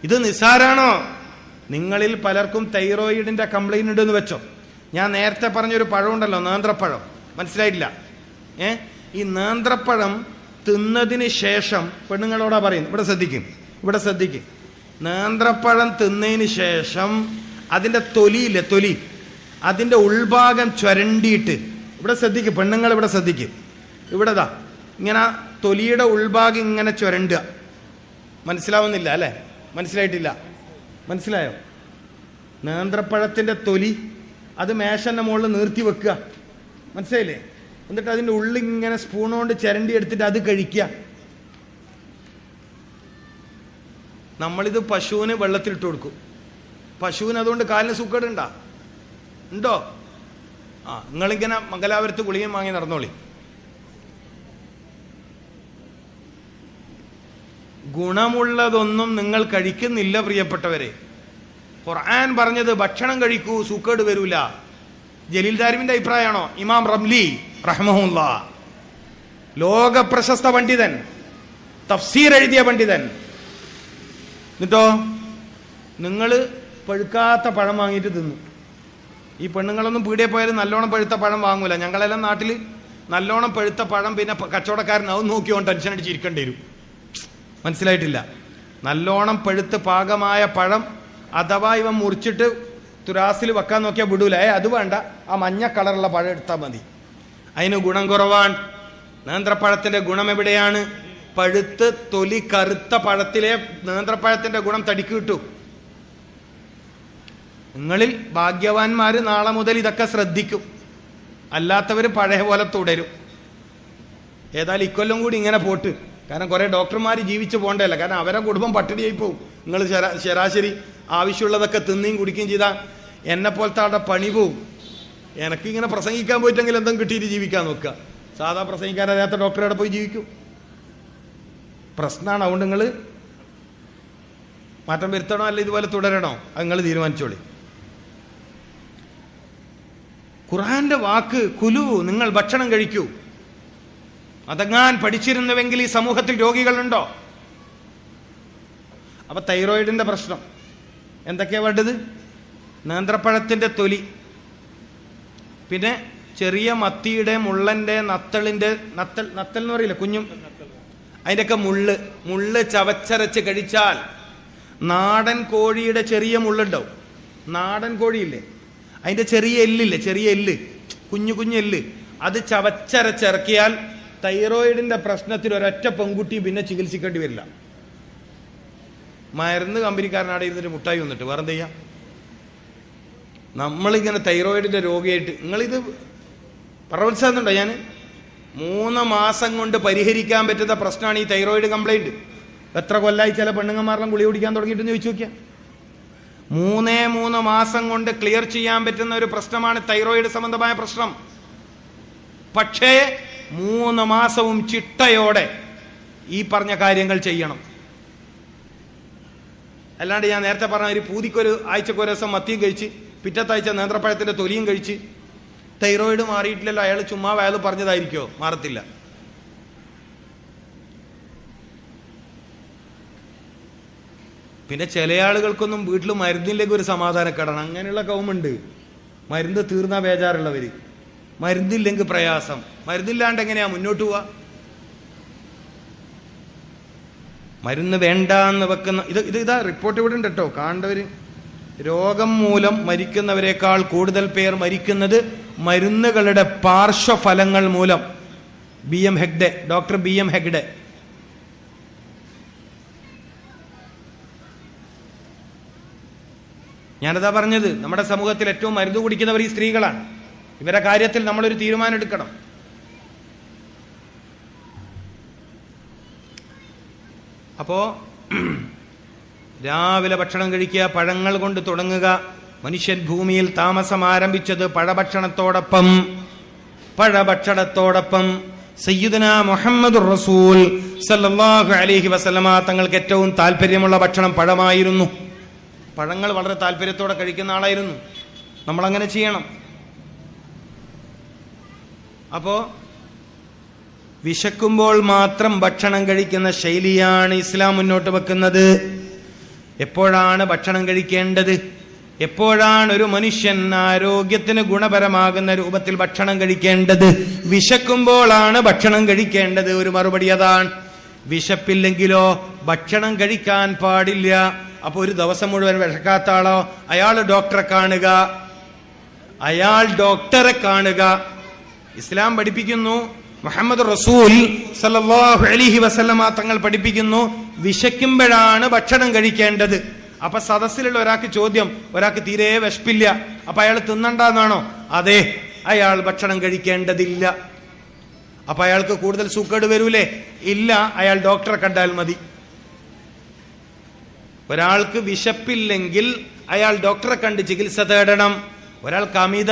ഇത് നിസാരാണോ? നിങ്ങളിൽ പലർക്കും തൈറോയിഡിന്റെ കംപ്ലൈന്റ് ഉണ്ടെന്ന് വെച്ചോ. ഞാൻ നേരത്തെ പറഞ്ഞൊരു പഴം ഉണ്ടല്ലോ, നേന്ത്രപ്പഴം, മനസ്സിലായിട്ടില്ല? ഈ നേന്ത്രപ്പഴം തിന്നതിന് ശേഷം, പെണ്ണുങ്ങളോടാ പറയുന്നത്, ഇവിടെ ശ്രദ്ധിക്കും. നേന്ത്രപ്പഴം തിന്നതിന് ശേഷം അതിന്റെ തൊലിയില്ലേ, തൊലി, അതിന്റെ ഉൾഭാഗം ചുരണ്ടിയിട്ട്, ഇവിടെ ശ്രദ്ധിക്കും പെണ്ണുങ്ങൾ, ഇവിടെ ശ്രദ്ധിക്കും. ഇവിടെതാ ഇങ്ങനെ തൊലിയുടെ ഉൾഭാഗം ഇങ്ങനെ ചുരണ്ടുക. മനസ്സിലാവുന്നില്ല അല്ലെ? മനസ്സിലായിട്ടില്ല? മനസ്സിലായോ? നേന്ത്രപ്പഴത്തിന്റെ തൊലി അത് മേശന്റെ മുകളിൽ നിർത്തി വെക്കുക. മനസ്സിലായില്ലേ? എന്നിട്ട് അതിന്റെ ഉള്ളിൽ ഇങ്ങനെ സ്പൂൺ കൊണ്ട് ചിരണ്ടി എടുത്തിട്ട് അത് കഴിക്കുക. നമ്മളിത് പശുവിന് വെള്ളത്തിലിട്ട് കൊടുക്കും. പശുവിന് അതുകൊണ്ട് കാലിന് സുഖേടുണ്ടോ? ഉണ്ടോ? നിങ്ങളിങ്ങനെ മംഗലാപുരത്ത് ഗുളികയും വാങ്ങി നടന്നോളി. ഗുണമുള്ളതൊന്നും നിങ്ങൾ കഴിക്കുന്നില്ല പ്രിയപ്പെട്ടവരെ. ഖുർആൻ പറഞ്ഞത് ഭക്ഷണം കഴിക്കൂ, സൂക്കേട് വരൂല. ജലീൽ ദാരിമിന്റെ അഭിപ്രായമാണോ? ഇമാം റംലി റഹ്മഹുല്ലാ, ലോക പ്രശസ്ത പണ്ഡിതൻ, തഫ്സീർ എഴുതിയ പണ്ഡിതൻ. എന്നിട്ടോ നിങ്ങൾ പഴുക്കാത്ത പഴം വാങ്ങിയിട്ട് തിന്നു. ഈ പെണ്ണുങ്ങളൊന്നും പീടിയെ പോയാലും നല്ലോണം പഴുത്ത പഴം വാങ്ങൂല. ഞങ്ങളെല്ലാം നാട്ടിൽ നല്ലോണം പഴുത്ത പഴം പിന്നെ കച്ചവടക്കാരൻ അത് നോക്കിയോണ്ട് ടെൻഷൻ അടിച്ചിരിക്കേണ്ടി വരും. മനസ്സിലായിട്ടില്ല? നല്ലോണം പഴുത്ത് പാകമായ പഴം അഥവാ ഇവൻ മുറിച്ചിട്ട് തുരാസിൽ വെക്കാൻ നോക്കിയാൽ വിടൂല. അത് വേണ്ട, ആ മഞ്ഞ കളറുള്ള പഴം എടുത്താൽ മതി. അതിന് ഗുണം കുറവാണ്. നേന്ത്രപ്പഴത്തിന്റെ ഗുണം എവിടെയാണ്? പഴുത്ത് തൊലി കറുത്ത പഴത്തിലെ നേന്ത്രപ്പഴത്തിന്റെ ഗുണം തടിക്ക് കിട്ടും. നിങ്ങളിൽ ഭാഗ്യവാന്മാര് നാളെ മുതൽ ഇതൊക്കെ ശ്രദ്ധിക്കും, അല്ലാത്തവര് പഴയ പോലെ തുടരും. ഏതായാലും ഇക്കൊല്ലം കൂടി ഇങ്ങനെ പോട്ട്. കാരണം കുറെ ഡോക്ടർമാർ ജീവിച്ചു പോകണ്ടല്ല, കാരണം അവരെ കുടുംബം പട്ടിണിയായി പോവും. നിങ്ങൾ ശരാശരി ആവശ്യമുള്ളതൊക്കെ തിന്നുകയും കുടിക്കുകയും ചെയ്താൽ എന്നെ പോലത്തെ ആളുടെ പണി പോവും. എനിക്കിങ്ങനെ പ്രസംഗിക്കാൻ പോയിട്ടെങ്കിൽ എന്തും കിട്ടിയിട്ട് ജീവിക്കാൻ നോക്കുക. സാധാ പ്രസംഗിക്കാൻ അറിയാത്ത ഡോക്ടറെ പോയി ജീവിക്കും. പ്രശ്നമാണ്. അതുകൊണ്ട് നിങ്ങൾ മാറ്റം വരുത്തണോ അല്ല ഇതുപോലെ തുടരണോ? അത് നിങ്ങൾ തീരുമാനിച്ചോളി. ഖുർആന്റെ വാക്ക് കുലു, നിങ്ങൾ ഭക്ഷണം കഴിക്കൂ. അതങ്ങാൻ പഠിച്ചിരുന്നുവെങ്കിൽ ഈ സമൂഹത്തിൽ രോഗികളുണ്ടോ? അപ്പൊ തൈറോയിഡിന്റെ പ്രശ്നം എന്തൊക്കെയാ വേണ്ടത്? നേന്ത്രപ്പഴത്തിന്റെ തൊലി, പിന്നെ ചെറിയ മത്തിയുടെ, മുള്ളന്റെ, നത്തൽ എന്ന് പറയില്ല, കുഞ്ഞും, അതിൻ്റെയൊക്കെ മുള്ള് ചവച്ചരച്ച് കഴിച്ചാൽ. നാടൻ കോഴിയുടെ ചെറിയ മുള്ളുണ്ടാവും. നാടൻ കോഴിയില്ലേ, അതിന്റെ ചെറിയ എല്ലില്ലേ, ചെറിയ എല്ല്, കുഞ്ഞു എല്ല്, അത് ചവച്ചരച്ചിറക്കിയാൽ തൈറോയിഡിന്റെ പ്രശ്നത്തിൽ ഒരൊറ്റ പെൺകുട്ടി പിന്നെ ചികിത്സിക്കേണ്ടി വരില്ല. മരുന്ന് കമ്പനിക്കാരനാടെ ഇരുന്നിട്ട് മുട്ടായി വന്നിട്ട് വേറെ എന്ത് ചെയ്യാം? നമ്മളിങ്ങനെ തൈറോയിഡിന്റെ രോഗിയായിട്ട് നിങ്ങളിത് പ്രവത്സാകുന്നുണ്ടോ? ഞാൻ 3 മാസം കൊണ്ട് പരിഹരിക്കാൻ പറ്റുന്ന പ്രശ്നമാണ് ഈ തൈറോയിഡ് കംപ്ലൈന്റ്. എത്ര കൊല്ലായി ചില പെണ്ണുങ്ങന്മാരെല്ലാം ഗുളിക കുടിക്കാൻ തുടങ്ങിയിട്ടെന്ന് ചോദിച്ചു നോക്കിയാൽ. 3 മാസം കൊണ്ട് ക്ലിയർ ചെയ്യാൻ പറ്റുന്ന ഒരു പ്രശ്നമാണ് തൈറോയിഡ് സംബന്ധമായ പ്രശ്നം. പക്ഷേ 3 മാസവും ചിട്ടയോടെ ഈ പറഞ്ഞ കാര്യങ്ങൾ ചെയ്യണം. അല്ലാണ്ട് ഞാൻ നേരത്തെ പറഞ്ഞ ഒരു പൂതിക്കൊരു ആഴ്ചക്കൊരു ദിവസം മത്തിയും കഴിച്ച് പിറ്റത്താഴ്ച നേന്ത്രപ്പഴത്തിന്റെ തൊലിയും കഴിച്ച് തൈറോയിഡ് മാറിയിട്ടില്ലല്ലോ, അയാൾ ചുമ്മാ അയാൾ പറഞ്ഞതായിരിക്കോ? മാറത്തില്ല. പിന്നെ ചില ആളുകൾക്കൊന്നും വീട്ടിൽ മരുന്നില്ലെങ്കിൽ ഒരു സമാധാനക്കേടാണ്. അങ്ങനെയുള്ള കൗമുണ്ട്. മരുന്ന് തീർന്നാ ബേജാറുള്ളവര്, മരുന്നില്ലെങ്കിൽ പ്രയാസം. മരുന്നില്ലാണ്ട് എങ്ങനെയാ മുന്നോട്ട് പോവാ? മരുന്ന് വേണ്ട എന്ന് വെക്കുന്ന ഇതാ റിപ്പോർട്ട് ഇവിടെ ഉണ്ട് കേട്ടോ, കാണേണ്ടവര്. രോഗം മൂലം മരിക്കുന്നവരെക്കാൾ കൂടുതൽ പേർ മരിക്കുന്നത് മരുന്നുകളുടെ പാർശ്വഫലങ്ങൾ മൂലം. Doctor B M Hegde. ഞാനതാ പറഞ്ഞത്, നമ്മുടെ സമൂഹത്തിൽ ഏറ്റവും മരുന്ന് കുടിക്കുന്നവർ ഈ സ്ത്രീകളാണ്. ഇവരെ കാര്യത്തിൽ നമ്മളൊരു തീരുമാനം എടുക്കണം. അപ്പോ രാവിലെ ഭക്ഷണം കഴിക്കുക, പഴങ്ങൾ കൊണ്ട് തുടങ്ങുക. മനുഷ്യൻ ഭൂമിയിൽ താമസം ആരംഭിച്ചത് പഴഭക്ഷണത്തോടൊപ്പം സയ്യിദുനാ മുഹമ്മദുർ റസൂൽ സല്ലല്ലാഹു അലൈഹി വസല്ലമ തങ്ങൾക്ക് ഏറ്റവും താല്പര്യമുള്ള ഭക്ഷണം പഴമായിരുന്നു. പഴങ്ങൾ വളരെ താല്പര്യത്തോടെ കഴിക്കുന്ന ആളായിരുന്നു. നമ്മളങ്ങനെ ചെയ്യണം. അപ്പോ വിശക്കുമ്പോൾ മാത്രം ഭക്ഷണം കഴിക്കുന്ന ശൈലിയാണ് ഇസ്ലാം മുന്നോട്ട് വെക്കുന്നത്. എപ്പോഴാണ് ഭക്ഷണം കഴിക്കേണ്ടത്? എപ്പോഴാണ് ഒരു മനുഷ്യൻ ആരോഗ്യത്തിന് ഗുണപരമാകുന്ന രൂപത്തിൽ ഭക്ഷണം കഴിക്കേണ്ടത്? വിശക്കുമ്പോഴാണ് ഭക്ഷണം കഴിക്കേണ്ടത്. ഒരു മറുപടി അതാണ്. വിശപ്പില്ലെങ്കിലോ ഭക്ഷണം കഴിക്കാൻ പാടില്ല. അപ്പൊ ഒരു ദിവസം മുഴുവൻ വിശക്കാത്ത ആളോ, അയാൾ ഡോക്ടറെ കാണുക. ഇസ്ലാം പഠിപ്പിക്കുന്നു, മുഹമ്മദ് റസൂൽ സല്ലല്ലാഹു അലൈഹി വസല്ലമ തങ്ങൾ പഠിപ്പിക്കുന്നു, വിശക്കുമ്പോഴാണ് ഭക്ഷണം കഴിക്കേണ്ടത്. അപ്പൊ സദസ്സിലുള്ള ഒരാൾക്ക് ചോദ്യം, ഒരാൾക്ക് തീരെ വിശപ്പില്ല, അപ്പൊ അയാൾ തിന്നണ്ടെന്നാണോ? അതെ, അയാൾ ഭക്ഷണം കഴിക്കേണ്ടതില്ല. അപ്പൊ അയാൾക്ക് കൂടുതൽ സുഖേട് വരൂലേ? ഇല്ല, അയാൾ ഡോക്ടറെ കണ്ടാൽ മതി. ഒരാൾക്ക് വിശപ്പില്ലെങ്കിൽ അയാൾ ഡോക്ടറെ കണ്ട് ചികിത്സ തേടണം. ഒരാൾക്ക് അമിത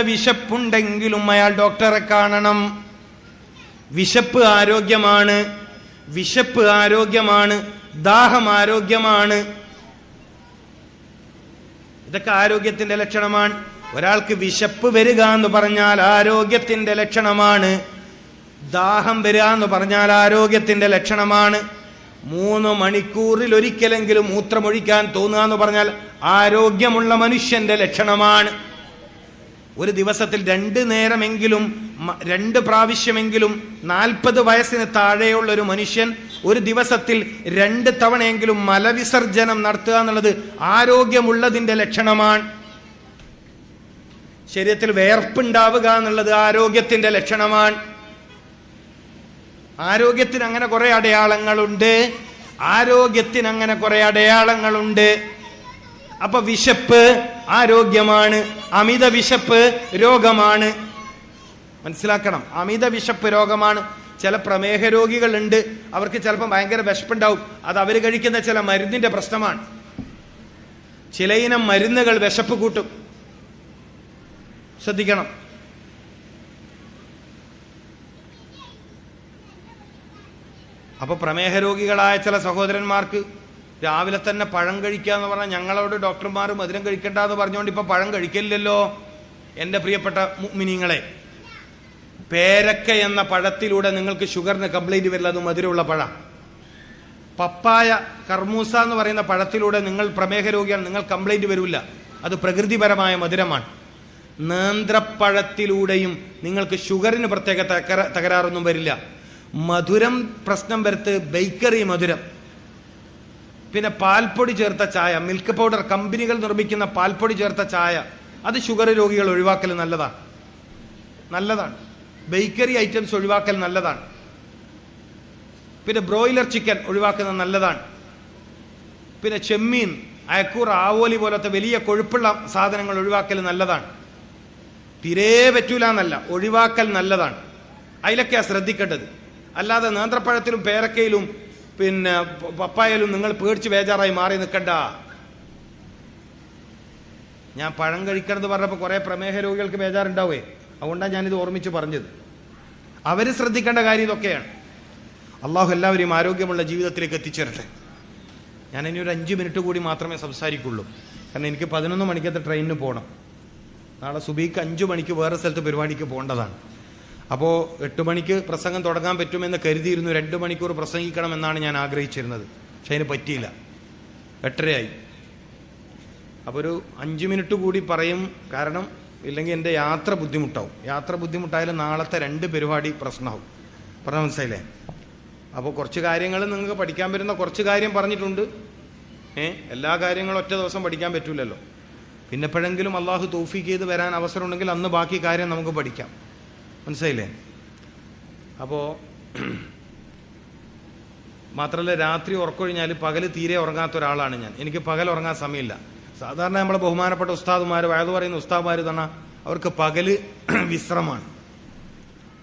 വിശപ്പുണ്ടെങ്കിലും അയാൾ ഡോക്ടറെ കാണണം. വിശപ്പ് ആരോഗ്യമാണ്, ദാഹം ആരോഗ്യമാണ്. ഇതൊക്കെ ആരോഗ്യത്തിന്റെ ലക്ഷണമാണ്. ഒരാൾക്ക് വിശപ്പ് വരിക എന്ന് പറഞ്ഞാൽ ആരോഗ്യത്തിന്റെ ലക്ഷണമാണ്. ദാഹം വരിക എന്ന് പറഞ്ഞാൽ ആരോഗ്യത്തിന്റെ ലക്ഷണമാണ്. 3 മണിക്കൂറിൽ ഒരിക്കലെങ്കിലും മൂത്രമൊഴിക്കാൻ തോന്നുക എന്ന് പറഞ്ഞാൽ ആരോഗ്യമുള്ള മനുഷ്യന്റെ ലക്ഷണമാണ്. ഒരു ദിവസത്തിൽ 2 നേരമെങ്കിലും 2 പ്രാവശ്യമെങ്കിലും 40 വയസ്സിന് താഴെയുള്ള ഒരു മനുഷ്യൻ ഒരു ദിവസത്തിൽ 2 തവണയെങ്കിലും മലവിസർജനം നടത്തുക എന്നുള്ളത് ആരോഗ്യമുള്ളതിന്റെ ലക്ഷണമാണ്. ശരീരത്തിൽ വേർപ്പുണ്ടാവുക എന്നുള്ളത് ആരോഗ്യത്തിന്റെ ലക്ഷണമാണ്. ആരോഗ്യത്തിന് അങ്ങനെ കുറെ അടയാളങ്ങളുണ്ട്. അപ്പൊ വിശപ്പ് ആരോഗ്യമാണ്, അമിത വിശപ്പ് രോഗമാണ്. മനസ്സിലാക്കണം, അമിത വിശപ്പ് രോഗമാണ്. ചില പ്രമേഹ രോഗികളുണ്ട്, അവർക്ക് ചിലപ്പോൾ ഭയങ്കര വിശപ്പുണ്ടാവും. അത് അവർ കഴിക്കുന്ന ചില മരുന്നിന്റെ പ്രശ്നമാണ്. ചിലയിനം മരുന്നുകൾ വിശപ്പ് കൂട്ടും, ശ്രദ്ധിക്കണം. അപ്പൊ പ്രമേഹ രോഗികളായ ചില സഹോദരന്മാർക്ക് രാവിലെ തന്നെ പഴം കഴിക്കുക എന്ന് പറഞ്ഞാൽ, ഞങ്ങളോട് ഡോക്ടർമാർ മധുരം കഴിക്കണ്ട എന്ന് പറഞ്ഞുകൊണ്ട് ഇപ്പൊ പഴം കഴിക്കില്ലല്ലോ. എന്റെ പ്രിയപ്പെട്ട മുഅ്മിനീങ്ങളെ, പേരക്ക എന്ന പഴത്തിലൂടെ നിങ്ങൾക്ക് ഷുഗറിന് കംപ്ലൈന്റ് വരില്ല, അത് മധുരമുള്ള പഴം. പപ്പായ, കർമൂസ എന്ന് പറയുന്ന പഴത്തിലൂടെ നിങ്ങൾ പ്രമേഹ രോഗിയാണ്, നിങ്ങൾ കംപ്ലൈന്റ് വരില്ല, അത് പ്രകൃതിപരമായ മധുരമാണ്. നേന്ത്രപ്പഴത്തിലൂടെയും നിങ്ങൾക്ക് ഷുഗറിന് പ്രത്യേക തകരാറൊന്നും വരില്ല. മധുരം പ്രശ്നം വരുത്ത് ബേക്കറി മധുരം, പിന്നെ പാൽപ്പൊടി ചേർത്ത ചായ, മിൽക്ക് പൗഡർ കമ്പനികൾ നിർമ്മിക്കുന്ന പാൽപ്പൊടി ചേർത്ത ചായ, അത് ഷുഗർ രോഗികൾ ഒഴിവാക്കൽ നല്ലതാണ്. ബേക്കറി ഐറ്റംസ് ഒഴിവാക്കൽ നല്ലതാണ്. പിന്നെ ബ്രോയിലർ ചിക്കൻ ഒഴിവാക്കുന്നത് നല്ലതാണ്. പിന്നെ ചെമ്മീൻ, അയക്കൂർ, ആവോലി പോലത്തെ വലിയ കൊഴുപ്പുള്ള സാധനങ്ങൾ ഒഴിവാക്കൽ നല്ലതാണ്. തീരെ പറ്റൂല എന്നല്ല, ഒഴിവാക്കൽ നല്ലതാണ്. അതിലൊക്കെയാ ശ്രദ്ധിക്കേണ്ടത്. അല്ലാതെ നേന്ത്രപ്പഴത്തിലും പേരക്കയിലും പിന്നെ പപ്പായാലും നിങ്ങൾ പേടിച്ച് ബേജാറായി മാറി നിൽക്കണ്ട. ഞാൻ പഴം കഴിക്കണമെന്ന് പറഞ്ഞപ്പോൾ കുറേ പ്രമേഹ രോഗികൾക്ക് ബേജാറുണ്ടാവേ, അതുകൊണ്ടാണ് ഞാനിത് ഓർമ്മിച്ച് പറഞ്ഞത്. അവർ ശ്രദ്ധിക്കേണ്ട കാര്യം ഇതൊക്കെയാണ്. അള്ളാഹു എല്ലാവരെയും ആരോഗ്യമുള്ള ജീവിതത്തിലേക്ക് എത്തിച്ചേരട്ടെ. ഞാൻ ഇനി ഒരു 5 മിനിറ്റ് കൂടി മാത്രമേ സംസാരിക്കുള്ളൂ. കാരണം എനിക്ക് 11 മണിക്കത്തെ ട്രെയിനിന് പോകണം. നാളെ സുബഹിക്ക് 5 മണിക്ക് വേറെ സ്ഥലത്ത് പരിപാടിക്ക് പോകേണ്ടതാണ്. അപ്പോൾ 8 മണിക്ക് പ്രസംഗം തുടങ്ങാൻ പറ്റുമെന്ന് കരുതിയിരുന്നു. 2 മണിക്കൂർ പ്രസംഗിക്കണമെന്നാണ് ഞാൻ ആഗ്രഹിച്ചിരുന്നത്. പക്ഷെ അതിന് പറ്റിയില്ല, 8:30 അപ്പോൾ ഒരു 5 മിനിറ്റ് കൂടി പറയും. കാരണം ഇല്ലെങ്കിൽ എൻ്റെ യാത്ര ബുദ്ധിമുട്ടാവും. യാത്ര ബുദ്ധിമുട്ടായാലും നാളത്തെ 2 പരിപാടി പ്രശ്നമാവും. പറഞ്ഞ മനസ്സിലായില്ലേ? അപ്പോൾ കുറച്ച് കാര്യങ്ങൾ നിങ്ങൾക്ക് പഠിക്കാൻ പറ്റുന്ന കുറച്ച് കാര്യം പറഞ്ഞിട്ടുണ്ട്. എല്ലാ കാര്യങ്ങളും ഒറ്റ ദിവസം പഠിക്കാൻ പറ്റൂലല്ലോ. പിന്നെ എപ്പോഴെങ്കിലും അള്ളാഹു തൗഫീഖ് ചെയ്ത് വരാൻ അവസരം ഉണ്ടെങ്കിൽ അന്ന് ബാക്കി കാര്യം നമുക്ക് പഠിക്കാം. മനസ്സിലായില്ലേ? അപ്പോൾ മാത്രമല്ല, രാത്രി ഉറക്കൊഴിഞ്ഞാൽ പകൽ തീരെ ഉറങ്ങാത്ത ഒരാളാണ് ഞാൻ. എനിക്ക് പകൽ ഉറങ്ങാൻ സമയമില്ല. സാധാരണ നമ്മളെ ബഹുമാനപ്പെട്ട ഉസ്താദുമാർ, വയത് പറയുന്ന ഉസ്താദുമാർ തന്നെ അവർക്ക് പകല് വിശ്രമമാണ്.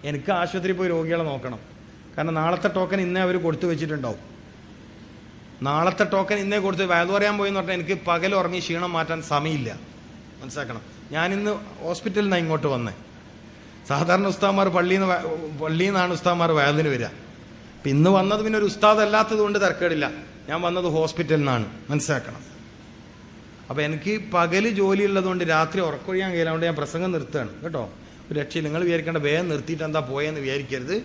എനിക്ക് ആശുപത്രിയിൽ പോയി രോഗികളെ നോക്കണം. കാരണം നാളത്തെ ടോക്കൺ ഇന്നേ അവർ കൊടുത്തു വെച്ചിട്ടുണ്ടാവും. നാളത്തെ ടോക്കൺ ഇന്നേ കൊടുത്ത് വയത് പറയാൻ പോയി എന്ന് പറഞ്ഞാൽ എനിക്ക് പകൽ ഉറങ്ങി ക്ഷീണം മാറ്റാൻ സമയമില്ല. മനസ്സിലാക്കണം. ഞാനിന്ന് ഹോസ്പിറ്റലിൽ നിന്നാണ് ഇങ്ങോട്ട് വന്നേ. സാധാരണ ഉസ്താദുമാർ പള്ളിയിൽ നിന്നാണ് ഉസ്താദുമാർ വയതിന് വരിക. അപ്പം ഇന്ന് വന്നത് പിന്നെ ഒരു ഉസ്താദ് അല്ലാത്തത് കൊണ്ട് തിരക്കേടില്ല. ഞാൻ വന്നത് ഹോസ്പിറ്റലിൽ നിന്നാണ്. മനസ്സിലാക്കണം. അപ്പം എനിക്ക് പകല് ജോലി ഉള്ളതുകൊണ്ട് രാത്രി ഉറക്കൊഴിയാൻ കഴിയില്ല. അതുകൊണ്ട് ഞാൻ പ്രസംഗം നിർത്തുകയാണ് കേട്ടോ. ഒരു രക്ഷയിൽ നിങ്ങൾ വിചാരിക്കേണ്ട വേഗം നിർത്തിയിട്ട് എന്താ പോയെന്ന് വിചാരിക്കരുത്.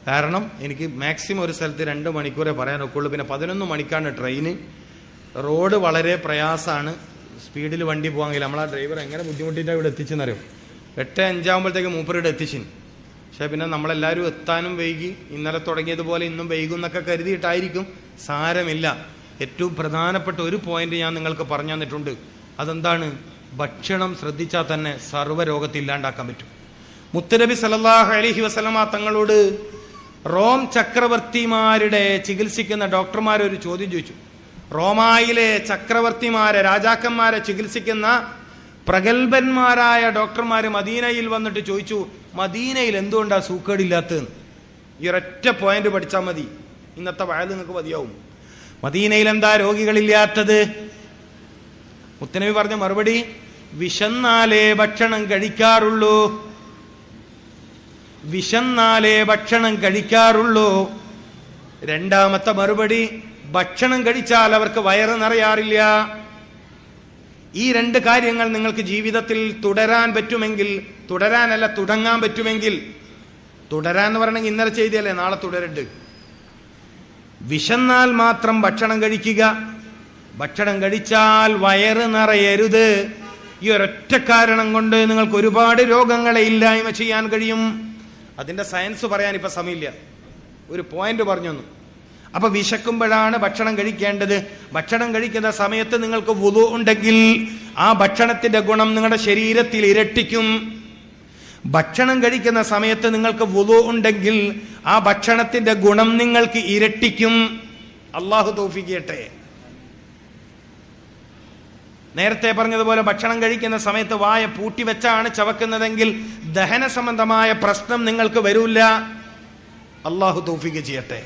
കാരണം എനിക്ക് മാക്സിമം ഒരു സ്ഥലത്ത് 2 മണിക്കൂറേ പറയാനൊക്കെ ഉള്ളൂ. പിന്നെ 11 മണിക്കാണ് ട്രെയിന്. റോഡ് വളരെ പ്രയാസമാണ്. സ്പീഡിൽ വണ്ടി പോകാൻ കഴിയില്ല. നമ്മളാ ഡ്രൈവർ എങ്ങനെ ബുദ്ധിമുട്ടിയിട്ടാണ് ഇവിടെ എത്തിച്ചെന്നറിയും. 8:05 ആകുമ്പോഴത്തേക്ക് മൂപ്പരുടെ എത്തിച്ചിന്. പക്ഷെ പിന്നെ നമ്മളെല്ലാവരും എത്താനും വൈകി. ഇന്നലെ തുടങ്ങിയതുപോലെ ഇന്നും വൈകും എന്നൊക്കെ കരുതിയിട്ടായിരിക്കും. സാരമില്ല. ഏറ്റവും പ്രധാനപ്പെട്ട ഒരു പോയിന്റ് ഞാൻ നിങ്ങൾക്ക് പറഞ്ഞു തന്നിട്ടുണ്ട്. അതെന്താണ്? ഭക്ഷണം ശ്രദ്ധിച്ചാൽ തന്നെ സർവ്വരോഗത്തെ ഇല്ലാണ്ടാക്കാൻ പറ്റും. മുത്തുനബി സല്ലല്ലാഹു അലൈഹി വസല്ലമ തങ്ങളോട് റോം ചക്രവർത്തിമാരുടെ ചികിത്സിക്കുന്ന ഡോക്ടർമാർ ഒരു ചോദ്യം ചോദിച്ചു. റോമായിലെ ചക്രവർത്തിമാരെ, രാജാക്കന്മാരെ ചികിത്സിക്കുന്ന പ്രഗത്ഭന്മാരായ ഡോക്ടർമാർ മദീനയിൽ വന്നിട്ട് ചോദിച്ചു, മദീനയിൽ എന്തുകൊണ്ടാണ് സൂക്കേടില്ലാത്തതെന്ന്. ഈ ഒരൊറ്റ പോയിന്റ് പഠിച്ചാൽ മതി. ഇന്നത്തെ വയത് നിങ്ങൾക്ക് മതിയാവും. മദീനയിൽ എന്താ രോഗികളില്ലാത്തത്? മുത്തനബി പറഞ്ഞ മറുപടി, വിശന്നാലേ ഭക്ഷണം കഴിക്കാറുള്ളൂ. വിശന്നാലേ ഭക്ഷണം കഴിക്കാറുള്ളൂ. രണ്ടാമത്തെ മറുപടി, ഭക്ഷണം കഴിച്ചാൽ അവർക്ക് വയറ് നിറയാറില്ല. ഈ 2 കാര്യങ്ങൾ നിങ്ങൾക്ക് ജീവിതത്തിൽ തുടരാൻ പറ്റുമെങ്കിൽ, തുടങ്ങാൻ പറ്റുമെങ്കിൽ, തുടരാന്ന് പറയണമെങ്കിൽ ഇന്നലെ ചെയ്തല്ലേ നാളെ തുടരുണ്ട്. വിശന്നാൽ മാത്രം ഭക്ഷണം കഴിക്കുക, ഭക്ഷണം കഴിച്ചാൽ വയറ് നിറയരുത്. ഈ ഒരൊറ്റ കാരണം കൊണ്ട് നിങ്ങൾക്ക് ഒരുപാട് രോഗങ്ങളെ ഇല്ലായ്മ ചെയ്യാൻ കഴിയും. അതിന്റെ സയൻസ് പറയാൻ ഇപ്പൊ സമയമില്ല. ഒരു പോയിന്റ് പറഞ്ഞു തന്നു. അപ്പൊ വിശക്കുമ്പോഴാണ് ഭക്ഷണം കഴിക്കേണ്ടത്. ഭക്ഷണം കഴിക്കുന്ന സമയത്ത് നിങ്ങൾക്ക് വുളു ഉണ്ടെങ്കിൽ ആ ഭക്ഷണത്തിന്റെ ഗുണം നിങ്ങളുടെ ശരീരത്തിൽ ഇരട്ടിക്കും. ഭക്ഷണം കഴിക്കുന്ന സമയത്ത് നിങ്ങൾക്ക് വുളു ഉണ്ടെങ്കിൽ ആ ഭക്ഷണത്തിന്റെ ഗുണം നിങ്ങൾക്ക് ഇരട്ടിക്കും. അള്ളാഹു തൗഫീഖ് ചെയ്യട്ടെ. നേരത്തെ പറഞ്ഞതുപോലെ ഭക്ഷണം കഴിക്കുന്ന സമയത്ത് വായ പൂട്ടിവെച്ചാണ് ചവക്കുന്നതെങ്കിൽ ദഹന സംബന്ധമായ പ്രശ്നം നിങ്ങൾക്ക് വരൂല്ല. അള്ളാഹു തൗഫീഖ് ചെയ്യട്ടെ.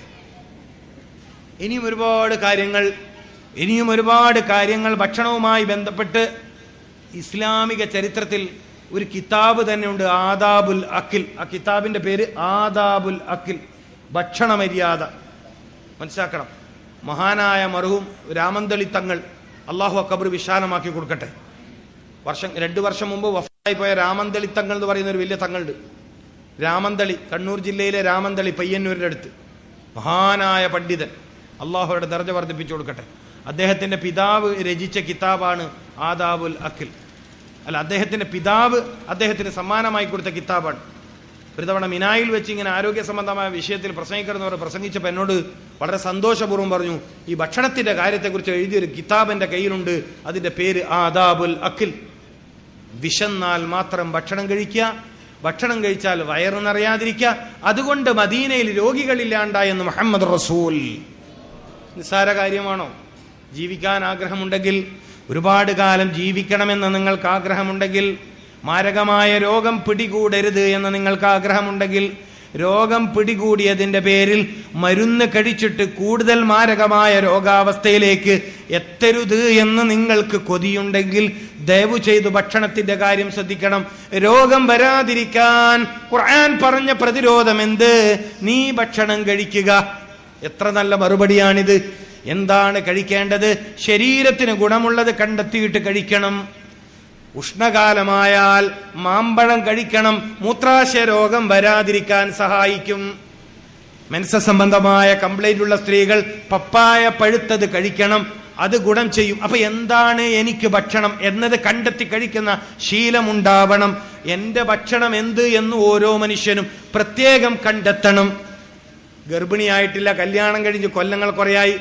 ഇനിയും ഒരുപാട് കാര്യങ്ങൾ ഭക്ഷണവുമായി ബന്ധപ്പെട്ട് ഇസ്ലാമിക ചരിത്രത്തിൽ ഒരു കിതാബ് തന്നെ ഉണ്ട്, ആദാബുൽ അക്കിൽ. ആ കിതാബിന്റെ പേര് ആദാബുൽ അക്കിൽ, ഭക്ഷണ മര്യാദ. മനസ്സിലാക്കണം. മഹാനായ മർഹൂം രാമന്തളി തങ്ങൾ, അള്ളാഹു അക്ബർ വിശാലമാക്കി കൊടുക്കട്ടെ. 2 വർഷം മുമ്പ് വഫായി പോയ രാമന്തളി തങ്ങൾ എന്ന് പറയുന്ന ഒരു വലിയ തങ്ങളുണ്ട്. രാമന്തളി, കണ്ണൂർ ജില്ലയിലെ രാമന്തളി, പയ്യന്നൂരിന്റെ അടുത്ത്. മഹാനായ പണ്ഡിതൻ, അള്ളാഹുയുടെ ദർജ വർദ്ധിപ്പിച്ചു കൊടുക്കട്ടെ. അദ്ദേഹത്തിന്റെ പിതാവ് രചിച്ച കിതാബാണ് ആദാബുൽ അക്കിൽ. അദ്ദേഹത്തിന്റെ പിതാവ് അദ്ദേഹത്തിന് സമ്മാനമായി കൊടുത്ത കിതാബാണ്. ഒരു തവണ മിനായിൽ വെച്ച് ഇങ്ങനെ ആരോഗ്യ സംബന്ധമായ വിഷയത്തിൽ പ്രസംഗിക്കുന്നവർ പ്രസംഗിച്ചപ്പോൾ എന്നോട് വളരെ സന്തോഷപൂർവ്വം പറഞ്ഞു, ഈ ഭക്ഷണത്തിന്റെ കാര്യത്തെക്കുറിച്ച് എഴുതിയൊരു കിതാബ് എൻ്റെ കയ്യിലുണ്ട്, അതിന്റെ പേര് ആദാബുൽ അക്കിൽ. വിശന്നാൽ മാത്രം ഭക്ഷണം കഴിക്കുക, ഭക്ഷണം കഴിച്ചാൽ വയറ് നിറയാതിരിക്കുക. അതുകൊണ്ട് മദീനയിൽ രോഗികളില്ലാണ്ടായെന്ന് മുഹമ്മദ് റസൂൽ. നിസ്സാര കാര്യമാണോ? ജീവിക്കാൻ ആഗ്രഹമുണ്ടെങ്കിൽ, ഒരുപാട് കാലം ജീവിക്കണമെന്ന് നിങ്ങൾക്ക് ആഗ്രഹമുണ്ടെങ്കിൽ, മാരകമായ രോഗം പിടികൂടരുത് എന്ന് നിങ്ങൾക്ക് ആഗ്രഹമുണ്ടെങ്കിൽ, രോഗം പിടികൂടിയതിന്റെ പേരിൽ മരുന്ന് കഴിച്ചിട്ട് കൂടുതൽ മാരകമായ രോഗാവസ്ഥയിലേക്ക് എത്തരുത് എന്ന് നിങ്ങൾക്ക് കൊതിയുണ്ടെങ്കിൽ ദയവു ചെയ്തു ഭക്ഷണത്തിന്റെ കാര്യം ശ്രദ്ധിക്കണം. രോഗം വരാതിരിക്കാൻ ഖുർആൻ പറഞ്ഞ പ്രതിരോധം എന്ത്? നീ ഭക്ഷണം കഴിക്കുക. എത്ര നല്ല മറുപടിയാണിത്. എന്താണ് കഴിക്കേണ്ടത്? ശരീരത്തിന് ഗുണമുള്ളത് കണ്ടെത്തിയിട്ട് കഴിക്കണം. ഉഷ്ണകാലമായാൽ മാമ്പഴം കഴിക്കണം. മൂത്രാശയ രോഗം വരാതിരിക്കാൻ സഹായിക്കും. മെൻസസ് സംബന്ധമായ കംപ്ലൈന്റ് ഉള്ള സ്ത്രീകൾ പപ്പായ പഴുത്തത് കഴിക്കണം, അത് ഗുണം ചെയ്യും. അപ്പൊ എന്താണ് എനിക്ക് ഭക്ഷണം എന്നത് കണ്ടെത്തി കഴിക്കുന്ന ശീലമുണ്ടാവണം. എന്റെ ഭക്ഷണം എന്ത് എന്ന് ഓരോ മനുഷ്യനും പ്രത്യേകം കണ്ടെത്തണം. ഗർഭിണിയായിട്ടില്ല, കല്യാണം കഴിഞ്ഞ് കൊല്ലങ്ങൾ കുറയായി,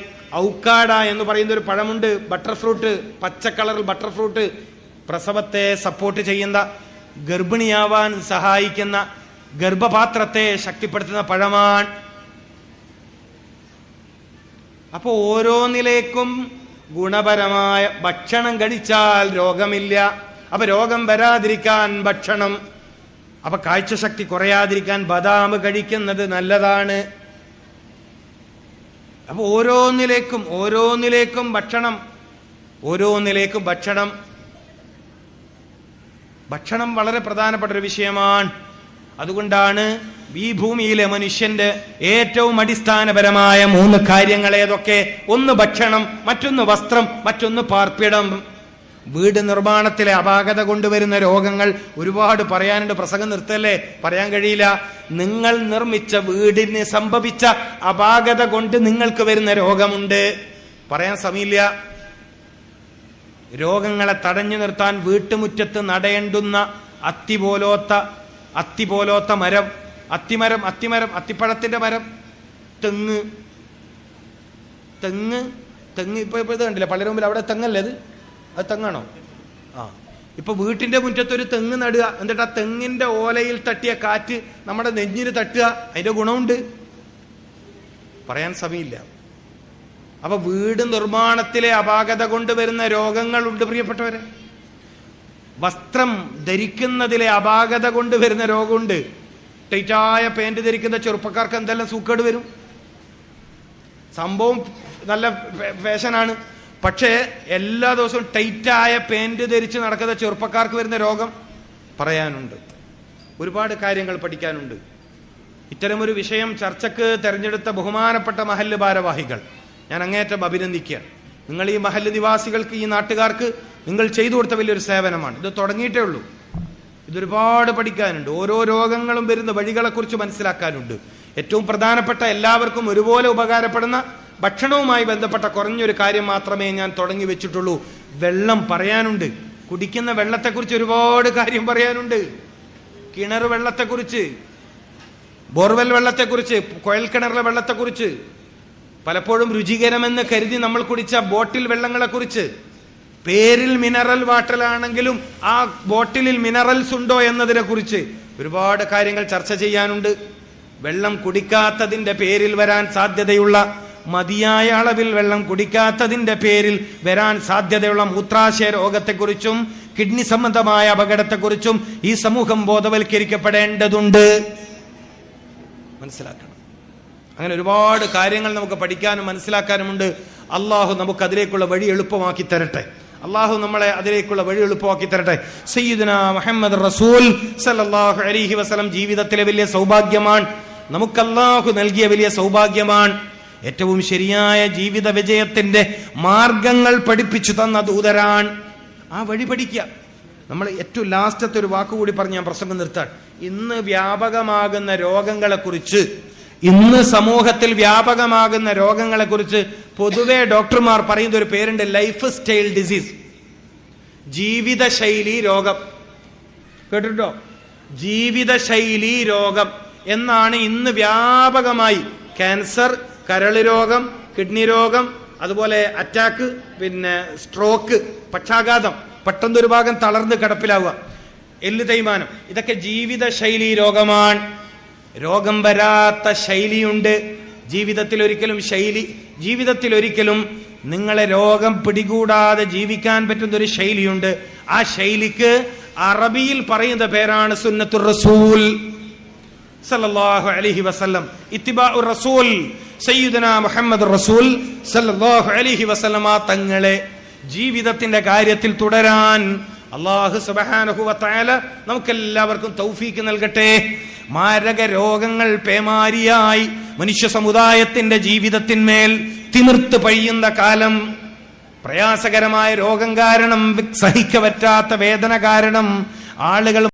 ഔക്കാഡ എന്ന് പറയുന്ന ഒരു പഴമുണ്ട്, ബട്ടർ ഫ്രൂട്ട്, പച്ച കളറിൽ ബട്ടർ ഫ്രൂട്ട്, പ്രസവത്തെ സപ്പോർട്ട് ചെയ്യുന്ന, ഗർഭിണിയാവാൻ സഹായിക്കുന്ന, ഗർഭപാത്രത്തെ ശക്തിപ്പെടുത്തുന്ന പഴമാണ്. അപ്പൊ ഓരോന്നിലേക്കും ഗുണപരമായ ഭക്ഷണം കഴിച്ചാൽ രോഗമില്ല. അപ്പൊ രോഗം വരാതിരിക്കാൻ ഭക്ഷണം. അപ്പൊ കാഴ്ചശക്തി കുറയാതിരിക്കാൻ ബദാം കഴിക്കുന്നത് നല്ലതാണ്. അപ്പൊ ഓരോന്നിലേക്കും ഭക്ഷണം, ഓരോന്നിലേക്കും ഭക്ഷണം. ഭക്ഷണം വളരെ പ്രധാനപ്പെട്ട ഒരു വിഷയമാണ്. അതുകൊണ്ടാണ് ഈ ഭൂമിയിലെ മനുഷ്യന്റെ ഏറ്റവും അടിസ്ഥാനപരമായ 3 കാര്യങ്ങൾ ഏതൊക്കെ? ഒന്ന് ഭക്ഷണം, മറ്റൊന്ന് വസ്ത്രം, മറ്റൊന്ന് പാർപ്പിടം. വീട് നിർമ്മാണത്തിലെ അപാകത കൊണ്ടുവരുന്ന രോഗങ്ങൾ ഒരുപാട് പറയാനുണ്ട്. പ്രസംഗം നിർത്തല്ലേ, പറയാൻ കഴിയില്ല. നിങ്ങൾ നിർമ്മിച്ച വീടിന് സംഭവിച്ച അപാകത കൊണ്ട് നിങ്ങൾക്ക് വരുന്ന രോഗമുണ്ട്, പറയാൻ സമയമില്ല. രോഗങ്ങളെ തടഞ്ഞു നിർത്താൻ വീട്ടുമുറ്റത്ത് നടയേണ്ടുന്ന അത്തി പോലോത്ത മരം, അത്തിമരം, അത്തിപ്പഴത്തിന്റെ മരം, തെങ്ങ് ഇപ്പൊ ഇത് കണ്ടില്ല പലരും മുമ്പിൽ, അവിടെ തെങ്ങല്ലേ അത് തെങ്ങാണോ? ഇപ്പൊ വീട്ടിന്റെ മുറ്റത്തൊരു തെങ്ങ് നടുക, എന്നിട്ട് ആ തെങ്ങിന്റെ ഓലയിൽ തട്ടിയ കാറ്റ് നമ്മുടെ നെഞ്ഞിന് തട്ടുക, അതിന്റെ ഗുണമുണ്ട്, പറയാൻ സമയമില്ല. അപ്പൊ വീട് നിർമ്മാണത്തിലെ അപാകത കൊണ്ടുവരുന്ന രോഗങ്ങളുണ്ട് പ്രിയപ്പെട്ടവരെ. വസ്ത്രം ധരിക്കുന്നതിലെ അപാകത കൊണ്ടുവരുന്ന രോഗമുണ്ട്. ടൈറ്റായ പാന്റ് ധരിക്കുന്ന ചെറുപ്പക്കാർക്ക് എന്തെല്ലാം സൂക്കേട് വരും. സംഭവം നല്ല ഫാഷനാണ്, പക്ഷേ എല്ലാ ദിവസവും ടൈറ്റായ പാന്റ് ധരിച്ച് നടക്കുന്ന ചെറുപ്പക്കാർക്ക് വരുന്ന രോഗം പറയാനുണ്ട്. ഒരുപാട് കാര്യങ്ങൾ പഠിക്കാനുണ്ട്. ഇത്തരമൊരു വിഷയം ചർച്ചക്ക് തെരഞ്ഞെടുത്ത ബഹുമാനപ്പെട്ട മഹല്ല് ഭാരവാഹികൾ ഞാൻ അങ്ങേയറ്റം അഭിനന്ദിക്കുകയാണ്. നിങ്ങൾ ഈ മഹല്ല് നിവാസികൾക്ക്, ഈ നാട്ടുകാർക്ക് നിങ്ങൾ ചെയ്തു കൊടുത്ത വലിയൊരു സേവനമാണ്. ഇത് തുടങ്ങിയിട്ടേ ഉള്ളൂ. ഇതൊരുപാട് പഠിക്കാനുണ്ട്. ഓരോ രോഗങ്ങളും വരുന്ന വഴികളെക്കുറിച്ച് മനസ്സിലാക്കാനുണ്ട്. ഏറ്റവും പ്രധാനപ്പെട്ട, എല്ലാവർക്കും ഒരുപോലെ ഉപകാരപ്പെടുന്ന ഭക്ഷണവുമായി ബന്ധപ്പെട്ട കുറഞ്ഞൊരു കാര്യം മാത്രമേ ഞാൻ തുടങ്ങി വെച്ചിട്ടുള്ളൂ. വെള്ളം പറയാനുണ്ട്. കുടിക്കുന്ന വെള്ളത്തെക്കുറിച്ച് ഒരുപാട് കാര്യം പറയാനുണ്ട്. കിണർ വെള്ളത്തെക്കുറിച്ച്, ബോർവെൽ വെള്ളത്തെക്കുറിച്ച്, കുഴൽക്കിണറിലെ വെള്ളത്തെക്കുറിച്ച്, പലപ്പോഴും രുചികരമെന്ന് കരുതി നമ്മൾ കുടിച്ച ബോട്ടിൽ വെള്ളങ്ങളെക്കുറിച്ച്, പേരിൽ മിനറൽ വാട്ടറാണെങ്കിലും ആ ബോട്ടിലിൽ മിനറൽസ് ഉണ്ടോ എന്നതിനെ കുറിച്ച് ഒരുപാട് കാര്യങ്ങൾ ചർച്ച ചെയ്യാനുണ്ട്. വെള്ളം കുടിക്കാത്തതിന്റെ പേരിൽ വരാൻ സാധ്യതയുള്ള, മതിയായ അളവിൽ വെള്ളം കുടിക്കാത്തതിന്റെ പേരിൽ വരാൻ സാധ്യതയുള്ള മൂത്രാശയ രോഗത്തെക്കുറിച്ചും കിഡ്നി സംബന്ധമായ അപകടത്തെക്കുറിച്ചും ഈ സമൂഹം ബോധവൽക്കരിക്കപ്പെടേണ്ടതുണ്ട്. മനസ്സിലാക്കണം. അങ്ങനെ ഒരുപാട് കാര്യങ്ങൾ നമുക്ക് പഠിക്കാനും മനസ്സിലാക്കാനുമുണ്ട്. അള്ളാഹു നമുക്ക് അതിലേക്കുള്ള വഴി എളുപ്പമാക്കി തരട്ടെ. അള്ളാഹു നമ്മളെ അതിലേക്കുള്ള വഴി എളുപ്പമാക്കി തരട്ടെ. സയ്യിദുനാ മുഹമ്മദ് റസൂൽ സല്ലല്ലാഹു അലൈഹി വസല്ലം ജീവിതത്തിലെ വലിയ സൗഭാഗ്യമാണ്, നമുക്ക് അള്ളാഹു നൽകിയ വലിയ സൗഭാഗ്യമാണ്. ഏറ്റവും ശരിയായ ജീവിത വിജയത്തിന്റെ മാർഗങ്ങൾ പഠിപ്പിച്ചു തന്ന ദൂതരാണ്. ആ വഴി പഠിക്കുക. നമ്മൾ ഏറ്റവും ലാസ്റ്റത്തെ ഒരു വാക്കുകൂടി പറഞ്ഞ് ഞാൻ പ്രസംഗം നിർത്താൻ. ഇന്ന് വ്യാപകമാകുന്ന രോഗങ്ങളെക്കുറിച്ച്, ഇന്ന് സമൂഹത്തിൽ വ്യാപകമാകുന്ന രോഗങ്ങളെക്കുറിച്ച് പൊതുവെ ഡോക്ടർമാർ പറയുന്ന ഒരു പേരുണ്ട്, ലൈഫ് സ്റ്റൈൽ ഡിസീസ്, ജീവിതശൈലി രോഗം. കേട്ടിട്ടോ? ജീവിതശൈലി രോഗം എന്നാണ് ഇന്ന് വ്യാപകമായി. ക്യാൻസർ, കരള് രോഗം, കിഡ്നി രോഗം, അതുപോലെ അറ്റാക്ക്, പിന്നെ സ്ട്രോക്ക്, പക്ഷാഘാതം, പെട്ടെന്നൊരു ഭാഗം തളർന്ന് കിടപ്പിലാവുക, എല്ല് തേയ്മാനം, ഇതൊക്കെ ജീവിതശൈലി രോഗമാണ്. രോഗം വരാത്ത ശൈലിയുണ്ട്. ജീവിതത്തിൽ ഒരിക്കലും നിങ്ങളെ രോഗം പിടികൂടാതെ ജീവിക്കാൻ പറ്റുന്നൊരു ശൈലിയുണ്ട്. ആ ശൈലിക്ക് അറബിയിൽ പറയുന്ന പേരാണ് സുന്നത്തുർ റസൂൽ. സല്ലല്ലാഹു അലൈഹി വസല്ലം, ഇത്തിബാഉർ റസൂൽ സയ്യിദുനാ മുഹമ്മദ് റസൂൽ സല്ലല്ലാഹു അലൈഹി വസല്ലമ തങ്ങളെ ജീവിതത്തിന്റെ കാര്യത്തിൽ തുടരാൻ അല്ലാഹു സുബ്ഹാനഹു വ തആല നമുക്കെല്ലാവർക്കും തൗഫീക്ക് നൽകട്ടെ. മാരക രോഗങ്ങൾ പേമാരിയായി മനുഷ്യ സമുദായത്തിന്റെ ജീവിതത്തിന്മേൽ തിമിർത്ത് പഴിയുന്ന കാലം, പ്രയാസകരമായ രോഗം കാരണം, സഹിക്കപറ്റാത്ത വേദന കാരണം ആളുകൾ